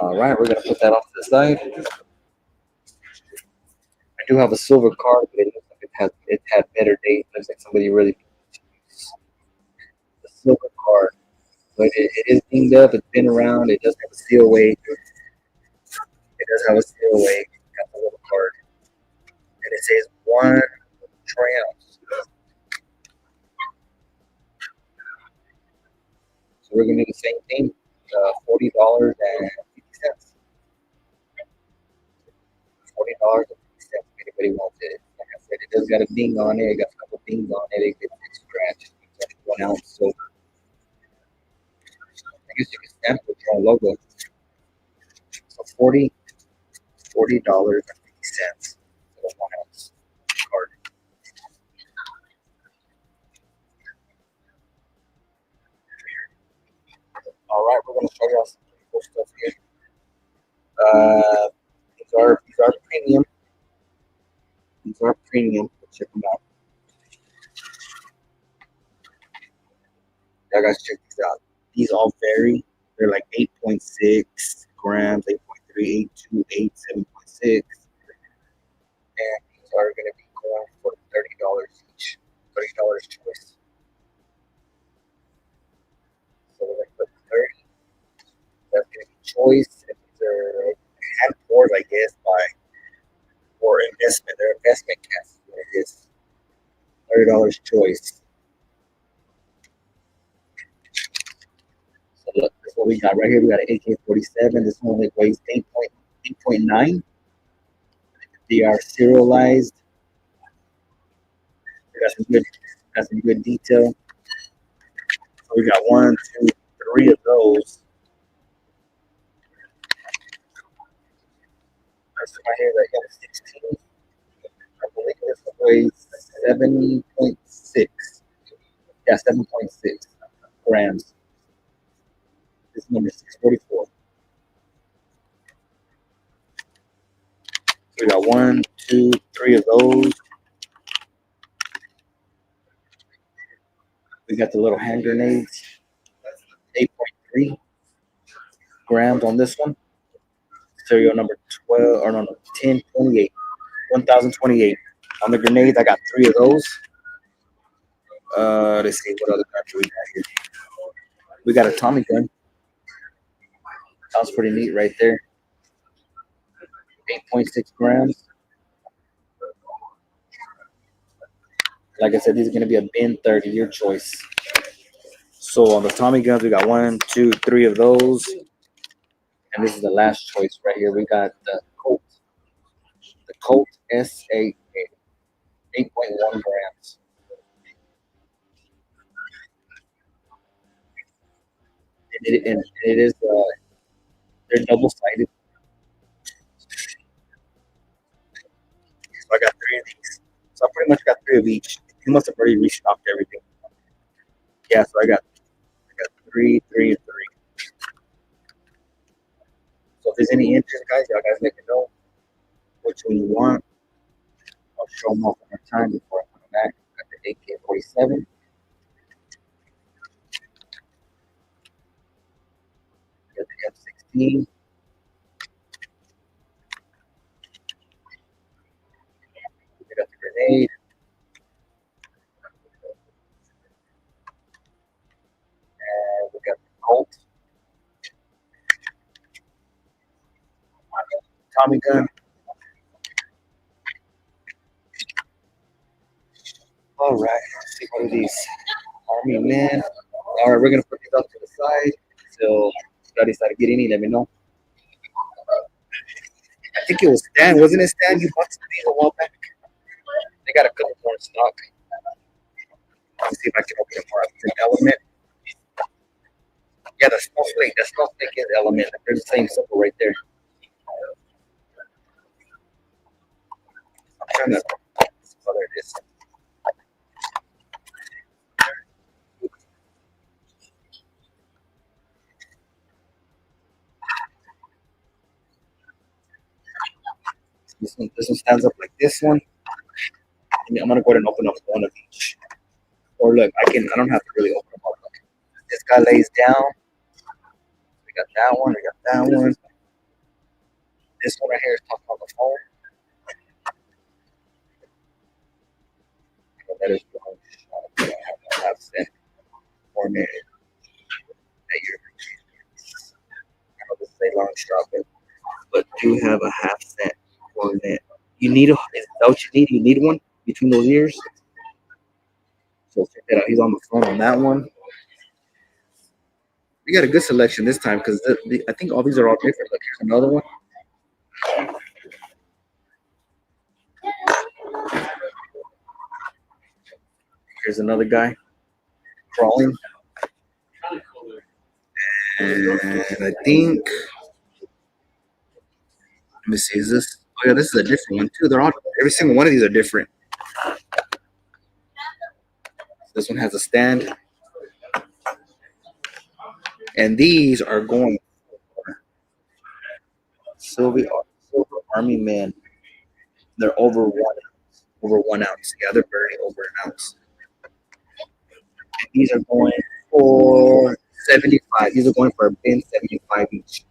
All right, we're gonna put that off to the side. I do have a silver card, but it looks like it had better date. Looks like somebody really used the silver card, but it is dinged up. It's been around. It does have a seal weight. It does have a seal weight. Got the little card, and it says 1 troy ounce. So we're gonna do the same thing. $40.50. $40.50. If anybody wants it. Like I said, it does got a ding on it. It got a couple dings on it. It's scratched. It's only 1 ounce silver. I guess you can stamp with your own logo. So $40.50 for the 1 ounce card. All right, we're gonna show you some pretty cool stuff here. These are premium. These are premium. Check them out. I gotta check these out. These all vary. They're like 8.6 grams, 8.3, 8.2, 8, 7.6. And these are gonna be going for $30 each. $30 choice. So we're gonna put 30. That's gonna be choice. And these are hand poured, I guess, by for investment. They're investment casts. Is what it is. $30 choice. So look, that's what we got right here. We got an AK-47. This one weighs 8.9. They are serialized. We got some good detail. So we got 1, 2, 3 of those. That's right here. That got a 16. I believe this one weighs 7.6. Yeah, 7.6 grams. This is number 644. So we got 1, 2, 3 of those. We got the little hand grenades. 8.3 grams on this one. Serial number 12 or no, 1028. 1028. On the grenades, I got 3 of those. Let's see what other country we got here. We got a Tommy gun. Sounds pretty neat right there. 8.6 grams. Like I said, these are going to be a bin 30, your choice. So on the Tommy guns, we got 1, 2, 3 of those. And this is the last choice right here. We got the Colt. The Colt SA 8.1 grams. And it is, they're double sided. So I got 3 of these. So I pretty much got 3 of each. He must have already restocked everything. Yeah, so I got 3, 3, and 3. So if there's any interest, guys, y'all guys let me know which one you want. I'll show them off one more time before I come back. Got the AK-47. Got the F-16. We got the grenade. And we got the Colt. Tommy gun. All right, let's see what are these. Army men. All right, we're gonna put these up to the side. So if you decide to get any, let me know. I think it was Stan, wasn't it Stan? You bought some of these a while back. They got a couple more in stock. Let me see if I can open it more. It's an element. Yeah, the snowflake. The snowflake is element. They're the same symbol right there. I'm trying to. Oh, there it is. This one stands up like this one. I'm gonna go ahead and open up one of each. Or look, I don't have to really open them up. This guy lays down. We got that one. We got that one. This one right here is talking on the phone. That is long shot. I have a half cent cornet that you're. I know this is a long shot, but do have a half cent cornet. You need a. Is that what you need? You need one between those ears. So check that out. He's on the phone on that one. We got a good selection this time because I think all these are all different. Look, here's another one. Here's another guy crawling. And I think, let me see, is this? Oh yeah, this is a different one too. They're all, every single one of these are different. This one has a stand, and these are going for Silver Army Man. They're over 1 ounce. Yeah, they're barely over an ounce. And these are going for 75. These are going for a bin 75 each.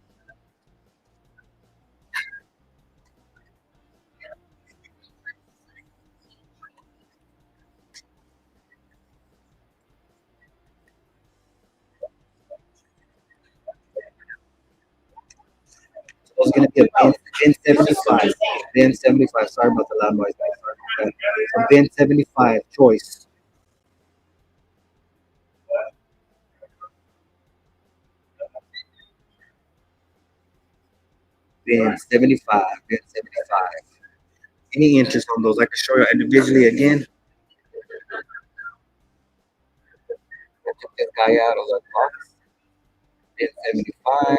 So it's gonna be a bin 75. Bin 75. Sorry about the loud noise, guys. Sorry about that. A bin 75 choice. Bin 75. Bin 75. Any interest on those? I can show you individually again. I took this guy out of the box. Bin 75.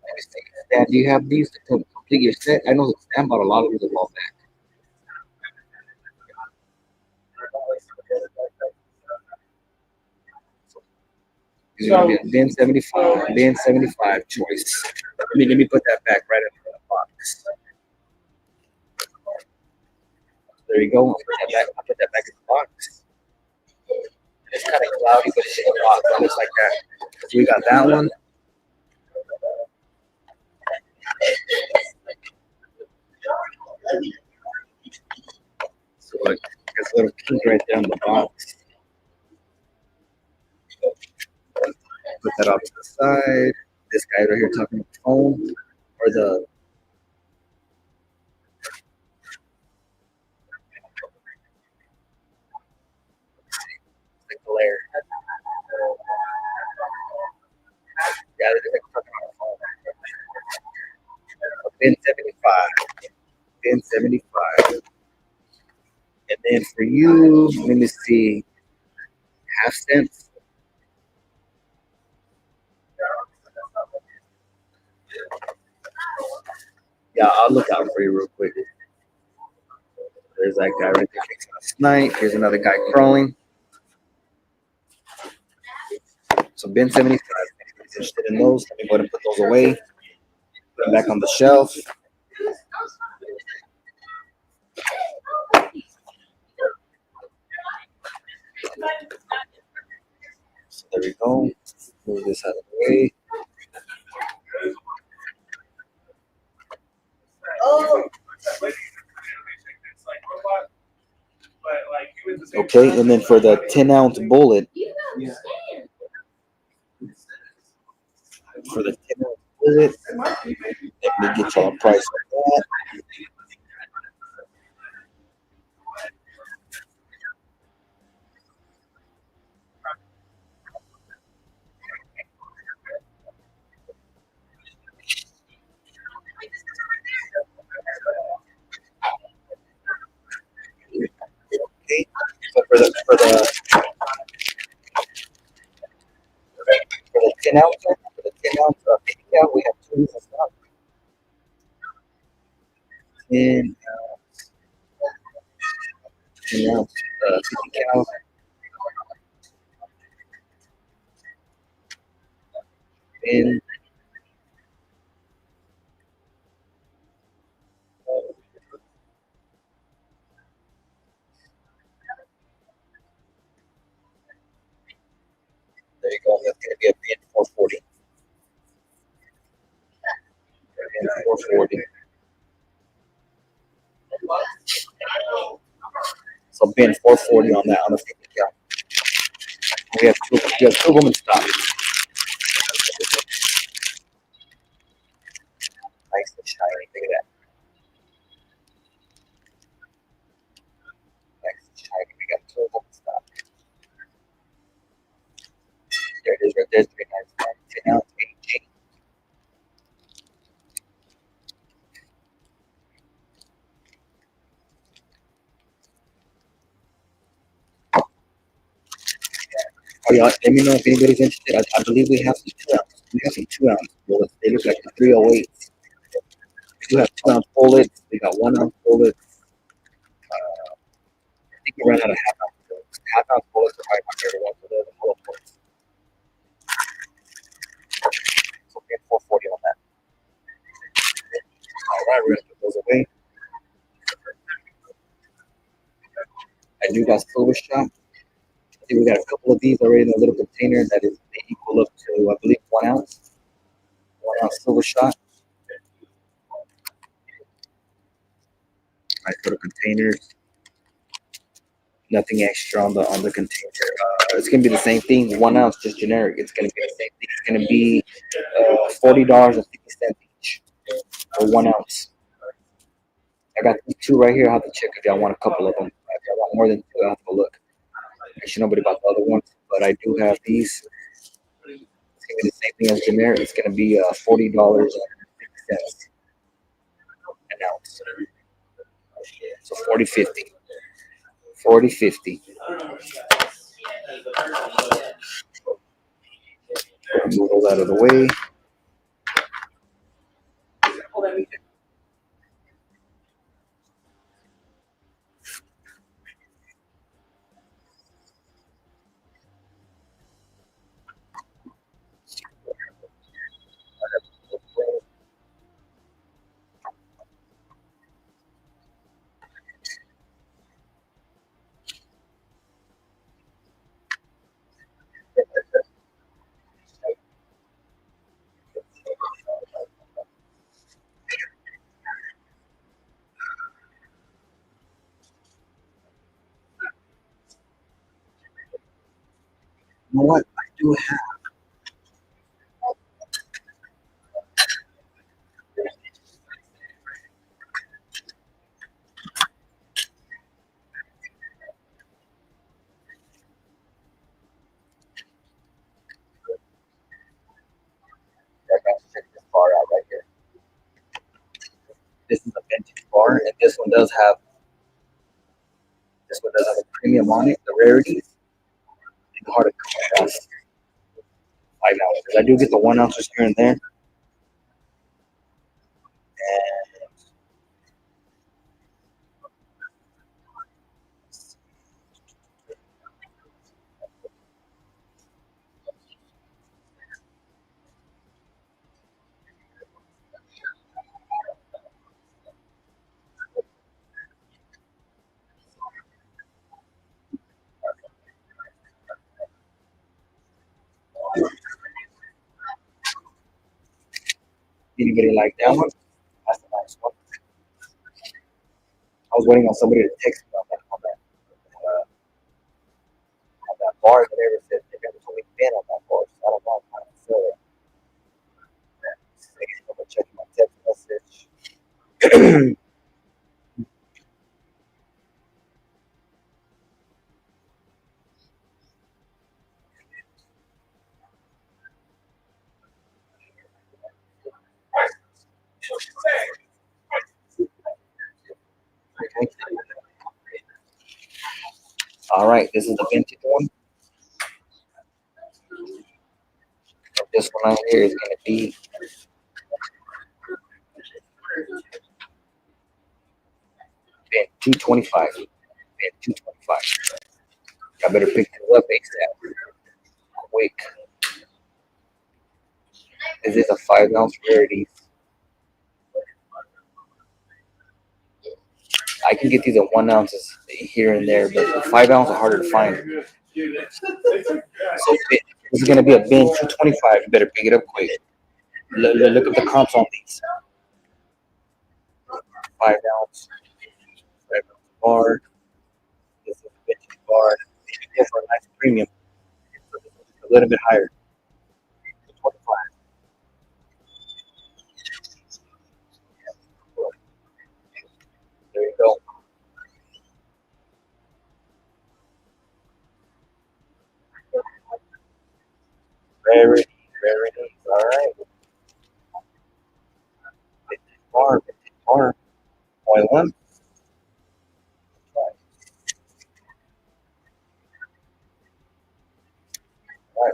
Let me see. Dad, do you have these to complete your set? I know Stan bought a lot of these a while back. These are gonna be a bin 75, bin 75 choice. Let me put that back right in the box. There you go. I'll put that back in the box. It's kind of cloudy, but it's in the box. It looks like that. So we got that one. So like, there's a little key right there in the box. Put that off to the side. This guy right here talking on the phone, or the glare. Yeah, they're talking on the phone. Bin 75. Bin 75. And then for you, let me see, half cents. Yeah, I'll look out for you real quick. There's that guy right there fixing a snipe. Here's another guy crawling. So bin 75. If you're interested in those, let me go ahead and put those away. Put them back on the shelf. So there we go. Move this out of the way. Okay, and then for the 10-ounce bullet, for the 10-ounce bullet, let me get y'all a price on that. Okay, so for the 10 ounce, 50 cal, we have two in stock. 10 ounce, 10 ounce, 50 cal. And there you go. That's gonna be a bin 440. 440. So bin 440 on that on the 50 count. We have two of them in stock. Nice and shiny. Look at that. Nice and shiny. We got two of them in stock. There it is right there. 399. 10 ounce AG. Oh, yeah, let me know if anybody's interested. I believe we have some 2 ounce. We have some 2 ounce bullets. They look like the 308s. We do have 2 ounce bullets. We got 1 ounce bullets. I think we ran out of half ounce bullets. Half ounce bullets are probably my favorite ones. So they're the full bullets. So we have 440 on that. All right, we're gonna put those away. I do got silver shot. I think we got a couple of these already in a little container that is they equal up to I believe 1 ounce. 1 ounce silver shot. Nice little containers. Nothing extra on the container. It's gonna be the same thing. 1 ounce, just generic. It's gonna be the same thing. It's gonna be $40.50 each for 1 ounce. I got these two right here. I have to check if y'all want a couple of them. If y'all want more than two, I have to look. Actually, nobody bought the other ones, but I do have these. It's gonna be the same thing as generic. It's gonna be $40.50 an ounce. So 40.50. 40.50. Move all that out of the way. You know what? I do have. I got to check this bar out right here. This is a vintage bar, and this one does have a premium on it, the rarities. It's hard to come across 5 ounces. I do get the 1 ounces here and there. And anybody like that one? That's a nice one. I was waiting on somebody to text me on that bar. They never said they never told me Ben on that bar. So I don't know how to feel it. I'm gonna check my text message. Okay. All right, this is the vintage one. This one right here is gonna be 225. 225. I better pick this up ASAP. Quick. This is a 5 ounce rarity. I can get these at 1 ounces here and there, but the 5 ounce are harder to find. So this is gonna be a bin 225. You better pick it up quick. Look at the comps on these. 5 ounce, 5 ounce bar. This is a vintage bar. If you go for a nice premium, it's a little bit higher. 25. There you go. Very, very nice. All right. Vintage bar, vintage bar. Only one. All right.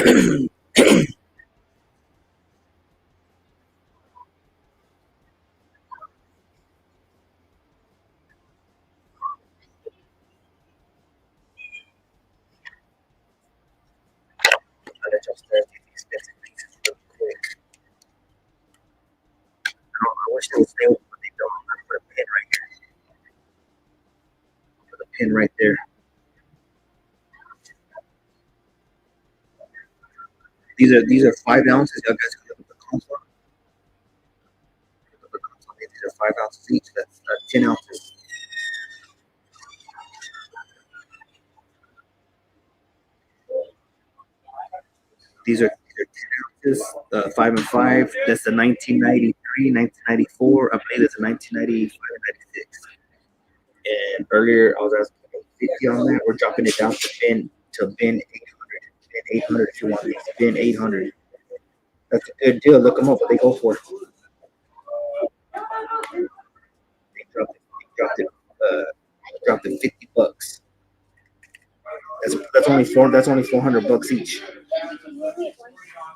I'll let y'all start these expensive pieces real quick. I wish they would stay open, but they don't. I'm gonna put a pin right here. Put a pin right there. These are 5 ounces. Y'all guys can look at the console. Look at the console. These are 5 ounces each. That's 10 ounces. These are 10 ounces. 5 and 5. That's the 1993, 1994. I believe that's a 1995, 96. And earlier I was asking 50 on that. We're dropping it down to bin 800. Bin 800 if you want these. Bin 800. That's a good deal. Look them up. What they go for. They dropped it 50 bucks. That's only 400 bucks each.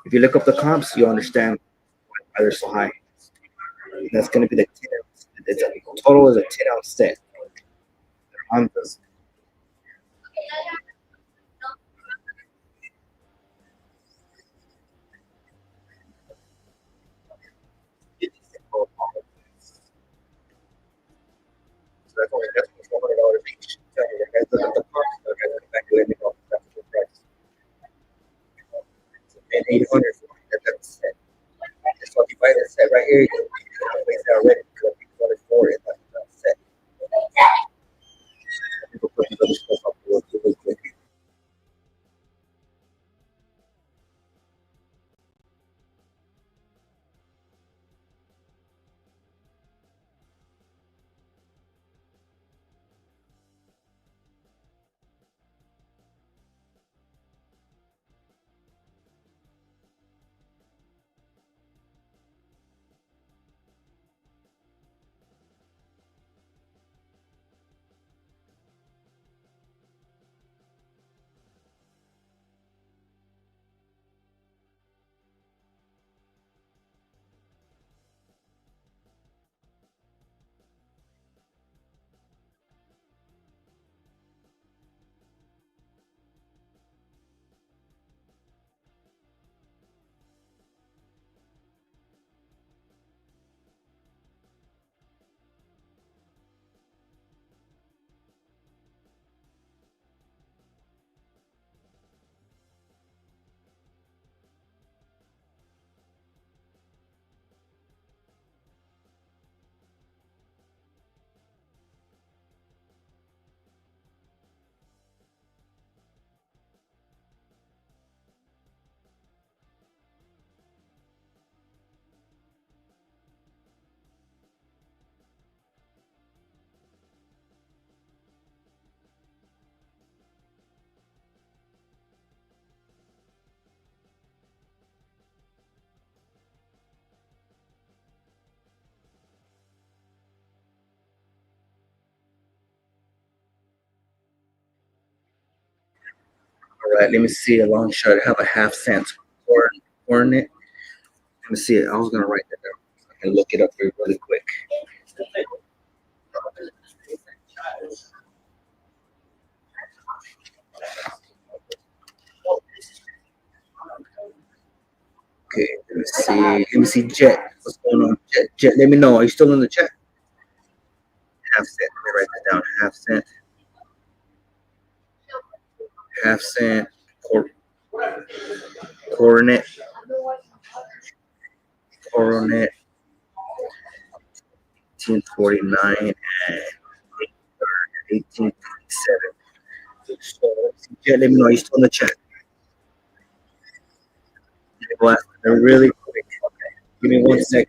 If you look up the comps, you'll understand why they're so high. That's gonna be the 10 ounce. It's a total is a 10 ounce set. On this. So that's only $400 each. Tell me, guys, look at the comps. Okay, come back and let me know that's a good price. And 800 that's set. So if you buy that set right here, you can place it already because you want it for it. That's set. People put these other stuff up real quick. All right, let me see a long shot. I have a half cent coordinate. Let me see it. I was gonna write that down. I can look it up here really quick. Okay, let me see. Let me see Jet. What's going on, Jet? Jet, let me know. Are you still in the chat? Half cent. Let me write that down. Half cent. Half cent. Cor- coronet. Coronet. 1849 and 1857. So, Jet, let me know. Are you still in the chat? Let me go ask them really quick. Give me 1 second.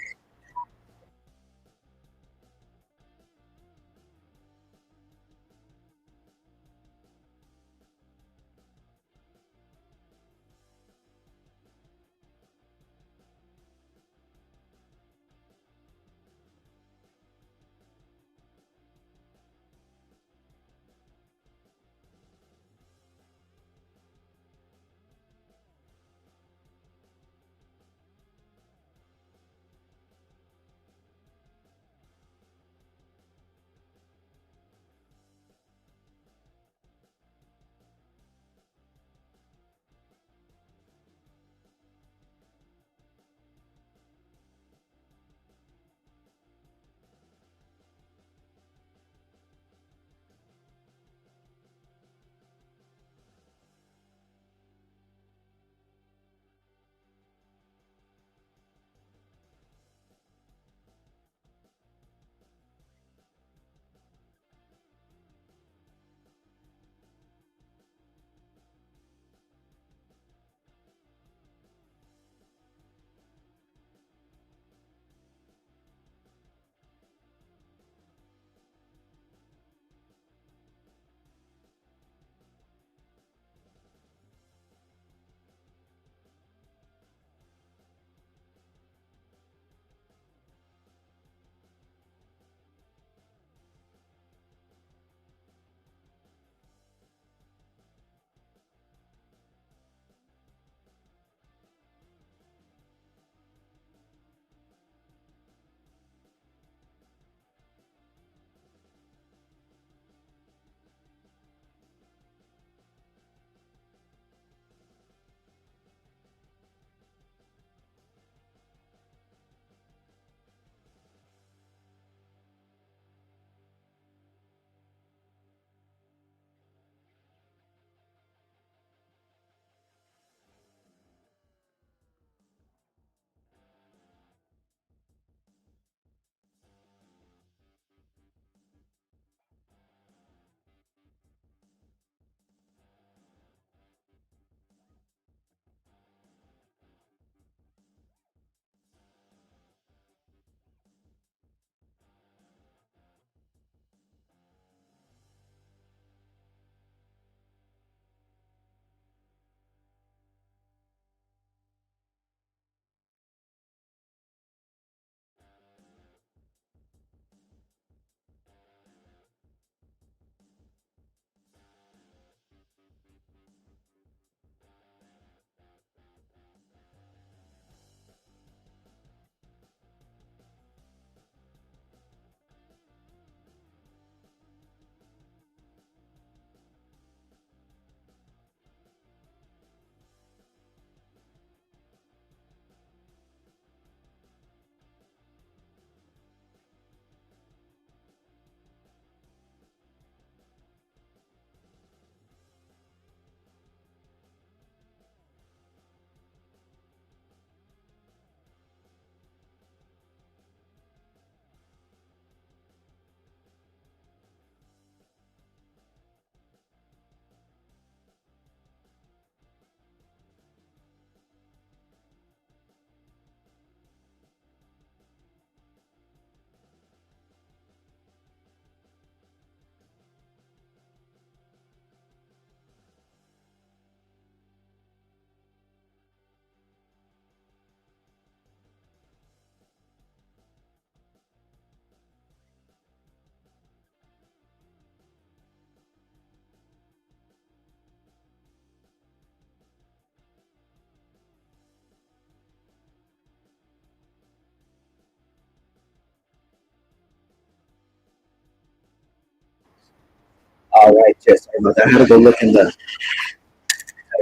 All right, Jess. Sorry about that. I had to go look in the. Had to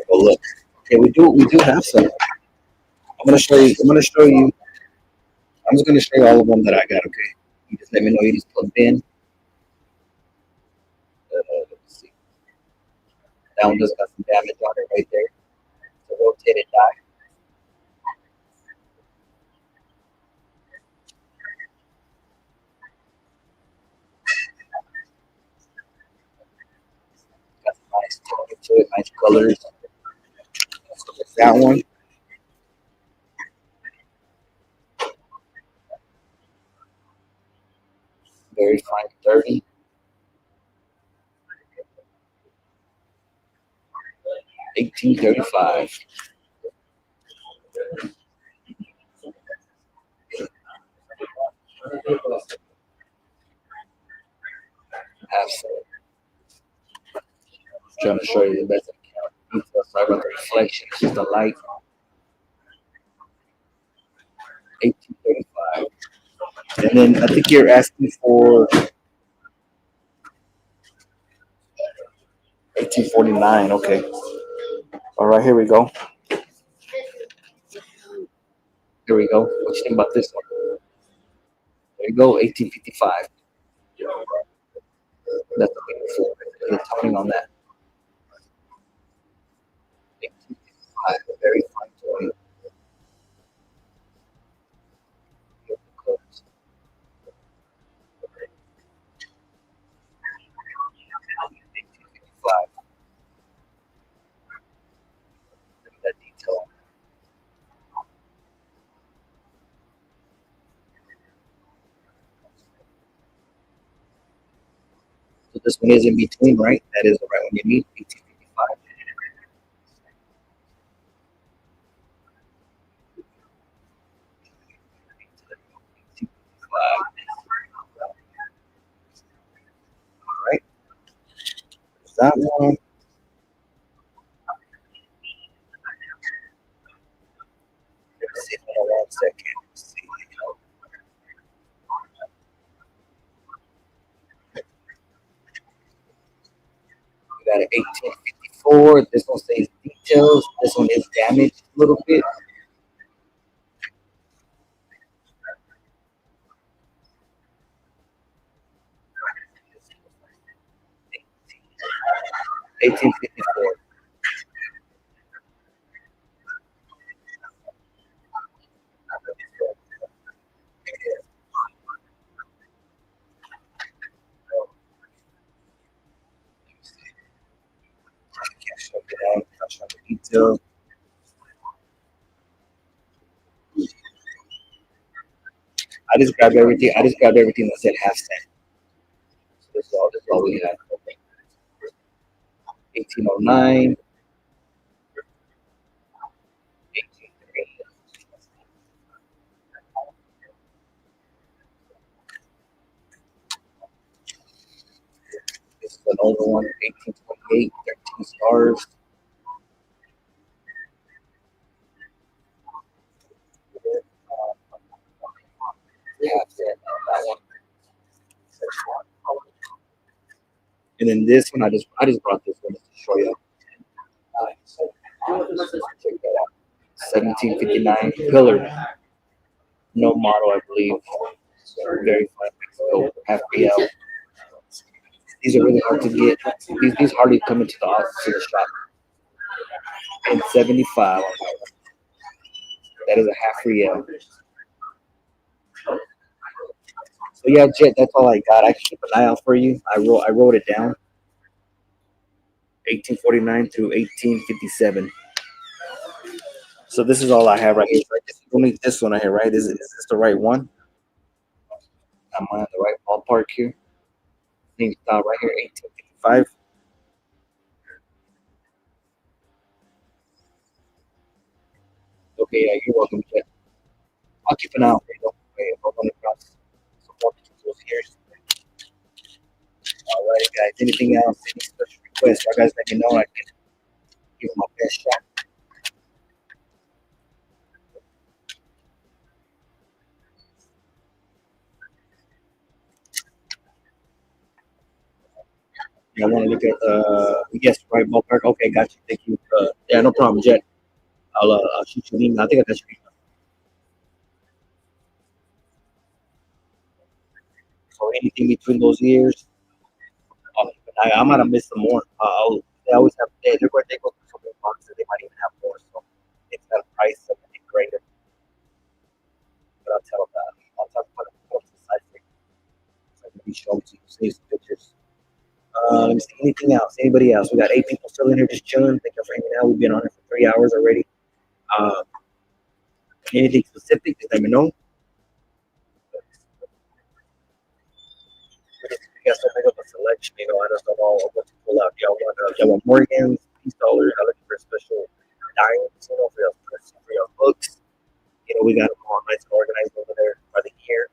go look. Okay, we do have some. I'm gonna show you. I'm gonna show you. I'm just gonna show you all of them that I got. Okay, you just let me know you just plug in. Let's see. That one just got some damage on it right there. It's a rotated die. Got some nice tone to it, nice colors. So there's that one. Very fine, 30, 1835. Absolutely. Trying to show you the best I can. Sorry about the reflection. It's just a light. 1835. And then I think you're asking for 1849. Okay. All right, here we go. Here we go. What you think about this one? There you go, 1855. That's the beautiful. The toning on that. 1855. Very fine toning. Beautiful colors. 1855. Look at that detail. So this one is in between, right? That is the right one you need. 1855. All right. That one. Let's see. Hold on 1 second. Let's see. We got an 1854. This one says details. This one is damaged a little bit. 1854. I can't show it down. I'll show the details. I just grabbed everything. I just grabbed everything that said half cent. So this is all we have. 1809, 1803. This is an older one, 1828, 13 stars. Half cent on that one. And then this one, I just brought this one just to show you. Check that out. 1759 pillar, no model, I believe. Very fine Mexico, half BL. These are really hard to get. These hardly come into the office to the shop. And 75. That is a half real. So yeah, Jet, that's all I got. I keep an eye out for you. I wrote it down. 1849 through 1857. So this is all I have right here. Right? Only this one right here, right? Is this the right one? Am I on the right ballpark here? I think it's right here, 1855. Okay, yeah, you're welcome, Jet. I'll keep an eye out for you. Okay, if I run across some more tools here. All right, guys. Anything else? Any special requests? You guys let me know. I can give it my best shot. Yeah, I want to look at yes, right, ballpark. Okay, got you. Thank you. Yeah, no problem, Jet. I'll shoot you an email. I think I got your email. So anything between those years, I might have missed some more. They always have they go through so many boxes. They might even have more. So it's got a price of and grade it. But I'll tell them that. I'll talk about it to the side for you. So I can show to you, see some pictures. Let me see. Anything else? Anybody else? We got 8 people still in here just chilling. Thank you for hanging out. We've been on it for 3 hours already. Uh, Anything specific? Just let me know. We got so big of a selection, I just don't know what to pull out. Y'all want Morgans, peace dollars, y'all looking for special dimes, for your books. We got them all nice and organized over there by the year.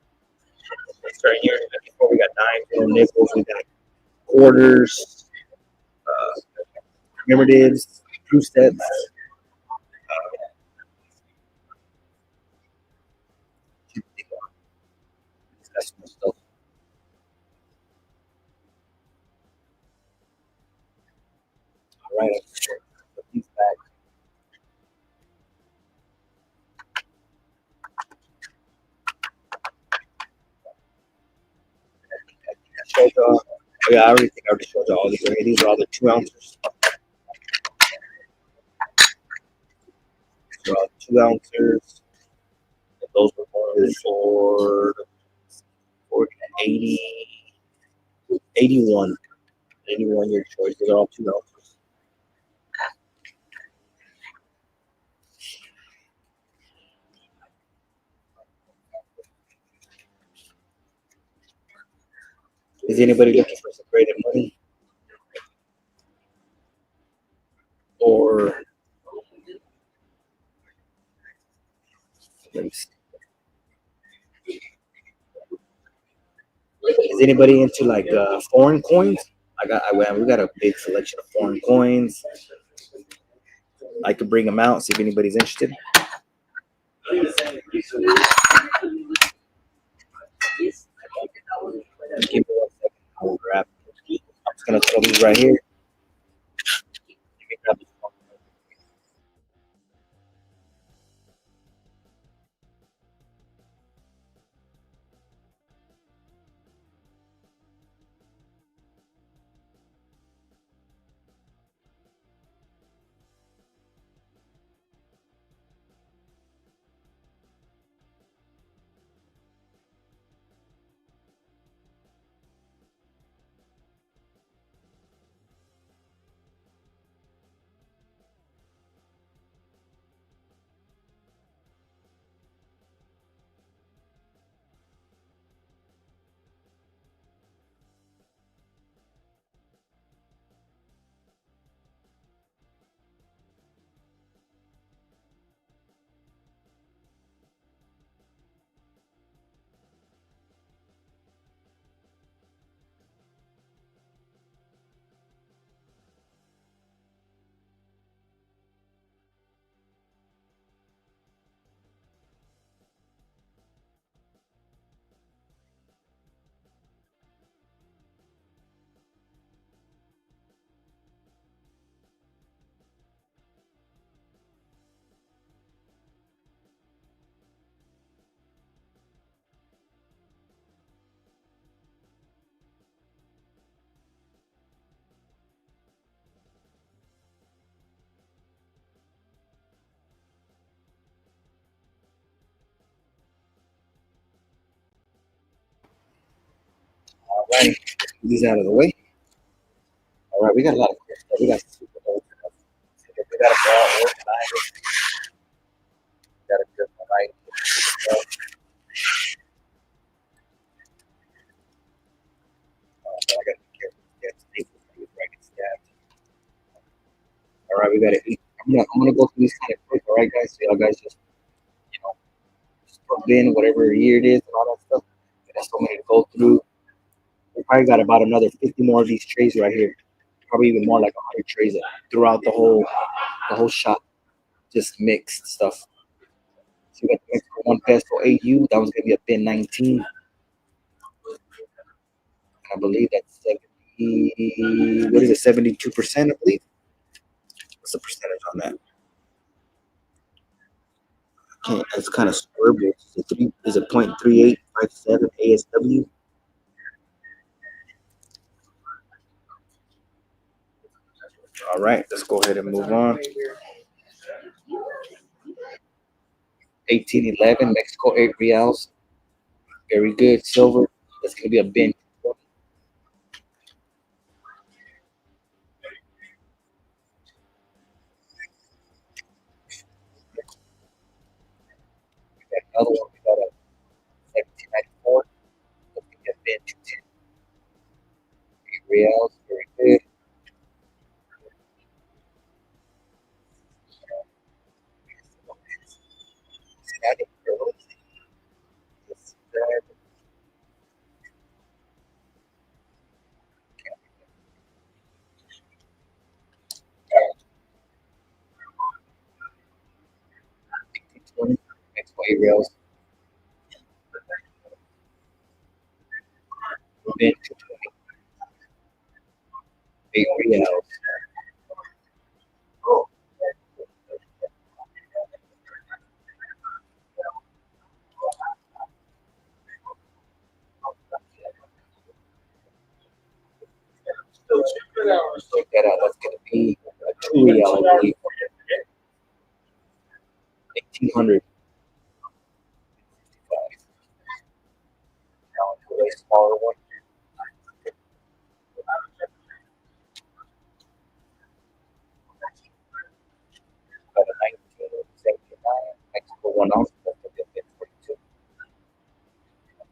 Start here before we got dimes, nickels, we got quarters, commemoratives, true sets, that's some stuff. All right, put these back. I showed y'all. Oh yeah, I already think I already showed y'all all these. Right? These are all the 2 ounces. These are all 2 ounces. And those were going for 80, 81, 81 year choice. Those are all 2 ounces. Is anybody looking for some graded money? Or let me see. Is anybody into like foreign coins? We got a big selection of foreign coins. I could bring them out, see if anybody's interested. Give me 1 second. I will grab. I'm just gonna throw these right here. You can grab this one. All right, these out of the way. All right, we got a lot of cool stuff. We got super old stuff. We got a ball organized. We got a good variety of stuff. I got to be careful with that staples because I get stabbed. All right, we got to eat. I'm gonna go through these kind of quick. All right, guys. So y'all guys you know just plug in whatever year it is and all that stuff. There's so many to go through. We probably got about another 50 more of these trays right here. Probably even more, like 100 trays throughout the whole shop. Just mixed stuff. So we got the mix for 1 peso AU. That was gonna be a bin 19. And I believe that's 70. what is it, 72%, I believe. What's the percentage on that? Okay, it's kind of scribbled. Is it 0.3857 ASW? All right, let's go ahead and move on. 1811, Mexico 8 reals. Very good. Silver. That's gonna be a bin. Another one we got a 1794. That's gonna be a bin 210. 8 reals. Very good. Static pearls. This, that, 1820. Mexico 8 reals. Bin 220. 8 reals. Check that out. That's gonna be a 2 real, I believe. 1800. Now a smaller one. Got a 1979 Mexico 1 ounce. That's gonna be a bin 42.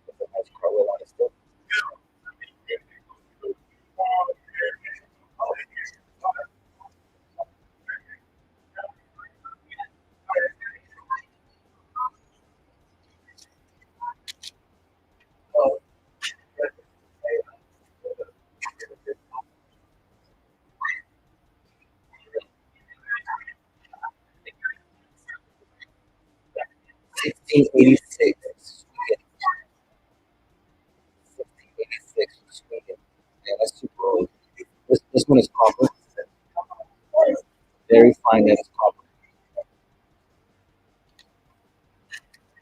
That's a nice cargo on it still. 1686. 1686 from Sweden. Yeah, that's super old. This one is copper. Very fine that it's copper.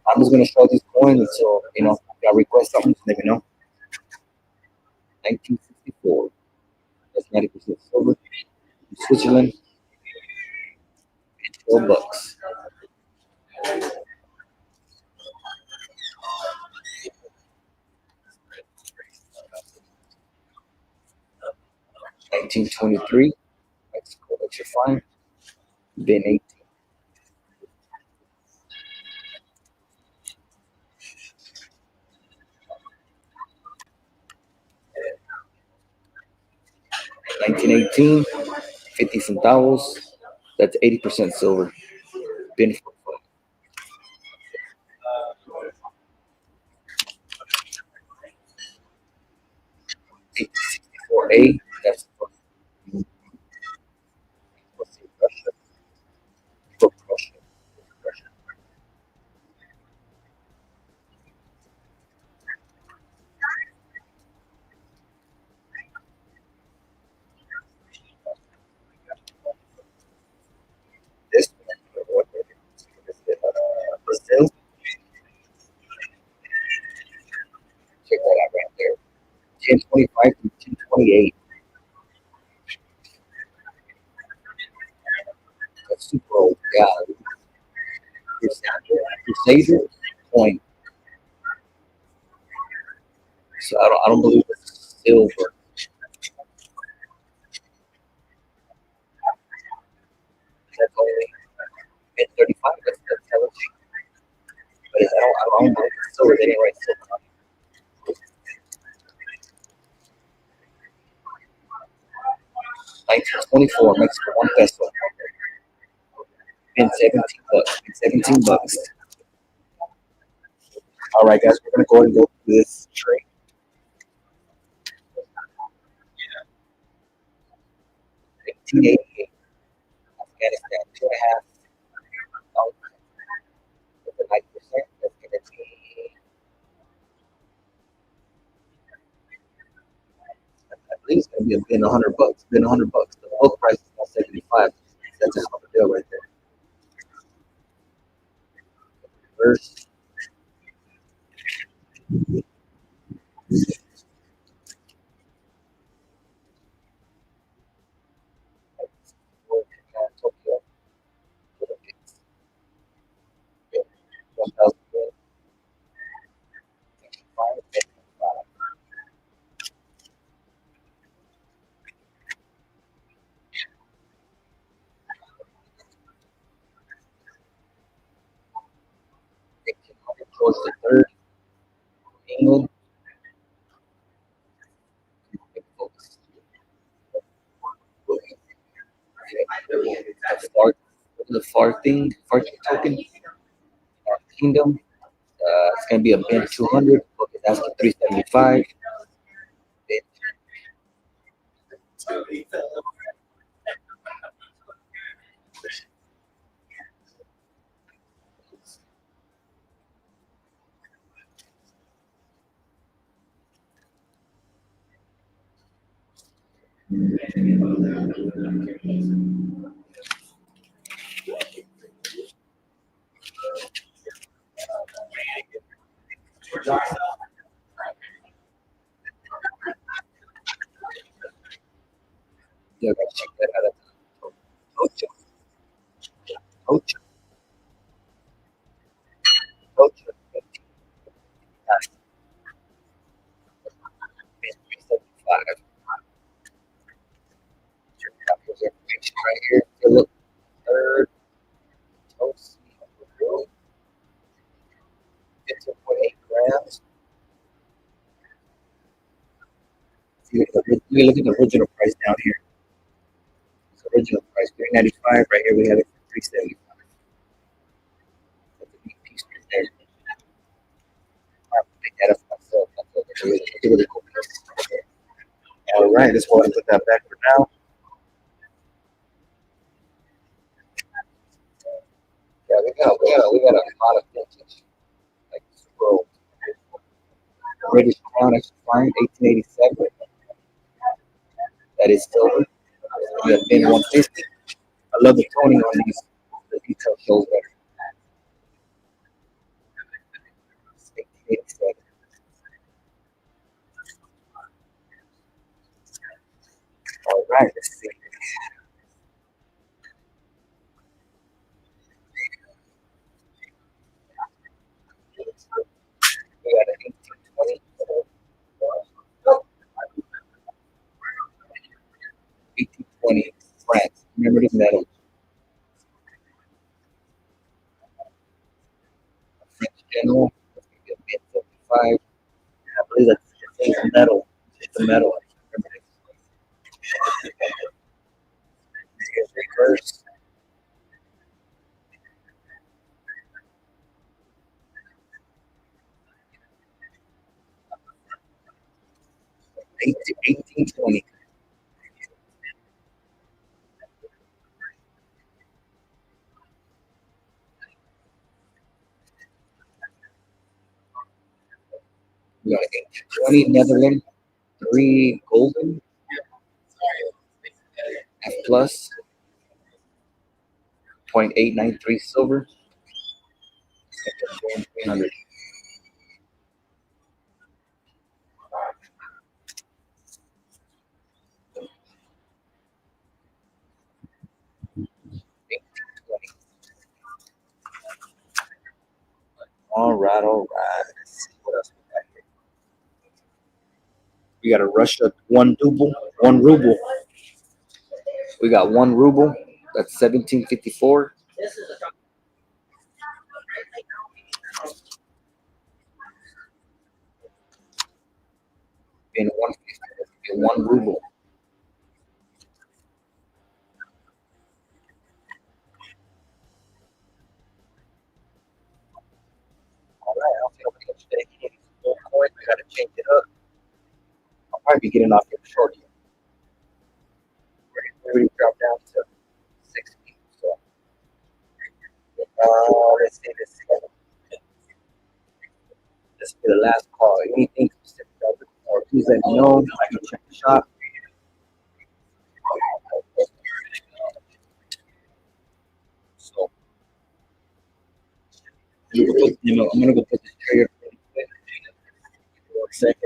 I'm just gonna show these coins until if y'all request something, just let me know. 1964. That's 90% silver. From Switzerland. 12 bucks. 1923. Mexico extra fine. Bin 18. 1918. 50 centavos. That's 80% silver. Bin 64A. That's let's see, Russia. For Russia. Russia. This one, Brazil. Check that out right there. 1025 through 1028. That's super old. Yeah. Crusader point. So I don't believe it's silver. That's only mid 35. That's hella cheap. But I don't believe it's silver. They didn't write silver on it. 1924 Mexico 1 peso. And 17 bucks. And 17 bucks. All right, guys, we're gonna go ahead and go through this trade. 1888. Afghanistan 2.5 with a 9%. That's gonna be, I believe it's gonna gonna be in $100. Been $100. The book price is now 75. That's a hell of a deal right there. First, Tokyo, 1,000 yen, 1,800 towards the third. England, focus. The far thing, far token, Kingdom. It's gonna be a bin 200. It's asking 375. Yeah, gotta check that out. Ocho, Ocho, Ocho, 375. Here's information right here. Philip third, Toast, 15.8 grams. We look at the original price down here. It's original price 395. Right here we have it for 375. That's a neat piece right there. I'll pick that up myself. That's a really cool piece. All right, let's go ahead and put that back for now. Yeah, we got a lot of vintage. Like scroll. British Crown extra fine, 1887. That is silver. We have bin 150. I love the toning on these. The detail shows better. 1887. All right, let's see. We got an 1820. 1820 France. Remember the metal. French General. That's going to be a bin 75. I believe that's it's a metal. It's a metal. Remember this. Here's reverse. 1820. We got 1820 Netherlands. 3 golden. F plus. 0.893 silver. 300. All right, all right. Let's see what else we got here. We got a Russia 1 ruble, 1 ruble. We got 1 ruble. That's 1754. In 150, 1 ruble. All right, I don't think I'm gonna get any more coins. We gotta change it up. I'll probably be getting off here shortly. We already dropped down to 60. So let's see this. This will be the last call. Anything specific or please let me know. I can check the shop. I'm gonna go put this trigger. One second.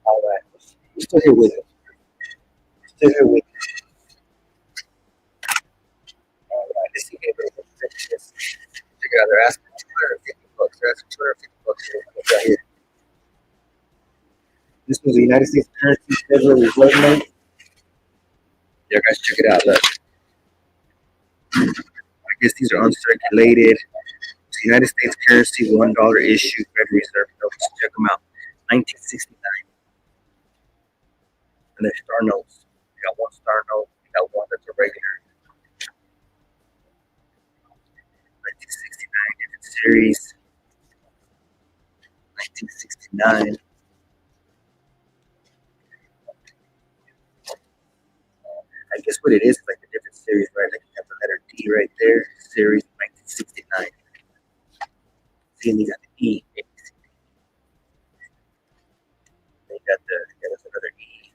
All right. You're still here with us. Still here with us. All right. Let's see if we can finish this. Check it out. They're asking $250. They're asking $250 here. Look right here. This was the United States currency Federal Reserve note. Yeah, guys, check it out. Look. I guess these are uncirculated. It's the United States currency $1 issue Federal Reserve notes. Check them out. 1969. And they're star notes. You got one star note. You got one that's a regular. 1969 different series. 1969. I guess what it is like the different series, right? Like you have the letter D right there, series 1969. See, and you got the E. Then you got there's another E.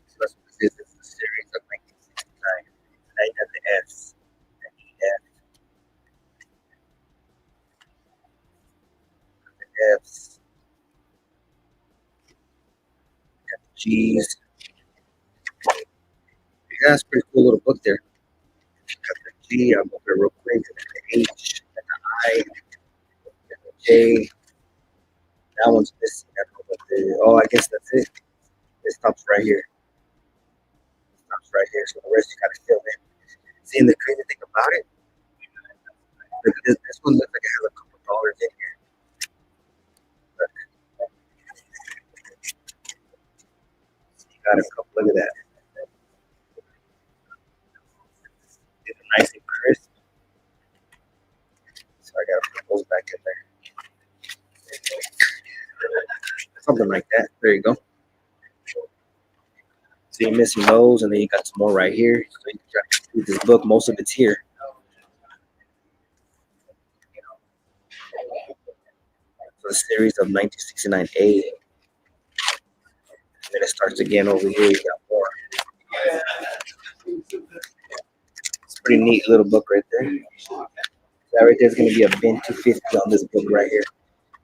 So that's what this is. It's the series of 1969. Now you got the S. And EF. The F's. You got the G's. Yeah, that's a pretty cool little book there. You got the G, I'll go there real quick, and then the H, and the I, and the J. That one's missing. I don't know what oh, I guess that's it. It stops right here. It stops right here. So the rest you gotta fill in. See, and the crazy thing about it, look at this one looks like it has a couple dollars in here. Look. You got a couple, look at that. These are nice and crisp. So I gotta put those back in there. Something like that. There you go. So you're missing those, and then you got some more right here. So you can try to read this book. Most of it's here. So the series of 1969A. Then it starts again over here. You got more. It's a pretty neat little book right there. So That right there is going to be a bin 250 on this book right here.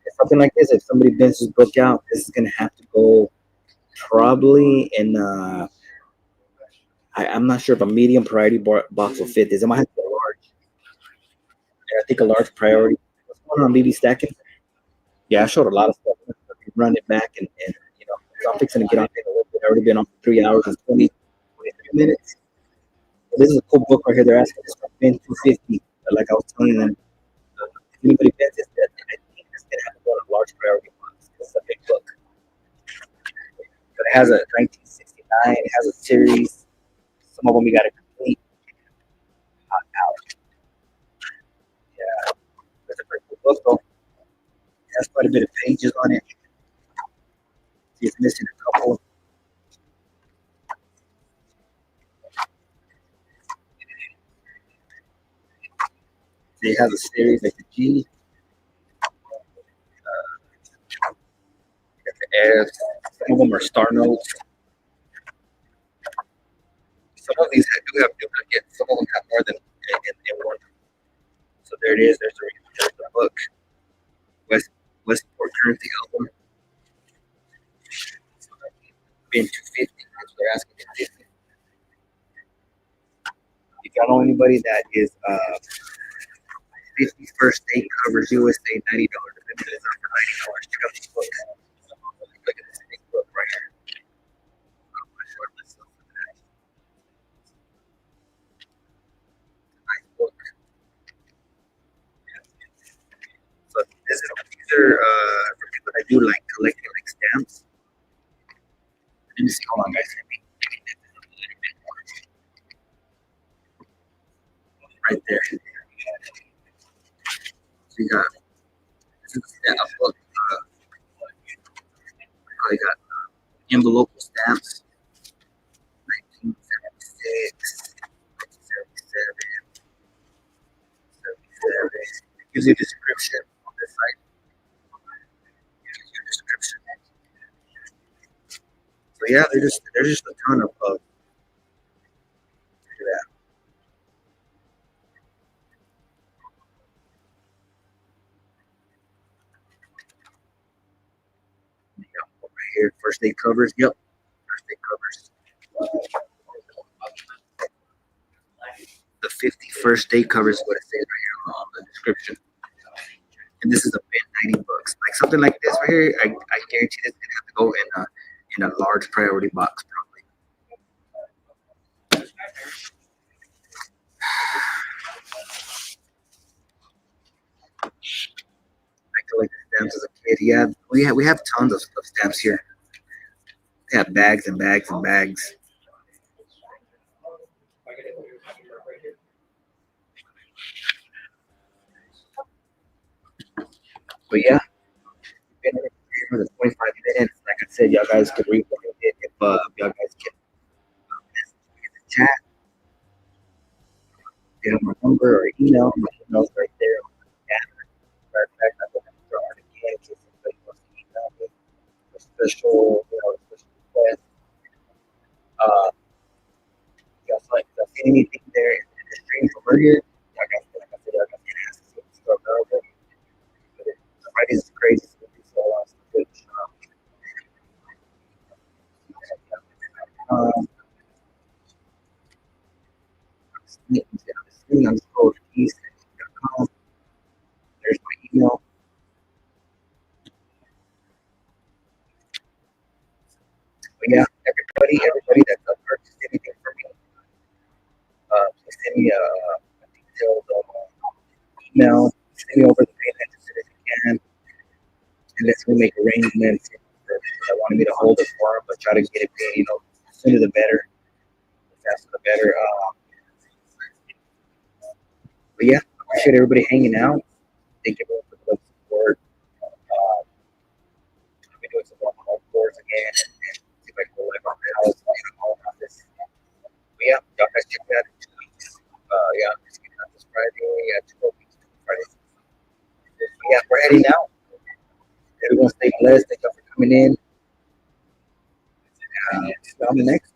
If something like this, if somebody bins this book out, this is going to have to go probably in, I'm not sure if a medium priority box will fit this. It might have to be a large. I think a large priority. What's going on, BB Stacking? Yeah, I showed a lot of stuff. Run it back and you know, 'cause I'm fixing to get on it a little bit. I've already been on for 3 hours and 23 minutes. So this is a cool book right here. They're asking us for bin 250. Like I was telling them, if anybody bets this, that I think it's gonna have to go on a large priority box. It's a big book. But it has a 1969. It has a series. Some of them you got to complete. Hot out. Yeah, it's a pretty cool book though. It has quite a bit of pages on it. See, it's missing a couple. It has a series like the G, the F. Some of them are star notes. Some of these do have duplicates. Some of them have more than in one. So there it is. There's the book. Westport Currency album. Been 250. They're asking 250. If y'all know anybody that is 50 first date covers USA $90. The bid is on for $90. Check out this book. Look at this big book right here. Nice book. So these are for people that do like collecting like stamps. Let me see. Hold on, guys. Let me get this up a little bit more. Right there. So you got this is a stamp book. They got envelope stamps. 1976, 1977, 77. It gives you a description on this site. It gives you a description. So yeah, there's just a ton of look at that. Right here, first aid covers. Yep, first aid covers. The 50 first day covers is what it says right here on the description. And this is a bin 90 bucks. Like something like this right here, I guarantee this is gonna have to go in a large priority box probably. I collected stamps as a kid. Yeah, we have tons of stamps here. We have bags and bags and bags. But yeah, been in here for the 25 minutes. Like I said, y'all guys could read it if y'all guys can message me in the chat. Get my number or email. My email's right there. Matter of fact, I'm going to throw it again in case anybody wants to email me a special, special request. Y'all like if I see anything there in the stream from earlier, y'all guys, like I said, y'all guys can ask us if it's still available. But Fridays is crazy, so we do a lot of stuff. Um, I'm scrolling east.com. There's my email. But yeah, everybody that's purchased anything from me, please send me a detailed email. Send me over the payment as soon as you can. And let's make arrangements. I wanted me to hold it for him, but try to get it paid, the sooner the better. The faster the better. But yeah, I appreciate everybody hanging out. Thank you everyone for the support. I've been doing some more home tours again and see if I can go live on my house, home office. But yeah, y'all guys check that out in 2 weeks. Yeah, I'm just getting out this Friday. Yeah, 2 weeks, Friday. But yeah, we're heading out. Everyone stay blessed. Thank y'all for coming in. See you on the next.